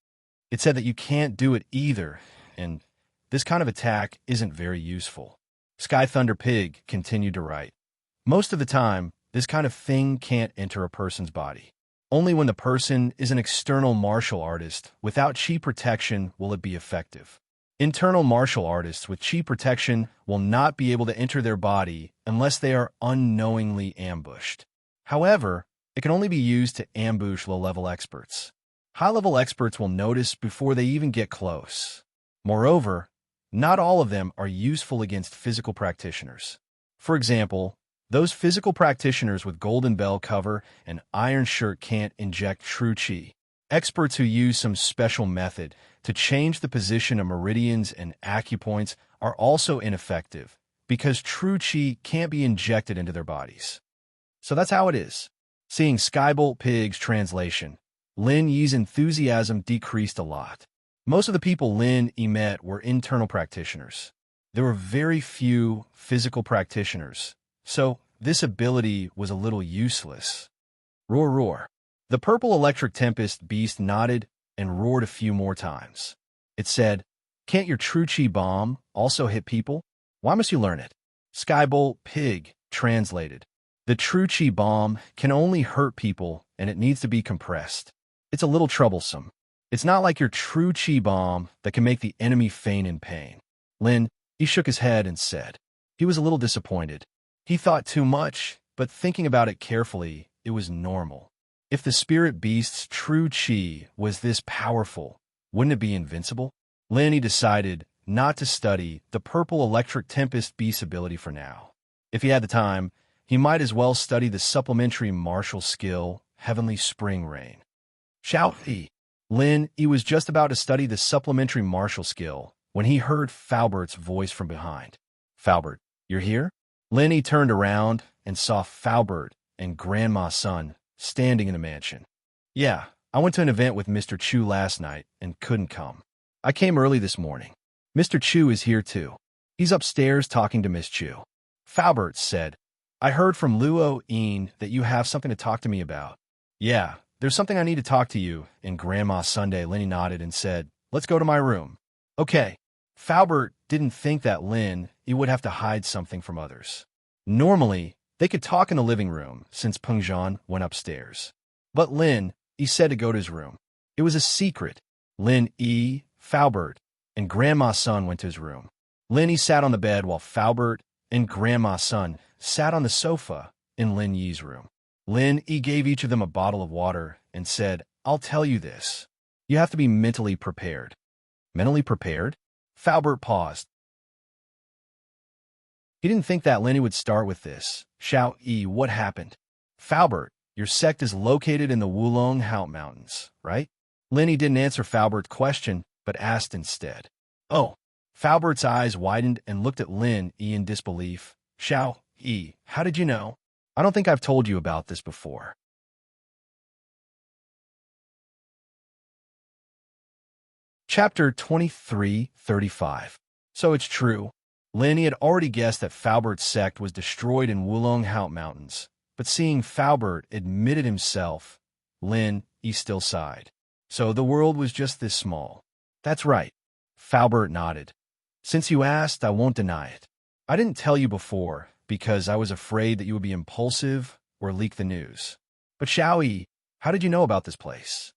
It said that you can't do it either, and this kind of attack isn't very useful. Sky Thunder Pig continued to write. Most of the time, this kind of thing can't enter a person's body. Only when the person is an external martial artist without chi protection will it be effective. Internal martial artists with chi protection will not be able to enter their body unless they are unknowingly ambushed. However, it can only be used to ambush low-level experts. High-level experts will notice before they even get close. Moreover, not all of them are useful against physical practitioners. For example, those physical practitioners with golden bell cover and iron shirt can't inject true chi. Experts who use some special method to change the position of meridians and acupoints are also ineffective because true chi can't be injected into their bodies. So that's how it is. Seeing Skybolt Pig's translation, Lin Yi's enthusiasm decreased a lot. Most of the people Lin Yi met were internal practitioners. There were very few physical practitioners, so this ability was a little useless. Roar, roar. The Purple Electric Tempest Beast nodded and roared a few more times. It said, Can't your true chi bomb also hit people? Why must you learn it? Skybolt Pig translated. The true chi bomb can only hurt people and it needs to be compressed. It's a little troublesome. It's not like your true chi bomb that can make the enemy feign in pain. He shook his head and said. He was a little disappointed. He thought too much, but thinking about it carefully, it was normal. If the spirit beast's true chi was this powerful, wouldn't it be invincible? He decided not to study the Purple Electric Tempest Beast ability for now. If he had the time, he might as well study the supplementary martial skill, Heavenly Spring Rain. Shout he. He was just about to study the supplementary martial skill when he heard Faubert's voice from behind. Faubert, you're here? He turned around and saw Faubert and Grandma's son standing in the mansion. Yeah, I went to an event with Mr. Chu last night and couldn't come. I came early this morning. Mr. Chu is here too. He's upstairs talking to Miss Chu. Faubert said, I heard from Luo Yin that you have something to talk to me about. Yeah, there's something I need to talk to you. And Grandma Sunday Lenny nodded and said, let's go to my room. Okay. Faubert didn't think that Lin would have to hide something from others. Normally, they could talk in the living room since Pengzhan went upstairs. But Lin, he said to go to his room. It was a secret. Lin Faubert and Grandma's son went to his room. Lin sat on the bed while Faubert and Grandma's son sat on the sofa in Lin Yi's room. Lin gave each of them a bottle of water and said, I'll tell you this. You have to be mentally prepared. Mentally prepared? Faubert paused. He didn't think that Lin would start with this. Xiao Yi, what happened? Faubert, your sect is located in the Wulong Haut Mountains, right? Lin didn't answer Faubert's question, but asked instead. Oh. Faubert's eyes widened and looked at Lin in disbelief. Xiao Yi, how did you know? I don't think I've told you about this before. Chapter 23:35. So it's true. Lin had already guessed that Faubert's sect was destroyed in Wulong Haut Mountains, but seeing Faubert admitted himself, Lin still sighed. So the world was just this small. That's right. Faubert nodded. Since you asked, I won't deny it. I didn't tell you before because I was afraid that you would be impulsive or leak the news. But Xiao Yi, how did you know about this place?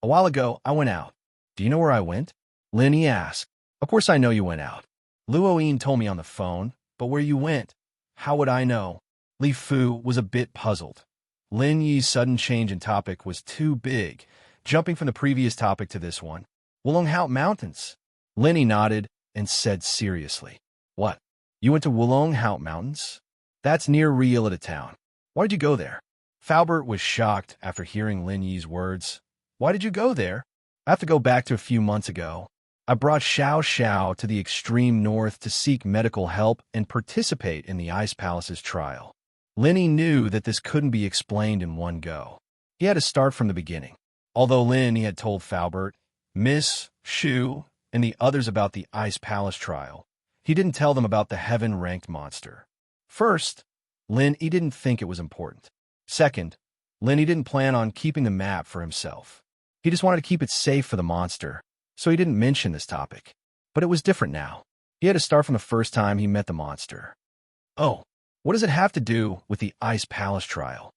A while ago, I went out. Do you know where I went? Lin asked. Of course I know you went out. Luo Yin told me on the phone, but where you went, how would I know? Li Fu was a bit puzzled. Lin Yi's sudden change in topic was too big, jumping from the previous topic to this one. Wulong Haut Mountains. Lin nodded and said seriously. What? You went to Wulong Haut Mountains? That's near Riolita town. Why did you go there? Faubert was shocked after hearing Lin Yi's words. Why did you go there? I have to go back to a few months ago. I brought Xiao to the extreme north to seek medical help and participate in the Ice Palace's trial. Lin knew that this couldn't be explained in one go. He had to start from the beginning. Although Lin had told Faubert, Miss Shu, and the others about the Ice Palace trial, he didn't tell them about the heaven-ranked monster. First, Lin didn't think it was important. Second, Lin didn't plan on keeping the map for himself. He just wanted to keep it safe for the monster, so he didn't mention this topic. But it was different now. He had to start from the first time he met the monster. Oh, what does it have to do with the Ice Palace trial?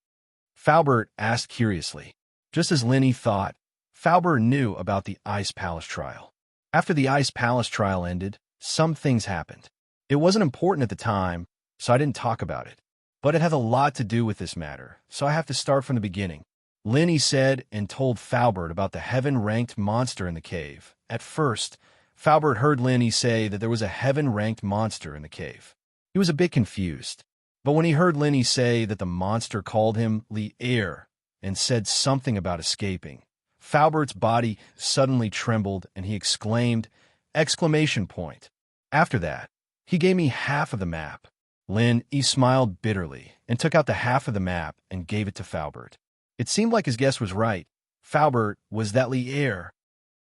Faubert asked curiously. Just as Lin thought, Faubert knew about the Ice Palace trial. After the Ice Palace trial ended, some things happened. It wasn't important at the time, so I didn't talk about it. But it has a lot to do with this matter, so I have to start from the beginning. Lin said and told Faubert about the heaven-ranked monster in the cave. At first, Faubert heard Lin say that there was a heaven-ranked monster in the cave. He was a bit confused. But when he heard Lin say that the monster called him Li Er and said something about escaping, Faubert's body suddenly trembled and he exclaimed, exclamation point. After that, he gave me half of the map. Lin smiled bitterly and took out the half of the map and gave it to Faubert. It seemed like his guess was right. Faubert was that Li Er.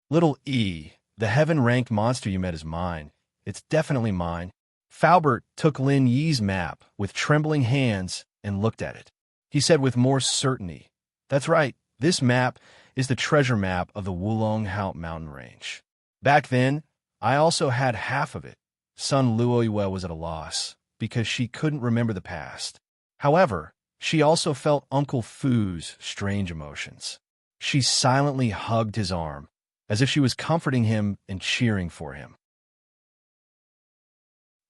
Little E, the heaven-ranked monster you met is mine. It's definitely mine. Faubert took Lin Yi's map with trembling hands and looked at it. He said with more certainty, that's right, this map is the treasure map of the Wulong Haut mountain range. Back then, I also had half of it. Sun Luoyue was at a loss because she couldn't remember the past. However, she also felt Uncle Fu's strange emotions. She silently hugged his arm, as if she was comforting him and cheering for him.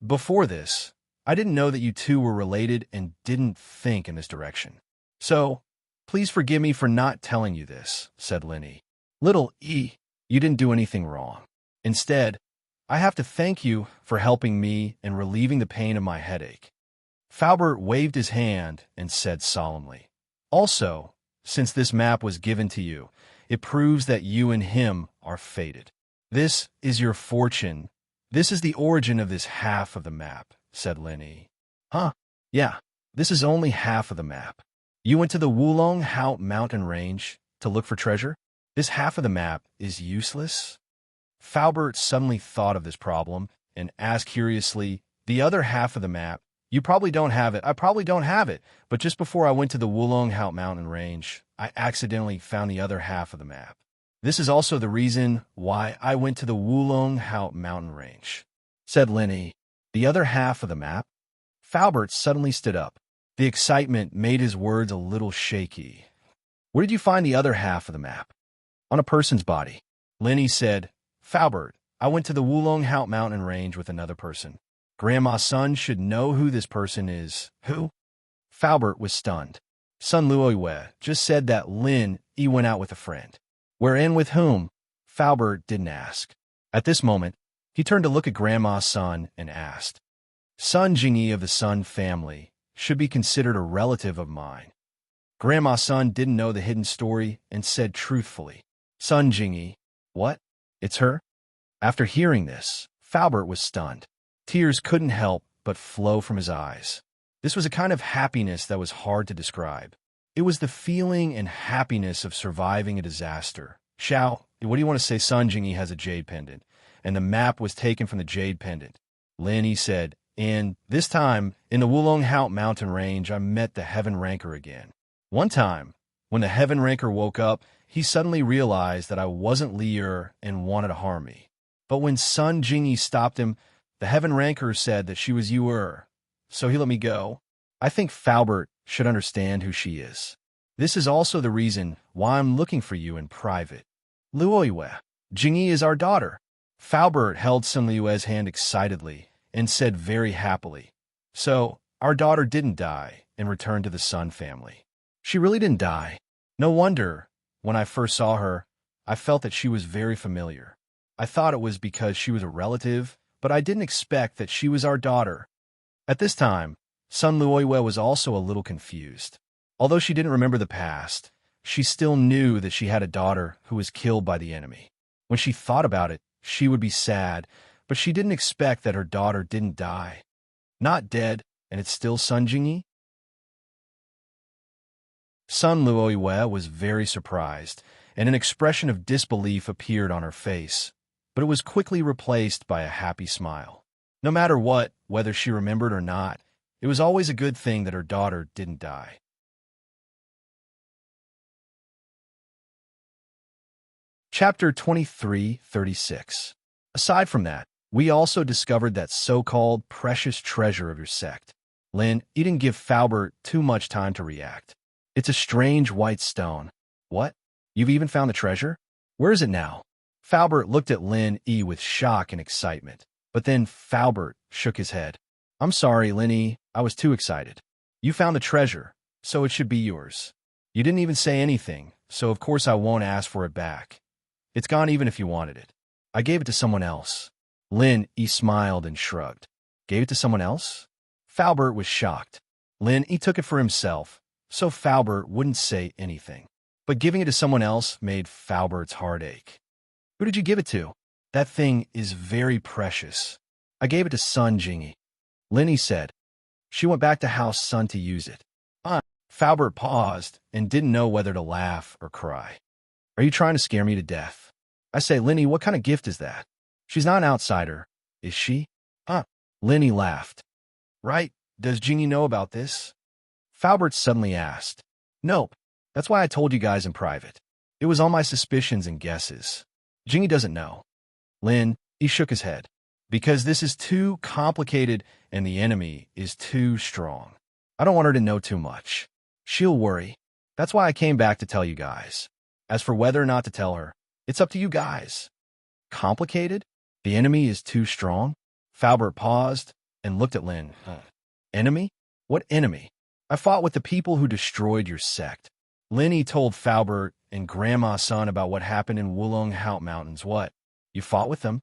Before this, I didn't know that you two were related and didn't think in this direction. So, please forgive me for not telling you this, said Lin. Little E, you didn't do anything wrong. Instead, I have to thank you for helping me and relieving the pain of my headache. Faubert waved his hand and said solemnly, also, since this map was given to you, it proves that you and him are fated. This is your fortune. This is the origin of this half of the map, said Lin. Huh? Yeah, this is only half of the map. You went to the Wulong Hao mountain range to look for treasure? This half of the map is useless? Faubert suddenly thought of this problem and asked curiously, the other half of the map? You probably don't have it. I probably don't have it. But just before I went to the Wulong Hao mountain range, I accidentally found the other half of the map. This is also the reason why I went to the Wulong Hao mountain range, said Lenny. The other half of the map? Faubert suddenly stood up. The excitement made his words a little shaky. Where did you find the other half of the map? On a person's body. Lenny said, Faubert, I went to the Wulong Hao mountain range with another person. Grandma's son should know who this person is. Who? Faubert was stunned. Sun Luoyue just said that Lin Yi went out with a friend. Where and with whom? Faubert didn't ask. At this moment, he turned to look at Grandma's son and asked, Sun Jingyi of the Sun family should be considered a relative of mine. Grandma's son didn't know the hidden story and said truthfully, Sun Jingyi, what? It's her? After hearing this, Faubert was stunned. Tears couldn't help but flow from his eyes. This was a kind of happiness that was hard to describe. It was the feeling and happiness of surviving a disaster. Xiao, what do you want to say? Sun Jingyi has a jade pendant, and the map was taken from the jade pendant. Lin Yi said, and this time, in the Wulong Hao mountain range, I met the Heaven Ranker again. One time, when the Heaven Ranker woke up, he suddenly realized that I wasn't Li Yi and wanted to harm me. But when Sun Jingyi stopped him, the Heaven Ranker said that she was Yi, so he let me go. I think Faubert should understand who she is. This is also the reason why I'm looking for you in private. Luoyue, Jingyi is our daughter. Faubert held Sun Luoyue's hand excitedly and said very happily, so our daughter didn't die and returned to the Sun family. She really didn't die. No wonder, when I first saw her, I felt that she was very familiar. I thought it was because she was a relative, but I didn't expect that she was our daughter. At this time, Sun Luoyue was also a little confused. Although she didn't remember the past, she still knew that she had a daughter who was killed by the enemy. When she thought about it, she would be sad, but she didn't expect that her daughter didn't die. Not dead, and it's still Sun Jingyi? Sun Luoyue was very surprised, and an expression of disbelief appeared on her face, but it was quickly replaced by a happy smile. No matter what, whether she remembered or not, it was always a good thing that her daughter didn't die. Chapter 23:36. Aside from that, we also discovered that so-called precious treasure of your sect. Lin, you didn't give Faubert too much time to react. It's a strange white stone. What? You've even found the treasure? Where is it now? Faubert looked at Lin Yi with shock and excitement, but then Faubert shook his head. I'm sorry, Lin Yi, I was too excited. You found the treasure, so it should be yours. You didn't even say anything, so of course I won't ask for it back. It's gone even if you wanted it. I gave it to someone else. Lin Yi smiled and shrugged. Gave it to someone else? Faubert was shocked. Lin Yi took it for himself, so Faubert wouldn't say anything. But giving it to someone else made Faubert's heart ache. Who did you give it to? That thing is very precious. I gave it to Sun Jingyi. Lin Yi said. She went back to House Sun to use it. Faubert paused and didn't know whether to laugh or cry. Are you trying to scare me to death? I say, Lin Yi, what kind of gift is that? She's not an outsider, is she? Lin Yi laughed. Right, does Jingyi know about this? Faubert suddenly asked. Nope, that's why I told you guys in private. It was all my suspicions and guesses. Jingyi doesn't know. Lin Yi shook his head. Because this is too complicated and the enemy is too strong. I don't want her to know too much. She'll worry. That's why I came back to tell you guys. As for whether or not to tell her, it's up to you guys. Complicated? The enemy is too strong? Faubert paused and looked at Lin. Enemy? What enemy? I fought with the people who destroyed your sect. Lin Yi told Faubert and Grandma's son about what happened in Wulong Hao Mountains. What? You fought with them?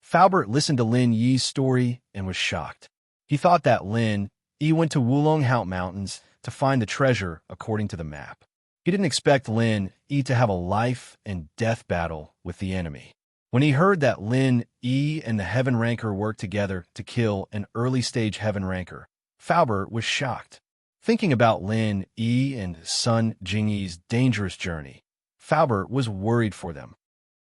Faubert listened to Lin Yi's story and was shocked. He thought that Lin Yi went to Wulong Hao Mountains to find the treasure according to the map. He didn't expect Lin Yi to have a life and death battle with the enemy. When he heard that Lin Yi and the Heaven Ranker worked together to kill an early-stage Heaven Ranker, Faubert was shocked. Thinking about Lin Yi and son Jingyi's dangerous journey, Faubert was worried for them.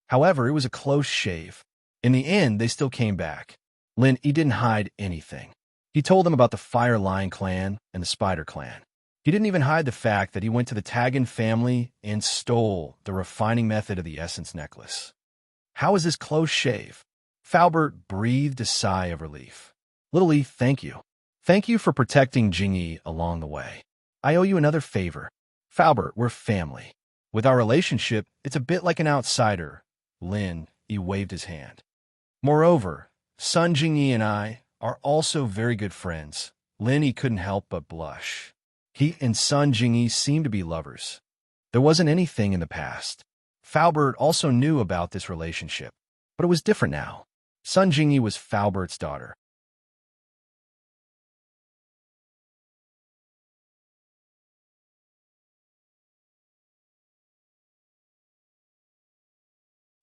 However, it was a close shave. In the end, they still came back. Lin Yi didn't hide anything. He told them about the Fire Lion clan and the Spider clan. He didn't even hide the fact that he went to the Tagan family and stole the refining method of the essence necklace. How is this close shave? Faubert breathed a sigh of relief. Little E, thank you. Thank you for protecting Jingyi along the way. I owe you another favor. Faubert, we're family. With our relationship, it's a bit like an outsider. Lin Yi waved his hand. Moreover, son Jingyi and I are also very good friends. Lin Yi couldn't help but blush. He and son Jingyi seemed to be lovers. There wasn't anything in the past. Faubert also knew about this relationship, but it was different now. Son Jingyi was Faubert's daughter.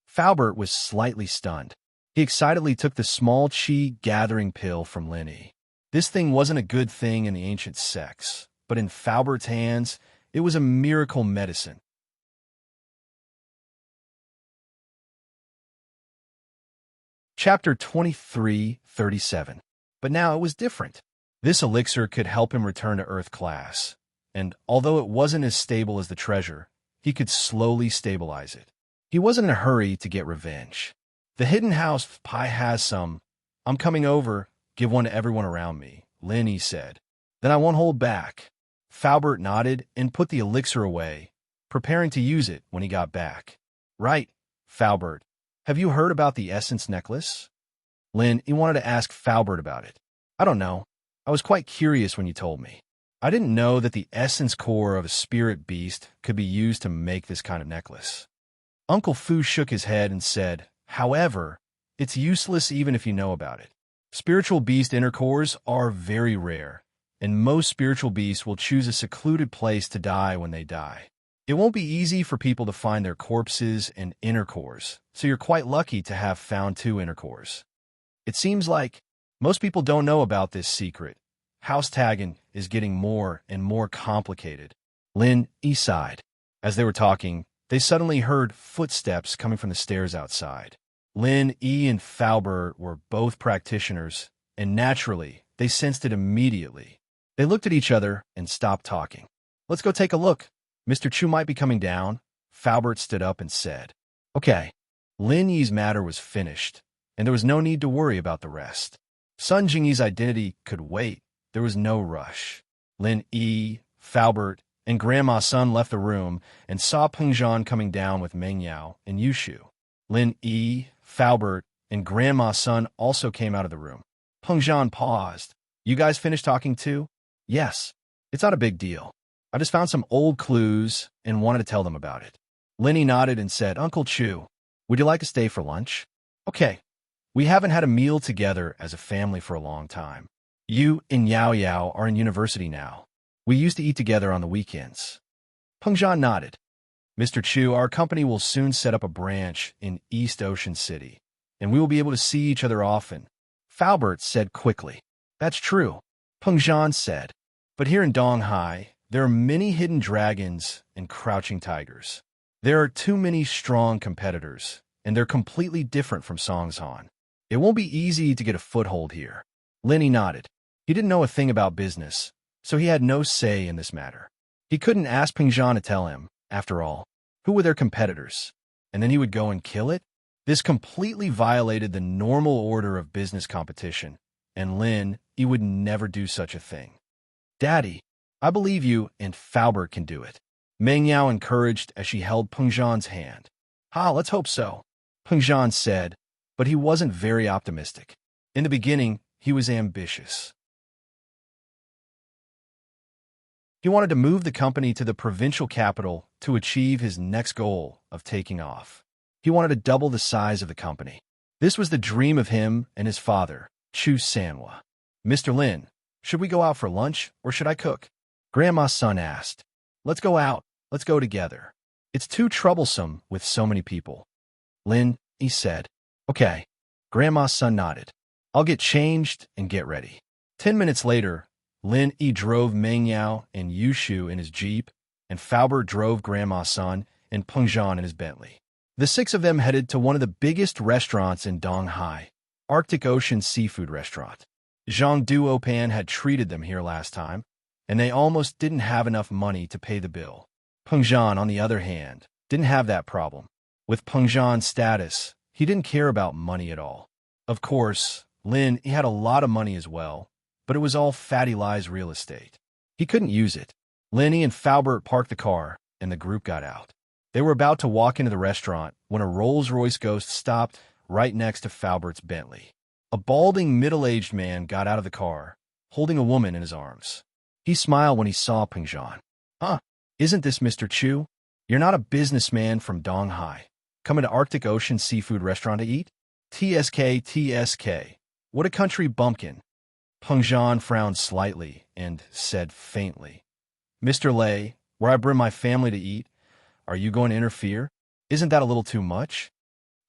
Faubert was slightly stunned. He excitedly took the small chi-gathering pill from Lin Yi. This thing wasn't a good thing in the ancient sects, but in Faubert's hands, it was a miracle medicine. Chapter 23:37. But now it was different. This elixir could help him return to Earth class, and although it wasn't as stable as the treasure, he could slowly stabilize it. He wasn't in a hurry to get revenge. The hidden house Pi has some. I'm coming over, give one to everyone around me, Lin Yi said. Then I won't hold back. Faubert nodded and put the elixir away, preparing to use it when he got back. Right, Faubert. Have you heard about the essence necklace? Lin Yi wanted to ask Faubert about it. I don't know. I was quite curious when you told me. I didn't know that the essence core of a spirit beast could be used to make this kind of necklace. Uncle Fu shook his head and said, however, it's useless even if you know about it. Spiritual beast inner cores are very rare, and most spiritual beasts will choose a secluded place to die when they die. It won't be easy for people to find their corpses and inner cores, so you're quite lucky to have found 2 inner cores. It seems like most people don't know about this secret. House Tagan is getting more and more complicated. Lin Yi sighed. As they were talking, they suddenly heard footsteps coming from the stairs outside. Lin Yi and Faubert were both practitioners, and naturally, they sensed it immediately. They looked at each other and stopped talking. Let's go take a look. Mr. Chu might be coming down. Faubert stood up and said, Okay. Lin Yi's matter was finished, and there was no need to worry about the rest. Son Jingyi's identity could wait. There was no rush. Lin Yi, Faubert, and Grandma's son left the room and saw Pengzhan coming down with Meng Yao and Yushu. Lin Yi, Faubert, and Grandma's son also came out of the room. Pengzhan paused. You guys finished talking too? Yes. It's not a big deal. I just found some old clues and wanted to tell them about it. Lin Yi nodded and said, Uncle Chu, would you like to stay for lunch? Okay. We haven't had a meal together as a family for a long time. You and Yao Yao are in university now. We used to eat together on the weekends. Pengzhan nodded. Mr. Chu, our company will soon set up a branch in East Ocean City, and we will be able to see each other often. Faubert said quickly. That's true, Pengzhan said. But here in Donghai, there are many hidden dragons and crouching tigers. There are too many strong competitors, and they're completely different from Songshan. It won't be easy to get a foothold here. Lin Yi nodded. He didn't know a thing about business, so he had no say in this matter. He couldn't ask Pengzhan to tell him, after all, who were their competitors, and then he would go and kill it? This completely violated the normal order of business competition, and Lin Yi would never do such a thing. Daddy, I believe you and Faubert can do it. Meng Yao encouraged as she held Pengzhan's hand. Let's hope so, Pengzhan said, but he wasn't very optimistic. In the beginning, he was ambitious. He wanted to move the company to the provincial capital to achieve his next goal of taking off. He wanted to double the size of the company. This was the dream of him and his father, Chu Sanhua. Mr. Lin, should we go out for lunch or should I cook? Grandma's son asked. Let's go out. Let's go together. It's too troublesome with so many people. Lin Yi said. Okay. Grandma's son nodded. I'll get changed and get ready. 10 minutes later, Lin Yi drove Meng Yao and Yushu in his Jeep, and Faubert drove Grandma Sun and Peng Zhan in his Bentley. The six of them headed to one of the biggest restaurants in Donghai, Arctic Ocean Seafood Restaurant. Zhang Duopan had treated them here last time, and they almost didn't have enough money to pay the bill. Peng Zhan, on the other hand, didn't have that problem. With Peng Zhan's status, he didn't care about money at all. Of course, Lin, he had a lot of money as well, but it was all Fatty Lie's real estate. He couldn't use it. Linny and Faubert parked the car, and the group got out. They were about to walk into the restaurant when a Rolls-Royce Ghost stopped right next to Faubert's Bentley. A balding, middle-aged man got out of the car, holding a woman in his arms. He smiled when he saw Peng Zhan. "Huh, isn't this Mr. Chu? You're not a businessman from Donghai, coming to Arctic Ocean Seafood Restaurant to eat? TSK, TSK. What a country bumpkin." Peng Zhan frowned slightly and said faintly, "Mr. Lei, where I bring my family to eat, are you going to interfere? Isn't that a little too much?"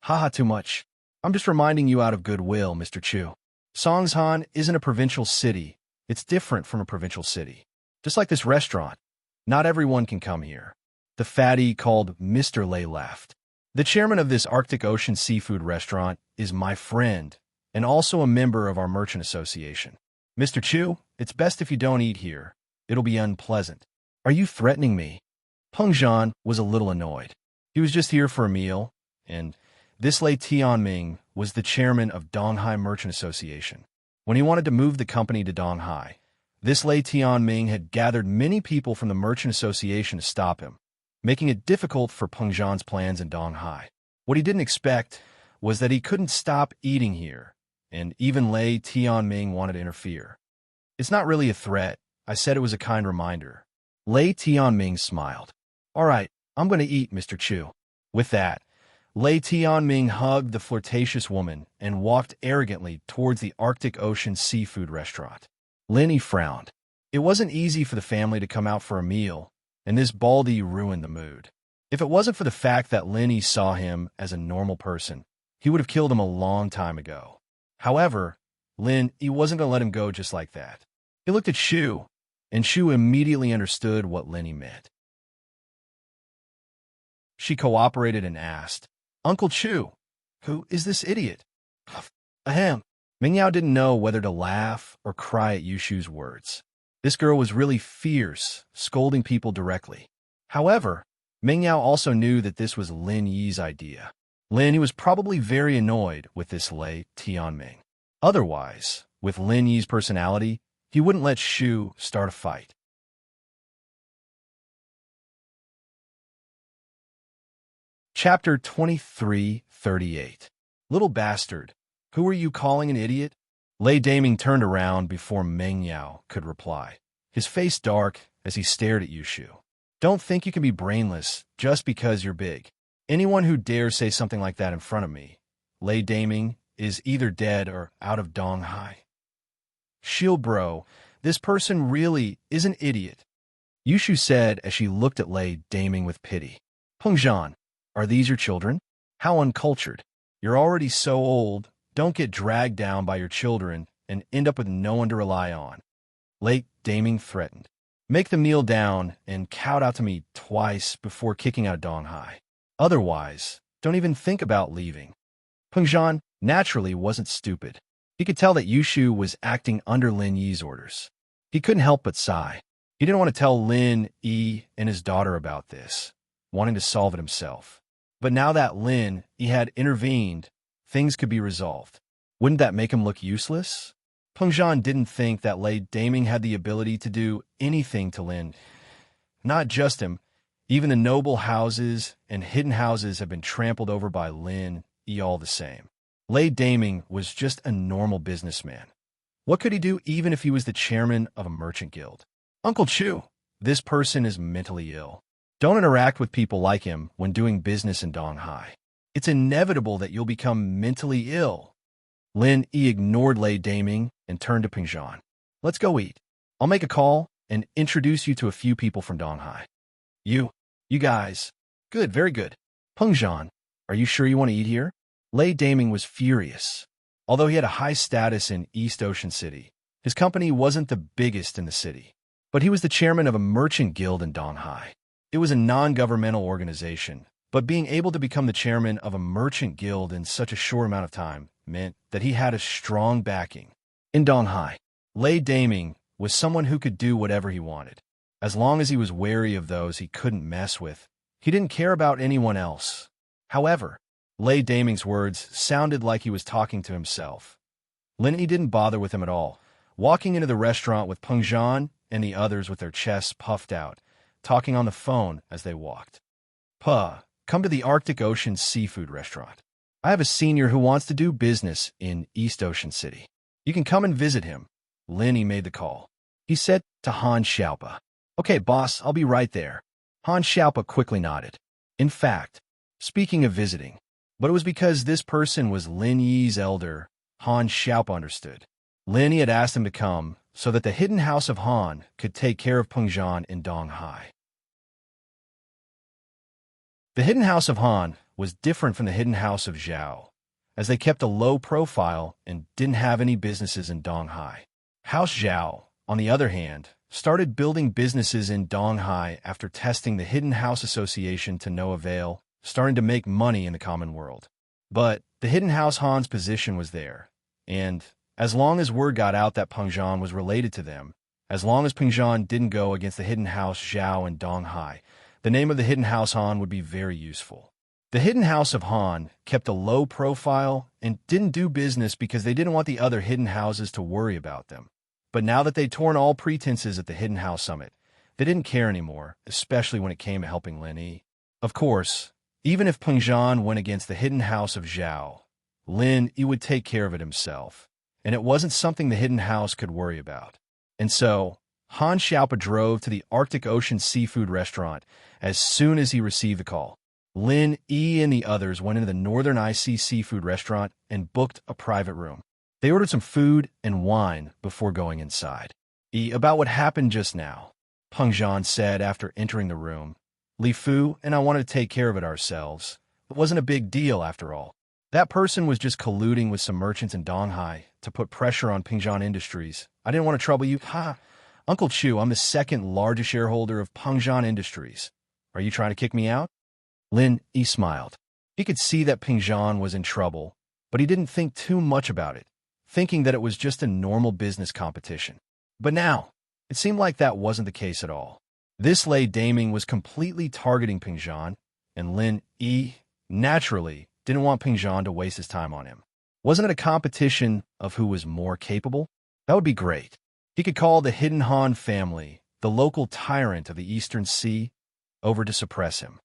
"Haha, too much. I'm just reminding you out of goodwill, Mr. Chu. Songshan isn't a provincial city. It's different from a provincial city. Just like this restaurant. Not everyone can come here." The fatty called Mr. Lei laughed. "The chairman of this Arctic Ocean Seafood Restaurant is my friend, and also a member of our merchant association. Mr. Chu, it's best if you don't eat here. It'll be unpleasant." "Are you threatening me?" Peng Zhan was a little annoyed. He was just here for a meal, and this Lei Tianming was the chairman of Donghai Merchant Association. When he wanted to move the company to Donghai, this Lei Tianming had gathered many people from the Merchant Association to stop him, making it difficult for Peng Zhan's plans in Donghai. What he didn't expect was that he couldn't stop eating here, and even Lei Tianming wanted to interfere. "It's not really a threat. I said it was a kind reminder." Lei Tianming smiled. "All right, I'm going to eat, Mr. Chu." With that, Lei Tianming hugged the flirtatious woman and walked arrogantly towards the Arctic Ocean Seafood Restaurant. Linny frowned. It wasn't easy for the family to come out for a meal, and this baldy ruined the mood. If it wasn't for the fact that Linny saw him as a normal person, he would have killed him a long time ago. However, he wasn't going to let him go just like that. He looked at Shu, and Shu immediately understood what Linny meant. She cooperated and asked, "Uncle Chu, who is this idiot?" Ahem. Meng Yao didn't know whether to laugh or cry at Yushu's words. This girl was really fierce, scolding people directly. However, Meng Yao also knew that this was Lin Yi's idea. Lin Yi was probably very annoyed with this Lei Tianming. Otherwise, with Lin Yi's personality, he wouldn't let Shu start a fight. Chapter 23:38. Little bastard, who are you calling an idiot? Lei Daming turned around before Meng Yao could reply, his face dark as he stared at Yushu. "Don't think you can be brainless just because you're big. Anyone who dares say something like that in front of me, Lei Daming, is either dead or out of Donghai." "Shield bro, this person really is an idiot," Yushu said as she looked at Lei Daming with pity. "Peng Zhan, are these your children? How uncultured. You're already so old, don't get dragged down by your children and end up with no one to rely on." Lei Daming threatened. "Make them kneel down and kowtow to me twice before kicking out Donghai. Otherwise, don't even think about leaving." Peng Zhan naturally wasn't stupid. He could tell that Yushu was acting under Lin Yi's orders. He couldn't help but sigh. He didn't want to tell Lin Yi and his daughter about this, wanting to solve it himself. But now that Lin Yi had intervened, things could be resolved. Wouldn't that make him look useless? Peng Zhan didn't think that Lei Daming had the ability to do anything to Lin. Not just him, even the noble houses and hidden houses have been trampled over by Lin Yi all the same. Lei Daming was just a normal businessman. What could he do even if he was the chairman of a merchant guild? "Uncle Chu, this person is mentally ill. Don't interact with people like him when doing business in Donghai. It's inevitable that you'll become mentally ill." Lin Yi ignored Lei Daming and turned to Peng Zhan. "Let's go eat. I'll make a call and introduce you to a few people from Donghai." You guys. Good, very good. Peng Zhan, are you sure you want to eat here?" Lei Daming was furious. Although he had a high status in East Ocean City, His company wasn't the biggest in the city, but he was the chairman of a merchant guild in Donghai. It was a non-governmental organization, but being able to become the chairman of a merchant guild in such a short amount of time meant that he had a strong backing. In Donghai, Lei Daming was someone who could do whatever he wanted. As long as he was wary of those he couldn't mess with, he didn't care about anyone else. However, Lei Daming's words sounded like he was talking to himself. Linny didn't bother with him at all, walking into the restaurant with Peng Zhan and the others with their chests puffed out, talking on the phone as they walked. Puh, come to the Arctic Ocean seafood restaurant. I have a senior who wants to do business in East Ocean City. You can come and visit him. Linny made the call. He said to Han Xiaopa, "Okay, boss, I'll be right there." Han Xiaopa quickly nodded. In fact, speaking of visiting, but it was because this person was Lin Yi's elder, Han Xiaopa understood. Lin Yi had asked him to come so that the hidden house of Han could take care of Peng Zhan in Donghai. The hidden house of Han was different from the hidden house of Zhao, as they kept a low profile and didn't have any businesses in Donghai. House Zhao, on the other hand, started building businesses in Donghai after testing the Hidden House Association to no avail, starting to make money in the common world. But the Hidden House Han's position was there, and as long as word got out that Peng Zhan was related to them, as long as Peng Zhan didn't go against the Hidden House Zhao in Donghai, the name of the Hidden House Han would be very useful. The Hidden House of Han kept a low profile and didn't do business because they didn't want the other hidden houses to worry about them. But now that they'd torn all pretenses at the Hidden House Summit, they didn't care anymore, especially when it came to helping Lin Yi. Of course, even if Peng Zhan went against the Hidden House of Zhao, Lin Yi would take care of it himself, and it wasn't something the Hidden House could worry about. And so, Han Xiaopa drove to the Arctic Ocean seafood restaurant as soon as he received the call. Lin Yi and the others went into the Northern IC seafood restaurant and booked a private room. They ordered some food and wine before going inside. About what happened just now, Peng Zhan said after entering the room. Li Fu and I wanted to take care of it ourselves. It wasn't a big deal after all. That person was just colluding with some merchants in Donghai to put pressure on Peng Zhan Industries. I didn't want to trouble you. Ha! Uncle Chu, I'm the second largest shareholder of Peng Zhan Industries. Are you trying to kick me out? Lin Yi smiled. He could see that Peng Zhan was in trouble, but he didn't think too much about it, thinking that it was just a normal business competition. But now, it seemed like that wasn't the case at all. This Lei Daming was completely targeting Peng Zhan, and Lin Yi, naturally, didn't want Peng Zhan to waste his time on him. Wasn't it a competition of who was more capable? That would be great. He could call the Hidden Han family, the local tyrant of the Eastern Sea, over to suppress him.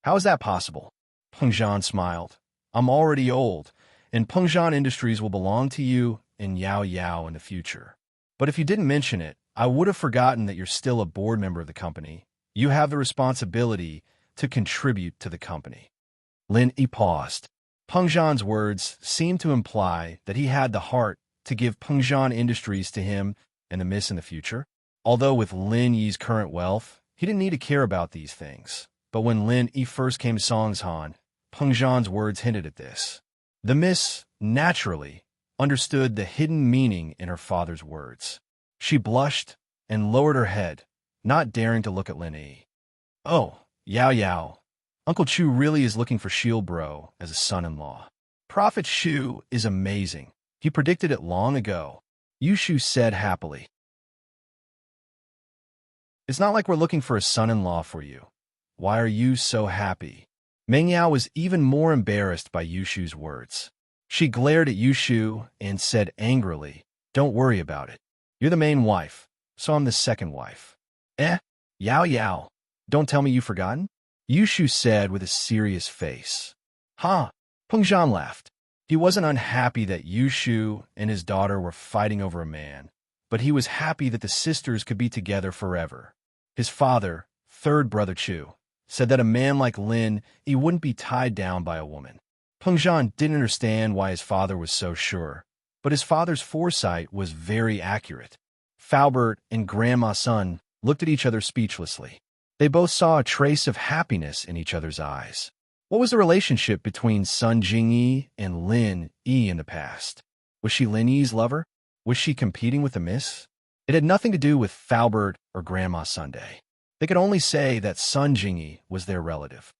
How is that possible? Peng Zhan smiled. I'm already old, and Peng Zhan Industries will belong to you and Yao Yao in the future. But if you didn't mention it, I would have forgotten that you're still a board member of the company. You have the responsibility to contribute to the company. Lin Yi paused. Peng Zhan's words seemed to imply that he had the heart to give Peng Zhan Industries to him and the miss in the future. Although with Lin Yi's current wealth, he didn't need to care about these things. But when Lin Yi first came to Songshan, Peng Zhan's words hinted at this. The miss, naturally, understood the hidden meaning in her father's words. She blushed and lowered her head, not daring to look at Lin Yi. Oh, Yao Yao. Uncle Chu really is looking for Shield Bro as a son-in-law. Prophet Shu is amazing. He predicted it long ago. Yushu said happily. It's not like we're looking for a son-in-law for you. Why are you so happy? Meng Yao was even more embarrassed by Yushu's words. She glared at Yushu and said angrily, Don't worry about it. You're the main wife, so I'm the second wife. Yao Yao, don't tell me you've forgotten? Yushu said with a serious face. Ha! Peng Zhan laughed. He wasn't unhappy that Yushu and his daughter were fighting over a man, but he was happy that the sisters could be together forever. His father, third brother Chu, said that a man like Lin Yi wouldn't be tied down by a woman. Peng Zhan didn't understand why his father was so sure, but his father's foresight was very accurate. Faubert and Grandma Sun looked at each other speechlessly. They both saw a trace of happiness in each other's eyes. What was the relationship between Sun Jingyi and Lin Yi in the past? Was she Lin Yi's lover? Was she competing with the Miss? It had nothing to do with Falbert or Grandma Sunday. They could only say that Sun Jingyi was their relative.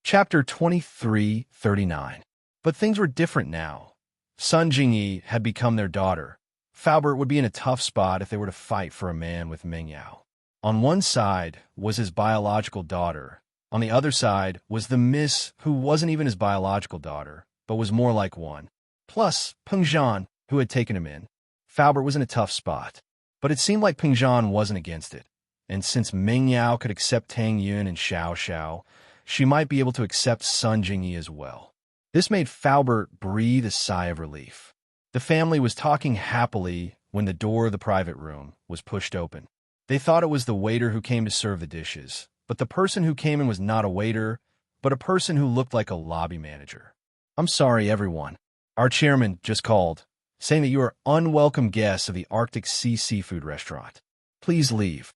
Chapter 2339. But things were different now. Sun Jingyi had become their daughter. Falbert would be in a tough spot if they were to fight for a man with Meng Yao. On one side was his biological daughter. On the other side was the Miss, who wasn't even his biological daughter, but was more like one. Plus, Peng Zhan, who had taken him in. Falbert was in a tough spot. But it seemed like Peng Zhan wasn't against it. And since Meng Yao could accept Tang Yun and Xiao Xiao, she might be able to accept Sun Jingyi as well. This made Falbert breathe a sigh of relief. The family was talking happily when the door of the private room was pushed open. They thought it was the waiter who came to serve the dishes, but the person who came in was not a waiter, but a person who looked like a lobby manager. "I'm sorry, everyone. Our chairman just called, saying that you are unwelcome guests of the Arctic Sea Seafood Restaurant. Please leave."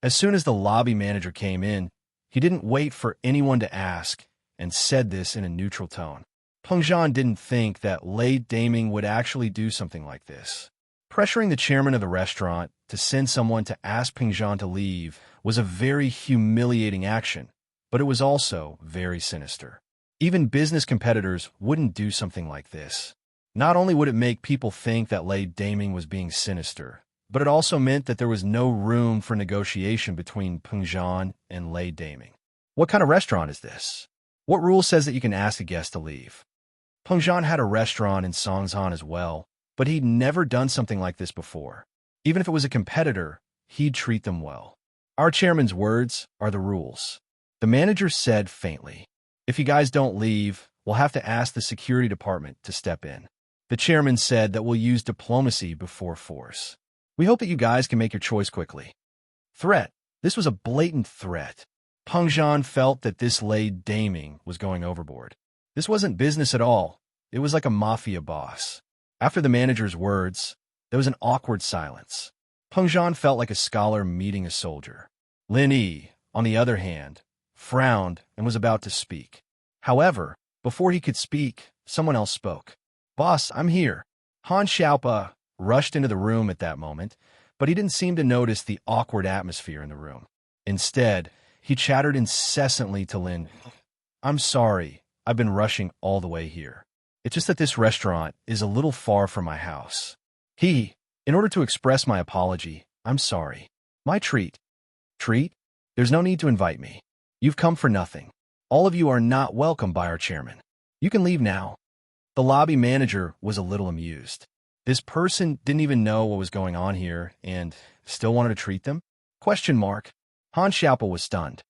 As soon as the lobby manager came in, he didn't wait for anyone to ask and said this in a neutral tone. Peng Zhan didn't think that late Daming would actually do something like this. Pressuring the chairman of the restaurant to send someone to ask Peng Zhan to leave was a very humiliating action, but it was also very sinister. Even business competitors wouldn't do something like this. Not only would it make people think that late Daming was being sinister, but it also meant that there was no room for negotiation between Peng Zhan and late Daming. What kind of restaurant is this? What rule says that you can ask a guest to leave? Peng Zhan had a restaurant in Songzhan as well, but he'd never done something like this before. Even if it was a competitor, he'd treat them well. "Our chairman's words are the rules," the manager said faintly. "If you guys don't leave, we'll have to ask the security department to step in. The chairman said that we'll use diplomacy before force. We hope that you guys can make your choice quickly." Threat. This was a blatant threat. Peng Zhan felt that this late Daming was going overboard. This wasn't business at all. It was like a mafia boss. After the manager's words, there was an awkward silence. Peng Zhan felt like a scholar meeting a soldier. Lin Yi, on the other hand, frowned and was about to speak. However, before he could speak, someone else spoke. "Boss, I'm here." Han Xiaopa rushed into the room at that moment, but he didn't seem to notice the awkward atmosphere in the room. Instead, he chattered incessantly to Lin. "I'm sorry. I've been rushing all the way here. It's just that this restaurant is a little far from my house. In order to express my apology, I'm sorry. My treat." "Treat? There's no need to invite me. You've come for nothing. All of you are not welcome by our chairman. You can leave now." The lobby manager was a little amused. This person didn't even know what was going on here and still wanted to treat them? Question mark. Han Xiaopa was stunned.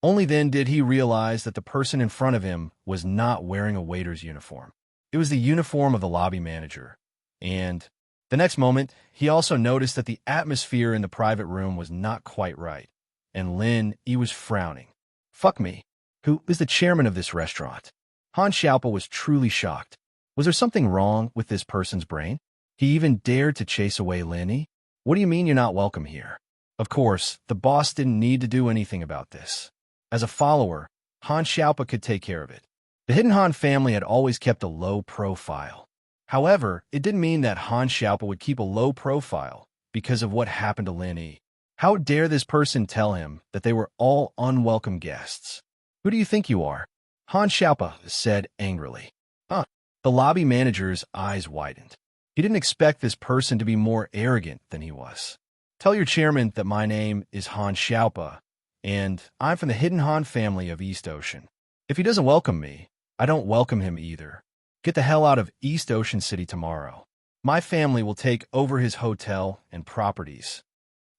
Only then did he realize that the person in front of him was not wearing a waiter's uniform. It was the uniform of the lobby manager. And the next moment, he also noticed that the atmosphere in the private room was not quite right. And Lin Yi was frowning. "Fuck me. Who is the chairman of this restaurant?" Han Xiaopa was truly shocked. Was there something wrong with this person's brain? He even dared to chase away Lin Yi? "What do you mean you're not welcome here?" Of course, the boss didn't need to do anything about this. As a follower, Han Xiaopa could take care of it. The Hidden Han family had always kept a low profile. However, it didn't mean that Han Xiaopa would keep a low profile because of what happened to Lin Yi. How dare this person tell him that they were all unwelcome guests? "Who do you think you are?" Han Xiaopa said angrily. "Huh." The lobby manager's eyes widened. He didn't expect this person to be more arrogant than he was. "Tell your chairman that my name is Han Xiaopa, and I'm from the Hidden Han family of East Ocean. If he doesn't welcome me, I don't welcome him either. Get the hell out of East Ocean City tomorrow. My family will take over his hotel and properties."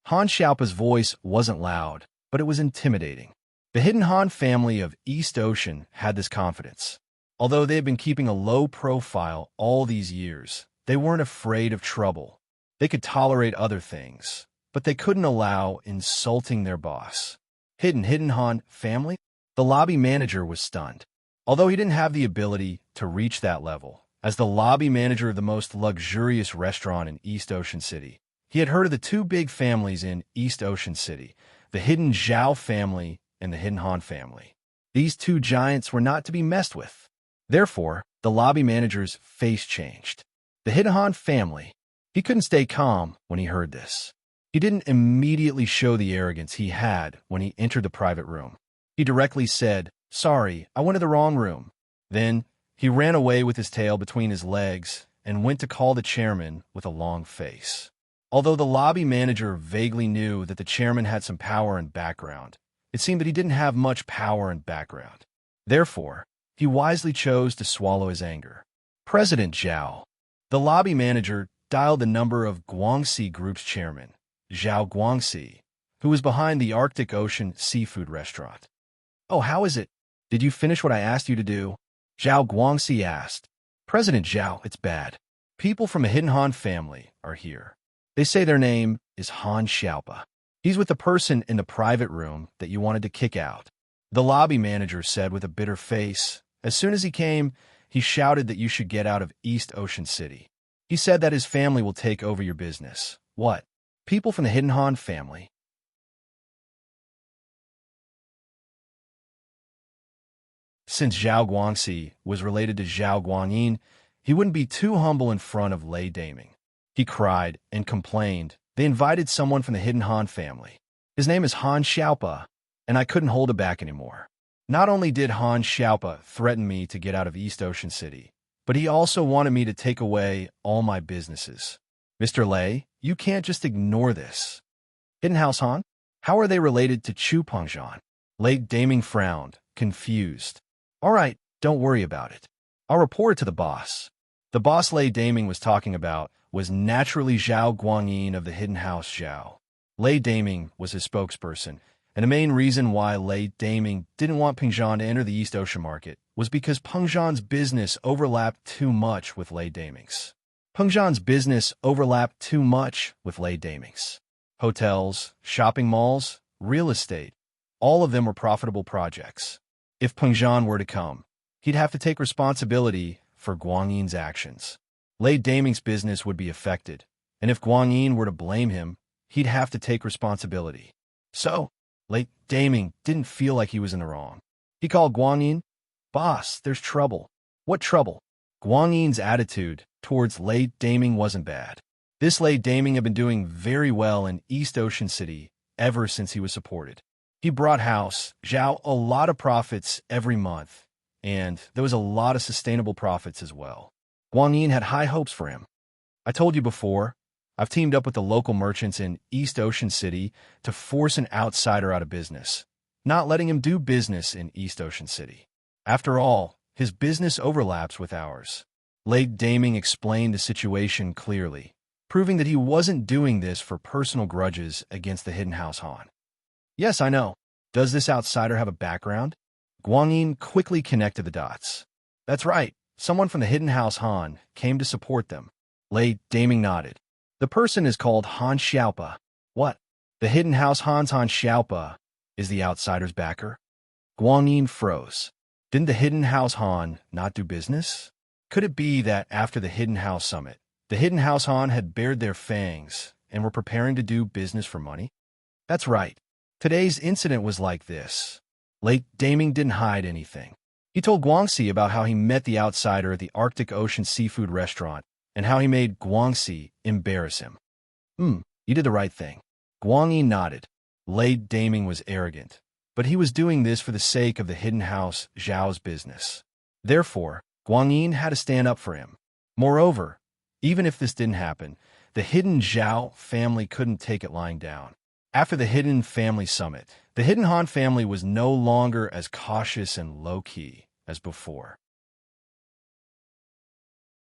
Han Xiaopa's voice wasn't loud, but it was intimidating. The Hidden Han family of East Ocean had this confidence. Although they had been keeping a low profile all these years, they weren't afraid of trouble. They could tolerate other things, but they couldn't allow insulting their boss. Hidden Han family? The lobby manager was stunned. Although he didn't have the ability to reach that level, as the lobby manager of the most luxurious restaurant in East Ocean City, he had heard of the two big families in East Ocean City, the Hidden Zhao family and the Hidden Han family. These two giants were not to be messed with. Therefore, the lobby manager's face changed. The Hidden Han family. He couldn't stay calm when he heard this. He didn't immediately show the arrogance he had when he entered the private room. He directly said, "Sorry, I went to the wrong room." Then, he ran away with his tail between his legs and went to call the chairman with a long face. Although the lobby manager vaguely knew that the chairman had some power and background, it seemed that he didn't have much power and background. Therefore, he wisely chose to swallow his anger. President Zhao. The lobby manager dialed the number of Guangxi Group's chairman, Zhao Guangxi, who was behind the Arctic Ocean seafood restaurant. "Oh, how is it? Did you finish what I asked you to do?" Zhao Guangxi asked. "President Zhao, it's bad. People from a Hidden Han family are here. They say their name is Han Xiaopa. He's with the person in the private room that you wanted to kick out." The lobby manager said with a bitter face. As soon as he came, he shouted that you should get out of East Ocean City. He said that his family will take over your business. What? People from the Hidden Han family? Since Zhao Guangxi was related to Zhao Guangyin, he wouldn't be too humble in front of Lei Daming. He cried and complained. They invited someone from the Hidden Han family. His name is Han Xiaopa, and I couldn't hold it back anymore. Not only did Han Xiaopa threaten me to get out of East Ocean City, but he also wanted me to take away all my businesses. Mr. Lei, you can't just ignore this. Hidden House Han? How are they related to Chu Pengzhan? Lei Daming frowned, confused. All right, don't worry about it. I'll report it to the boss. The boss Lei Daming was talking about was naturally Zhao Guangyin of the Hidden House Zhao. Lei Daming was his spokesperson, and the main reason why Lei Daming didn't want Pengzhan to enter the East Ocean market was because Pengzhan's business overlapped too much with Lei Daming's. Pengzhan's business overlapped too much with Lei Daming's. Hotels, shopping malls, real estate, all of them were profitable projects. If Pengzhan were to come, he'd have to take responsibility for Guangyin's actions. Lei Daming's business would be affected, and if Guangyin were to blame him, he'd have to take responsibility. So, Lei Daming didn't feel like he was in the wrong. He called Guangyin. "Boss, there's trouble." "What trouble?" Guangyin's attitude towards Lei Daming wasn't bad. This Lei Daming had been doing very well in East Ocean City ever since he was supported. He brought House Zhao a lot of profits every month, and there was a lot of sustainable profits as well. Guangyin had high hopes for him. I told you before, I've teamed up with the local merchants in East Ocean City to force an outsider out of business, not letting him do business in East Ocean City. After all, his business overlaps with ours. Lei Daming explained the situation clearly, proving that he wasn't doing this for personal grudges against the Hidden House Han. "Yes, I know. Does this outsider have a background?" Guangyin quickly connected the dots. "That's right. Someone from the Hidden House Han came to support them." Lei Daming nodded. "The person is called Han Xiaopa." "What? The Hidden House Han's Han Xiaopa is the outsider's backer?" Guangyin froze. Didn't the Hidden House Han not do business? Could it be that after the Hidden House Summit, the Hidden House Han had bared their fangs and were preparing to do business for money? That's right. Today's incident was like this. Lei Daming didn't hide anything. He told Guangxi about how he met the outsider at the Arctic Ocean seafood restaurant and how he made Guangxi embarrass him. You did the right thing." Guangyin nodded. Lei Daming was arrogant, but he was doing this for the sake of the Hidden House Zhao's business. Therefore, Guangyin had to stand up for him. Moreover, even if this didn't happen, the Hidden Zhao family couldn't take it lying down. After the Hidden Family Summit, the Hidden Han family was no longer as cautious and low-key as before.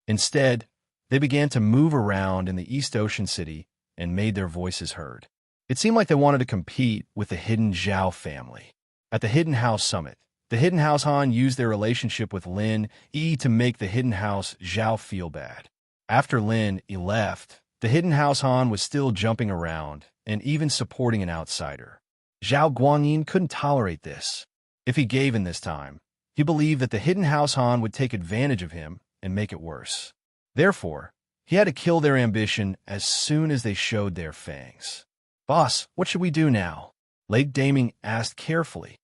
Instead, they began to move around in the East Ocean City and made their voices heard. It seemed like they wanted to compete with the Hidden Zhao family. At the Hidden House Summit, the Hidden House Han used their relationship with Lin Yi to make the Hidden House Zhao feel bad. After Lin Yi left, the Hidden House Han was still jumping around and even supporting an outsider. Zhao Guangyin couldn't tolerate this. If he gave in this time, he believed that the Hidden House Han would take advantage of him and make it worse. Therefore, he had to kill their ambition as soon as they showed their fangs. "Boss, what should we do now?" Lady Daming asked carefully.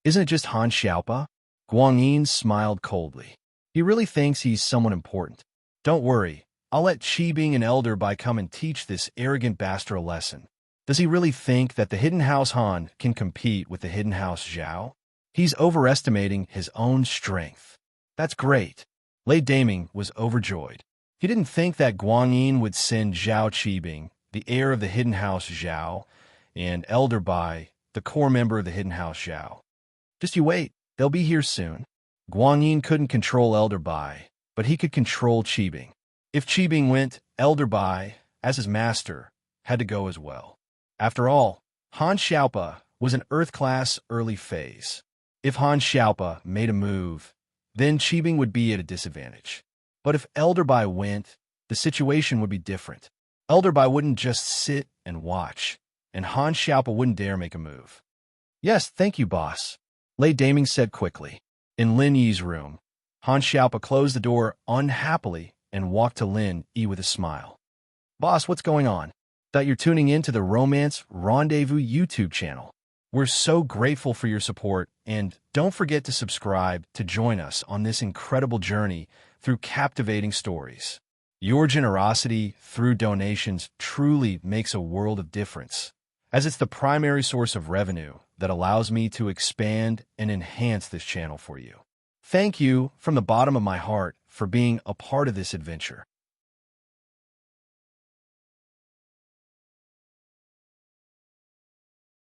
Isn't it just Han Xiaopa? Guanyin smiled coldly. He really thinks he's someone important. Don't worry, I'll let Qibing and Elder Bai come and teach this arrogant bastard a lesson. Does he really think that the Hidden House Han can compete with the Hidden House Zhao? He's overestimating his own strength. That's great. Lady Daming was overjoyed. He didn't think that Guanyin would send Zhao Qibing, the heir of the Hidden House Zhao, and Elder Bai, the core member of the Hidden House Zhao. Just you wait, they'll be here soon. Guanyin couldn't control Elder Bai, but he could control Qibing. If Qibing went, Elder Bai, as his master, had to go as well. After all, Han Xiaopa was an Earth-class early phase. If Han Xiaopa made a move, then Qibing would be at a disadvantage. But if Elder Bai went, the situation would be different. Elder Bai wouldn't just sit and watch, and Han Xiaopa wouldn't dare make a move. Yes, thank you, boss, Lady Daming said quickly. In Lin Yi's room, Han Xiaopa closed the door unhappily and walked to Lin Yi with a smile. Boss, what's going on? Thought you're tuning in to the Romance Rendezvous YouTube channel. We're so grateful for your support, and don't forget to subscribe to join us on this incredible journey through captivating stories. Your generosity through donations truly makes a world of difference, as it's the primary source of revenue that allows me to expand and enhance this channel for you. Thank you from the bottom of my heart for being a part of this adventure.